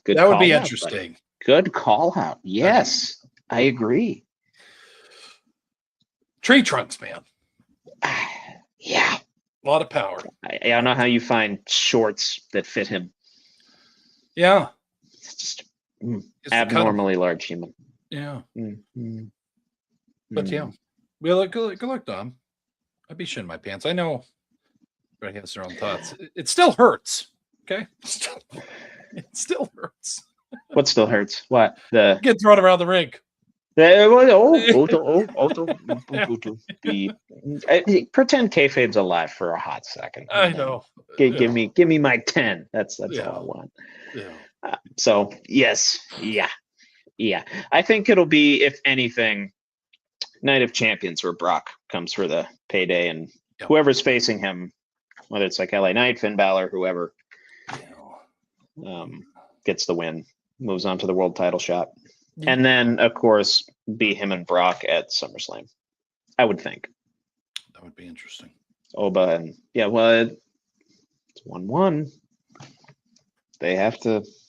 Good. That would be call out, interesting. buddy. Good call out. Yes, I agree. Tree trunks, man. Yeah. A lot of power. I don't know how you find shorts that fit him. Yeah. It's just It's abnormally large human. Yeah. Mm-hmm. But yeah. Well, good luck, Dom. I'd be shitting my pants. I know everybody has their own thoughts. It still hurts. Okay. It still hurts. What still hurts? What? The Get thrown around the ring. Pretend kayfabe's alive for a hot second. I know. Give me my 10. That's all I want. Yeah. So yes, yeah. I think it'll be, if anything, Night of Champions, where Brock comes for the payday, and whoever's facing him, whether it's like LA Knight, Finn Balor, whoever, gets the win, moves on to the world title shot. And then, of course, be him and Brock at SummerSlam. I would think. That would be interesting. Oba and it's 1-1. They have to. It's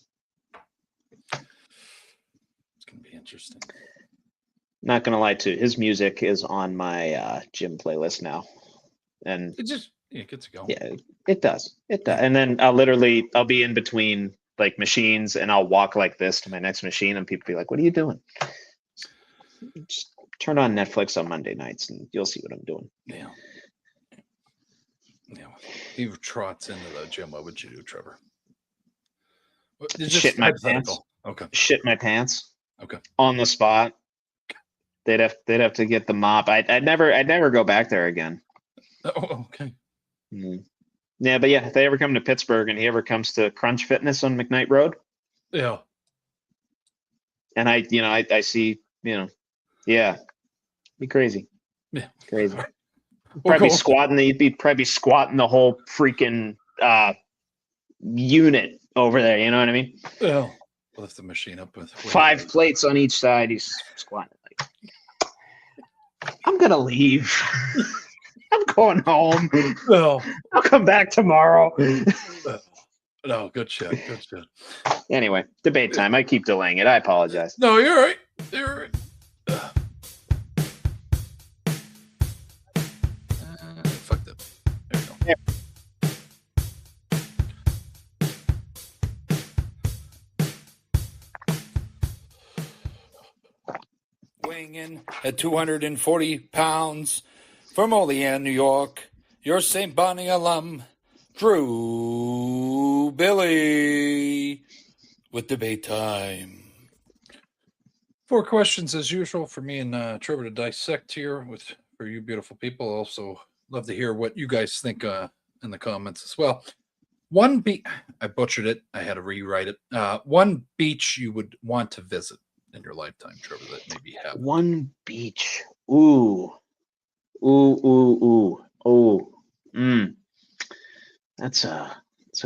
going to be interesting. Not going to lie to you, his music is on my gym playlist now, and it gets to go. Yeah, it does. And then I'll be in between like machines, and I'll walk like this to my next machine, and people be like, "What are you doing?" Just turn on Netflix on Monday nights, and you'll see what I'm doing. Yeah. He trots into the gym. What would you do, Trevor? Shit my pants. Okay. Shit my pants. Okay. On the spot. They'd have to get the mop. I'd never go back there again. Oh, okay. Yeah, but yeah, if they ever come to Pittsburgh and he ever comes to Crunch Fitness on McKnight Road, yeah, and I see, yeah, be crazy, crazy. Probably squatting. You'd be probably squatting the whole freaking unit over there. You know what I mean? Yeah. Lift the machine up with 5 plates on each side. He's squatting. I'm gonna leave. I'm going home. No. I'll come back tomorrow. No, good shit. Anyway, debate time. I keep delaying it. I apologize. No, you're right. You're right. Fuck that. There you go. Weighing in at 240 pounds from Olean, New York, your St. Bonnie alum, Drew Billy, with debate time. 4 questions as usual for me and Trevor to dissect here for you beautiful people. Also love to hear what you guys think in the comments as well. I butchered it. I had to rewrite it. One beach you would want to visit in your lifetime, Trevor, that maybe happened. One beach. That's a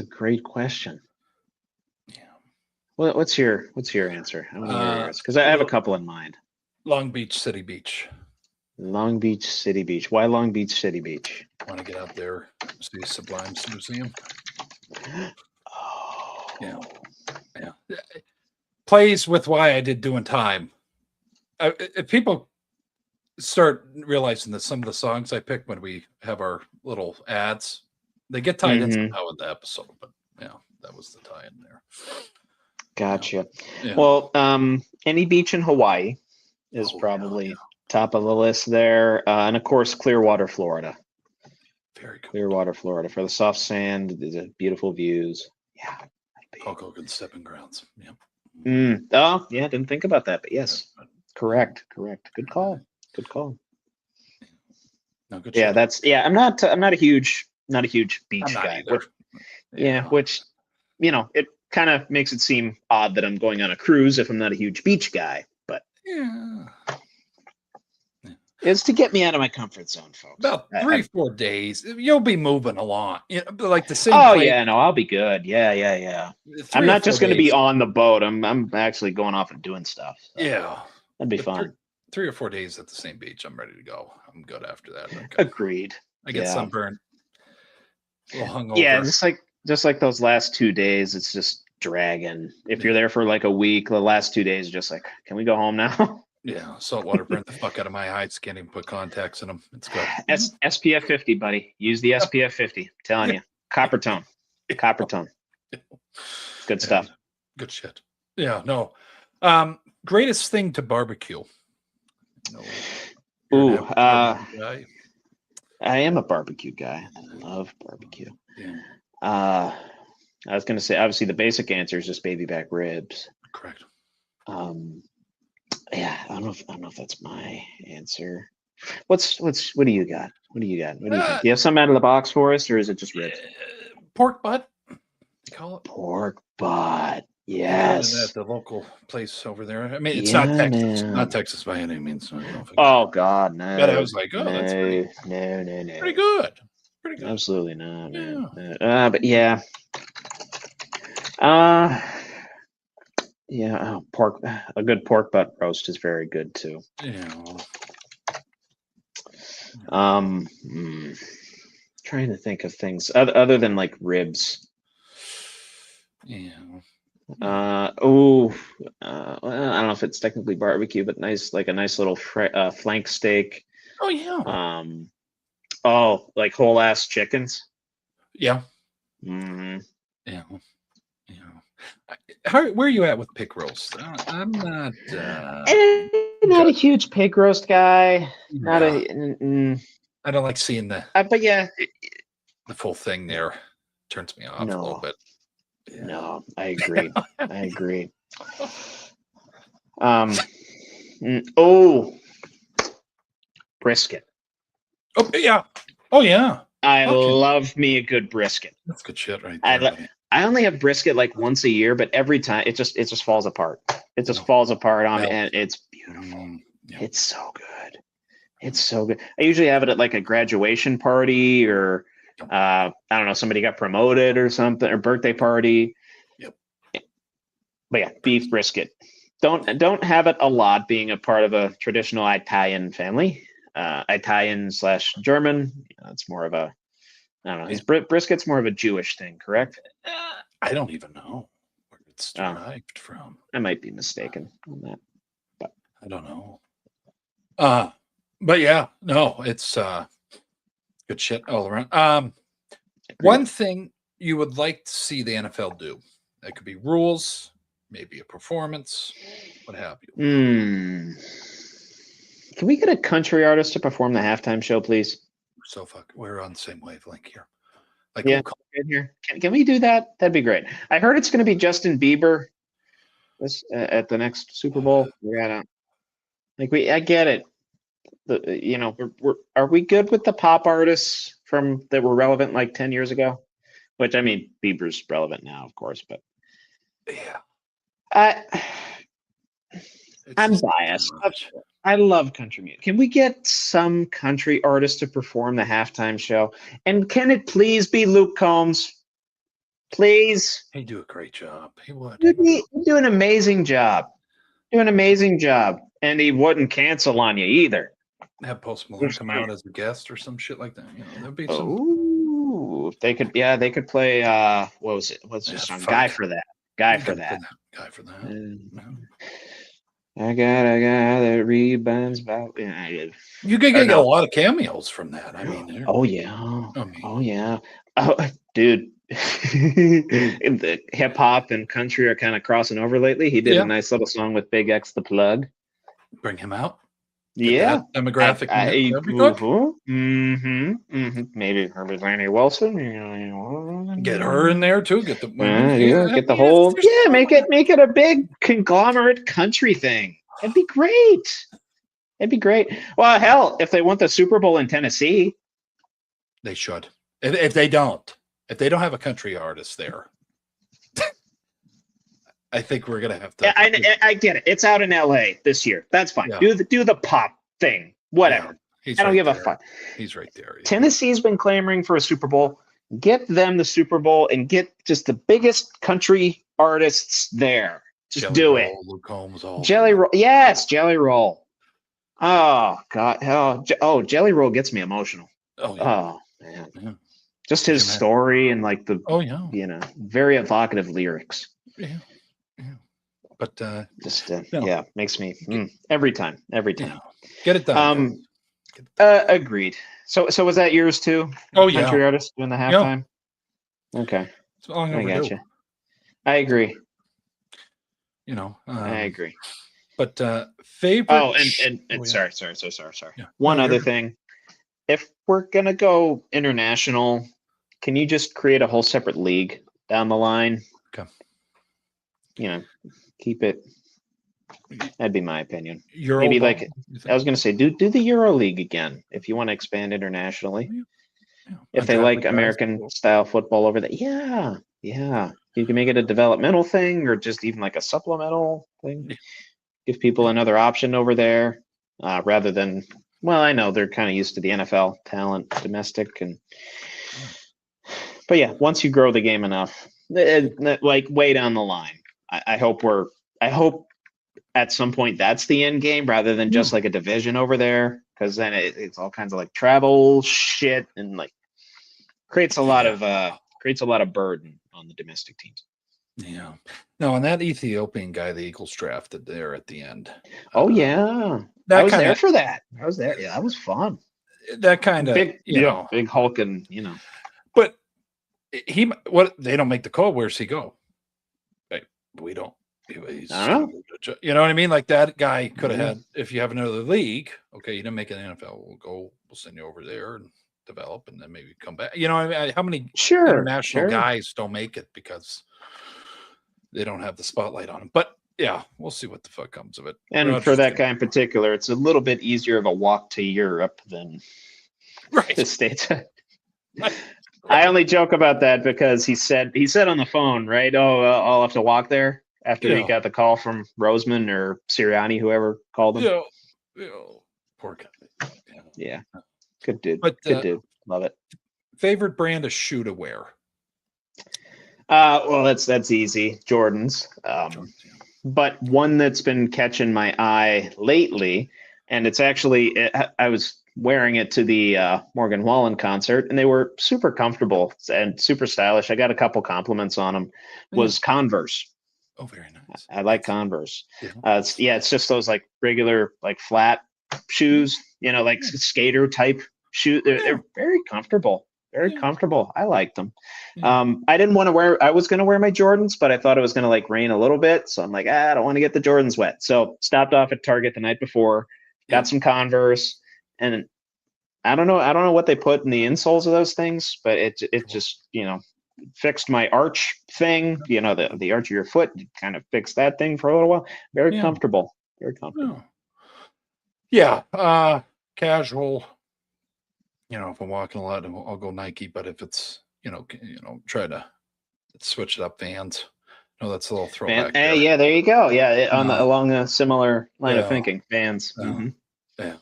great question. Yeah. Well, what's your answer? I want to hear yours, because I have a couple in mind. Long Beach City Beach. Long Beach City Beach. Why Long Beach City Beach? Want to get out there, see Sublime's Museum. Oh. Yeah. Plays with why I did Doing Time. If people start realizing that some of the songs I pick when we have our little ads, they get tied in somehow in the episode. But yeah, that was the tie in there. Gotcha. Yeah. Well, any beach in Hawaii is probably top of the list there, and of course Clearwater, Florida. Very cool. Clearwater, Florida, for the soft sand, the beautiful views. Yeah. Hulk Hogan stepping grounds. Yeah. Oh, yeah, didn't think about that, but yes, correct. Good call. No, good. Yeah, shot. I'm not a huge beach guy. Either. Which it kind of makes it seem odd that I'm going on a cruise if I'm not a huge beach guy. But It's to get me out of my comfort zone, folks. About 3-4 days. You'll be moving along. Like the same. Oh place, yeah, no, I'll be good. Yeah. 3 I'm or not 4 just going to be days. on the boat. I'm actually going off and doing stuff. So Yeah, that'd be But fun. 3 or 4 days at the same beach. I'm ready to go. I'm good after that. Okay. Agreed. I get Yeah. sunburned. A little hungover. Yeah, just like those last 2 days, it's just dragging. If you're there for like a week, the last 2 days, just like, can we go home now? Yeah, salt water burned the fuck out of my eyes. Can't even put contacts in them. It's good. SPF 50, buddy. Use the SPF 50. I'm telling you, copper tone. Good stuff. Good shit. Yeah, no. Greatest thing to barbecue. No. Ooh, Guy. I am a barbecue guy. I love barbecue. Yeah, I was gonna say, obviously, the basic answer is just baby back ribs. correct. Yeah, I don't know if that's my answer. What do you got? What do you think? Do you have some out of the box for us, or is it just ribs? Pork butt. They call it Pork butt. They Yes. call it at the local place over there. I mean, it's not Texas. Man. Not Texas by any means. So I don't know if Oh God, no. But I was like, oh, that's no. pretty good. Pretty good. Absolutely not, man. Yeah. But yeah. Yeah, pork. A good pork butt roast is very good too. Yeah. Trying to think of things other than like ribs. Yeah. Well, I don't know if it's technically barbecue, but nice, like a nice little flank steak. Oh yeah. Like whole ass chickens. Yeah. Mm-hmm. Yeah. Where are you at with pig roast? I'm not. Not a huge pig roast guy. Not I don't like seeing the. But yeah, the full thing there turns me off a little bit. Yeah. No, I agree. I agree. Brisket. Oh yeah. Oh yeah. I love me a good brisket. That's good shit, right there. I only have brisket like once a year, but every time it just falls apart. It just falls apart on me, and it's beautiful. Yeah. It's so good. It's so good. I usually have it at like a graduation party, or I don't know, somebody got promoted or something, or birthday party. Yep. But yeah, beef brisket. Don't have it a lot, being a part of a traditional Italian family. Italian/German. It's more of a, I don't know. Is brisket's more of a Jewish thing, correct? I don't even know where it's derived from. I might be mistaken on that, but I don't know. But yeah, no, it's good shit all around. One thing you would like to see the NFL do, that could be rules, maybe a performance, what have you. Can we get a country artist to perform the halftime show, please? So we're on the same wavelength here. Like, yeah, here. Can we do that? That'd be great. I heard it's going to be Justin Bieber at the next Super Bowl. I get it. Are we good with the pop artists that were relevant like 10 years ago? Which, I mean, Bieber's relevant now, of course, but yeah, I'm biased. I love country music. Can we get some country artist to perform the halftime show? And can it please be Luke Combs? Please. He'd do a great job. He would. He'd do an amazing job. And he wouldn't cancel on you either. Have Post Malone come out as a guest or some shit like that. That'd be some. Ooh, they could play. What was it? What's the song? Guy for that. I got that rebounds about. You could get a lot of cameos from that. I mean, oh yeah, dude. The hip hop and country are kind of crossing over lately. He did a nice little song with Big X the Plug. Bring him out. Yeah, demographic. Maybe Herbie Lanny Wilson. Get her in there too. Get the get the whole. Yeah, make it a big conglomerate country thing. That'd be great. Well, hell, if they want the Super Bowl in Tennessee, they should. If they don't have a country artist there, I think we're gonna have to. I get it. It's out in LA this year. That's fine. Yeah. Do the pop thing. Whatever. He's I don't right give a there. fuck. He's right there. Yeah. Tennessee's been clamoring for a Super Bowl. Get them the Super Bowl and get just the biggest country artists there. Just Jelly do Roll, it. Luke Holmes, all Jelly Roll. Yes, Jelly Roll. Oh, God. Jelly Roll gets me emotional. Oh, yeah. Oh, man. Yeah. Just his story and like the, Oh, yeah. very evocative lyrics. Yeah. But makes me every time. Yeah. Get it done. Agreed. So was that yours too? Oh, yeah. Country artist doing the halftime. Yeah. Okay. It's long I overdue. gotcha. I agree. I agree. But favorite. Oh, and sorry. Yeah. One other thing. If we're gonna go international, can you just create a whole separate league down the line? Okay. Keep it. That'd be my opinion. Euro Maybe ball, like I was gonna say, do the Euro League again if you want to expand internationally. Yeah. If they like American style football over there, yeah. You can make it a developmental thing or just even like a supplemental thing. Yeah. Give people another option over there, rather than. Well, I know they're kind of used to the NFL talent, domestic, but yeah, once you grow the game enough, like way down the line, I hope at some point that's the end game rather than just like a division over there, because then it's all kinds of like travel shit and like creates a lot of burden on the domestic teams. Yeah. No, and that Ethiopian guy the Eagles drafted there at the end. Oh yeah. I was there for that. I was there. Yeah, that was fun. That kind of big hulking, But they don't make the call. Where's he go? We don't. I don't know. You know what I mean? Like that guy could have had. If you have another league, okay, you didn't make an NFL. We'll send you over there and develop, and then maybe come back. You know, I mean, how many international guys don't make it because they don't have the spotlight on them? But yeah, we'll see what the fuck comes of it. And for that guy in particular, it's a little bit easier of a walk to Europe than the States. I only joke about that because he said on the phone, right? Oh, I'll have to walk there after he got the call from Roseman or Sirianni, whoever called him. Poor guy. Yeah. Good dude. But, good dude. Love it. Favorite brand of shoe to wear? Well, that's easy. Jordans. But one that's been catching my eye lately, and it's actually, I was wearing it to the Morgan Wallen concert, and they were super comfortable and super stylish. I got a couple compliments on them. Was Converse. Oh, very nice. I like Converse. Yeah. It's just those like regular like flat shoes, like skater type shoe. They're very comfortable. Very comfortable. I like them. I didn't want to wear. I was going to wear my Jordans, but I thought it was going to like rain a little bit, so I'm like, I don't want to get the Jordans wet. So stopped off at Target the night before, got some Converse, and I don't know what they put in the insoles of those things, but it just fixed my arch thing. The arch of your foot, kind of fixed that thing for a little while. Very comfortable. Very comfortable. Yeah. Casual. If I'm walking a lot, I'll go Nike. But if it's, try to switch it up. Vans. No, that's a little throwback. Hey, yeah, there you go. Yeah, along a similar line of thinking. Vans. Yeah,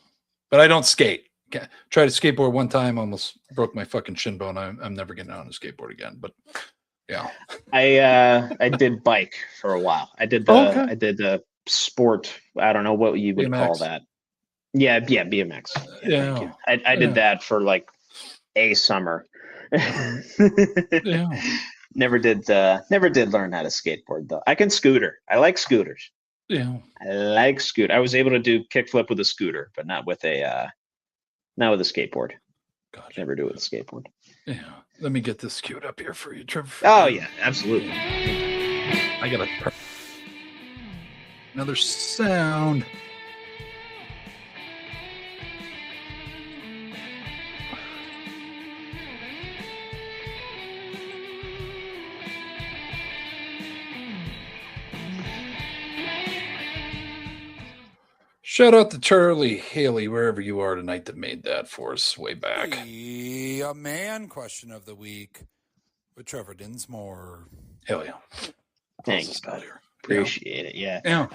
but I don't skate. Tried to skateboard one time, almost broke my fucking shin bone. I'm never getting on a skateboard again. But yeah, I did bike for a while. I did the sport. I don't know what you would call that. Yeah, BMX. Yeah, I did that for like a summer. Never did learn how to skateboard though. I can scooter. I like scooters. Yeah, I like scooter. I was able to do kickflip with a scooter, but not with a skateboard. Gotcha. Never do it with a skateboard. Yeah, let me get this queued up here for you, Trevor. Oh yeah, absolutely. I got another sound. Shout out to Charlie Haley, wherever you are tonight, that made that for us way back. A man question of the week with Trevor Dinsmore. Hell yeah. Thanks, buddy. Appreciate it. Yeah. Yeah.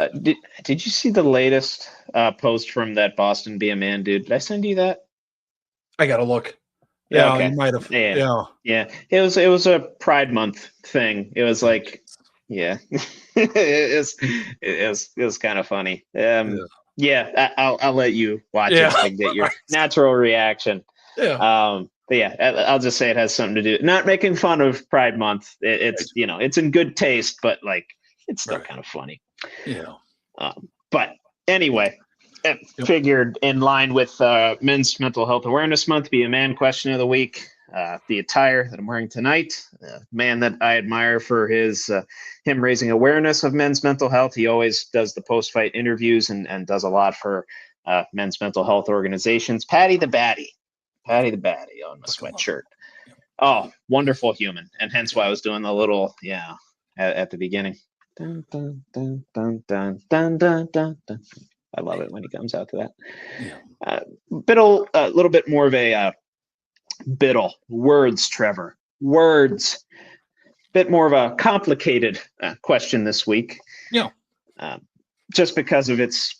Did you see the latest post from that Boston Be a Man dude? Did I send you that? I gotta look. Yeah, Yeah, okay. you might have. Yeah. Yeah. Yeah. It was a Pride Month thing. It was like, yeah, it was kind of funny. Yeah, I'll let you watch it so I can get your natural reaction. Yeah. But yeah, I'll just say it has something to do. Not making fun of Pride Month. It's it's in good taste, but like it's still kind of funny. Yeah. But anyway, figured in line with Men's Mental Health Awareness Month, Be a Man question of the week. The attire that I'm wearing tonight, man that I admire for him raising awareness of men's mental health. He always does the post-fight interviews and does a lot for men's mental health organizations. Patty the Batty on my sweatshirt. Oh, wonderful human, and hence why I was doing the little at the beginning. Dun, dun, dun, dun, dun, dun, dun, dun, dun. I love it when he comes out to that. Yeah. A little bit more of a Biddle. Words, Trevor. Words. Bit more of a complicated question this week. Yeah. Just because of its,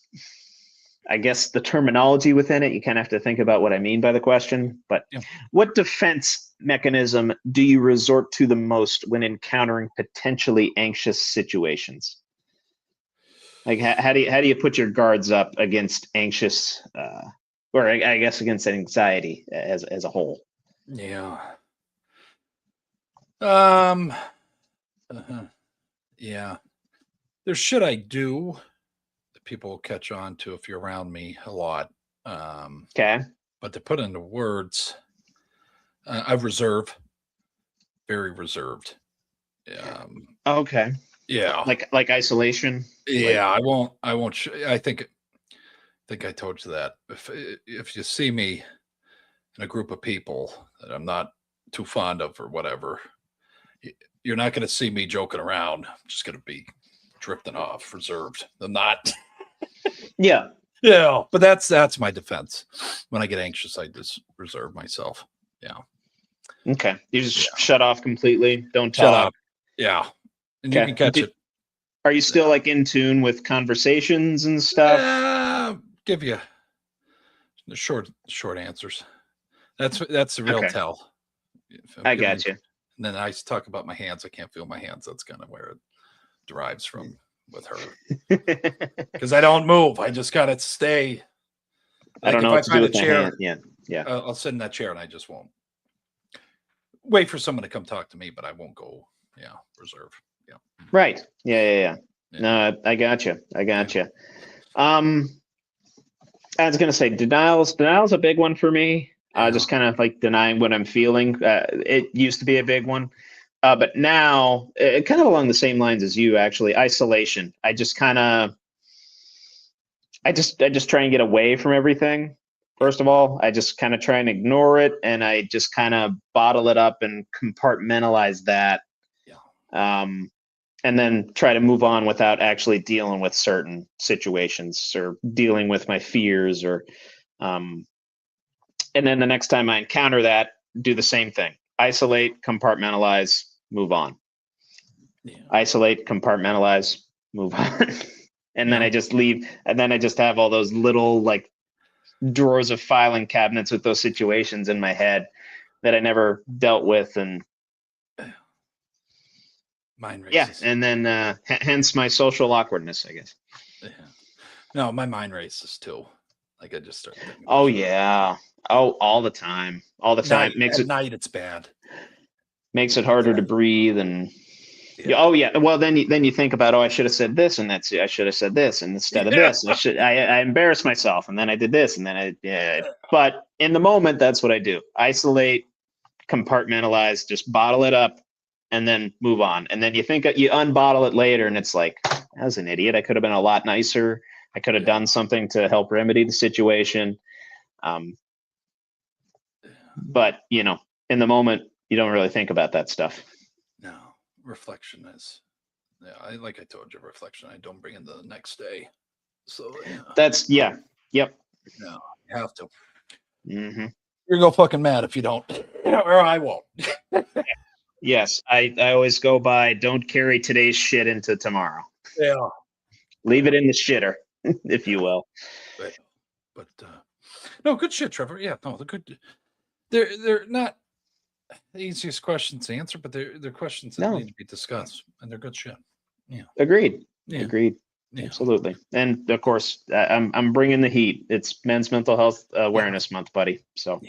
I guess, the terminology within it. You kind of have to think about what I mean by the question. But what defense mechanism do you resort to the most when encountering potentially anxious situations? Like, how do you put your guards up against anxious, or I guess against anxiety as a whole? Yeah. Yeah. There's shit I do that people will catch on to if you're around me a lot. Okay. But to put into words, I've very reserved. Okay. Yeah. Like isolation. Yeah. I won't. I think I told you that if you see me in a group of people that I'm not too fond of or whatever, you're not going to see me joking around. I'm just going to be drifting off, reserved. I'm not. Yeah. Yeah. But that's my defense. When I get anxious, I just reserve myself. Yeah. Okay. You just shut off completely. Don't talk. Shut up. Yeah. And you can catch it. Are you still like in tune with conversations and stuff? Give you the short answers. That's the real tell. I got you. And then I talk about my hands. I can't feel my hands. That's kind of where it derives from with her. Because I don't move. I just gotta stay. I don't know what to do with the hand. Yeah. I'll sit in that chair and I just won't wait for someone to come talk to me, but I won't go. Yeah, reserve. Yeah. Right. Yeah. No, I got you. I was gonna say denial's a big one for me. Just kind of like denying what I'm feeling. It used to be a big one, but now kind of along the same lines as you. Actually, isolation. I just try and get away from everything. First of all, I just kind of try and ignore it, and I just kind of bottle it up and compartmentalize that. And then try to move on without actually dealing with certain situations or dealing with my fears and then the next time I encounter that, do the same thing. Isolate, compartmentalize, move on. Yeah. Isolate, compartmentalize, move on. And then I just leave. And then I just have all those little like drawers of filing cabinets with those situations in my head that I never dealt with. And mind races. Yeah. And then hence my social awkwardness, I guess. Yeah. No, my mind races too. Like I just start thinking. Oh yeah. Oh, all the time. At night it's bad. Makes it harder to breathe and. Yeah. Oh yeah. Well, then you think about, I should have said this, and I should have said this, and instead of this, I embarrassed myself, and then I did this, and then But in the moment, that's what I do: isolate, compartmentalize, just bottle it up, and then move on. And then you think you unbottle it later, and it's like, I was an idiot. I could have been a lot nicer. I could have done something to help remedy the situation. But in the moment, you don't really think about that stuff. No. Reflection is, like I told you, reflection I don't bring in the next day. So that's yep. No, you have to. Mm-hmm. You're go fucking mad if you don't, or I won't. Yes, I always go by, don't carry today's shit into tomorrow. Yeah. Leave it in the shitter, if you will. Well, but no, good shit, Trevor. Yeah, no, they're good. They're not the easiest questions to answer, but they're questions that need to be discussed, and they're good shit. Yeah. Agreed. Yeah. Agreed. Yeah. Absolutely. And of course, I'm bringing the heat. It's Men's Mental Health Awareness Month, buddy. So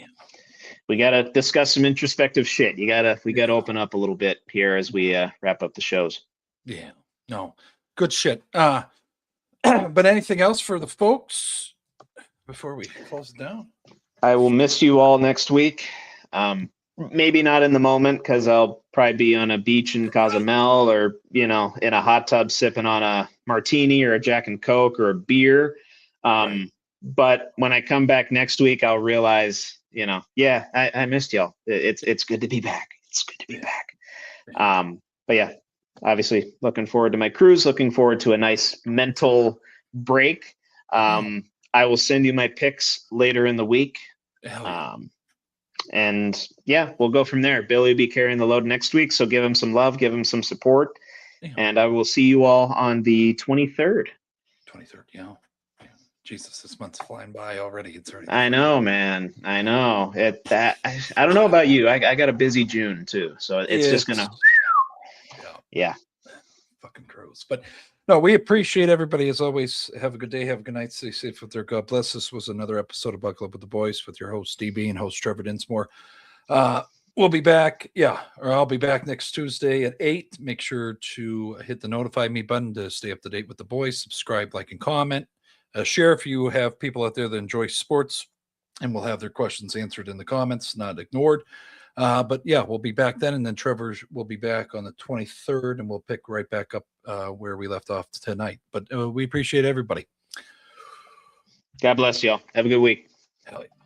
we gotta discuss some introspective shit. We gotta open up a little bit here as we wrap up the shows. Yeah. No, good shit. But anything else for the folks before we close it down? I will miss you all next week. Maybe not in the moment because I'll probably be on a beach in Cozumel or, in a hot tub sipping on a martini or a Jack and Coke or a beer. But when I come back next week, I'll realize, I missed y'all. It's good to be back. It's good to be back. But yeah, obviously looking forward to my cruise, looking forward to a nice mental break. I will send you my picks later in the week. And yeah, we'll go from there. Billy will be carrying the load next week. So give him some love, give him some support. And I will see you all on the 23rd. 23rd, yeah. Jesus, this month's flying by already. It's already. I know, man. I know. I don't know about you. I got a busy June too. So it's just going to. Yeah. Fucking crows. But no, we appreciate everybody as always. Have a good day. Have a good night. Stay safe with their God bless. This was another episode of Buckle Up with the Boys with your host DB and host Trevor Dinsmore. We'll be back. Or I'll be back next Tuesday at 8. Make sure to hit the notify me button to stay up to date with the boys. Subscribe, like, and comment. Share if you have people out there that enjoy sports, and we'll have their questions answered in the comments, not ignored. But yeah, we'll be back then, and then Trevor will be back on the 23rd, and we'll pick right back up where we left off tonight. But we appreciate everybody. God bless y'all. Have a good week. Hell yeah.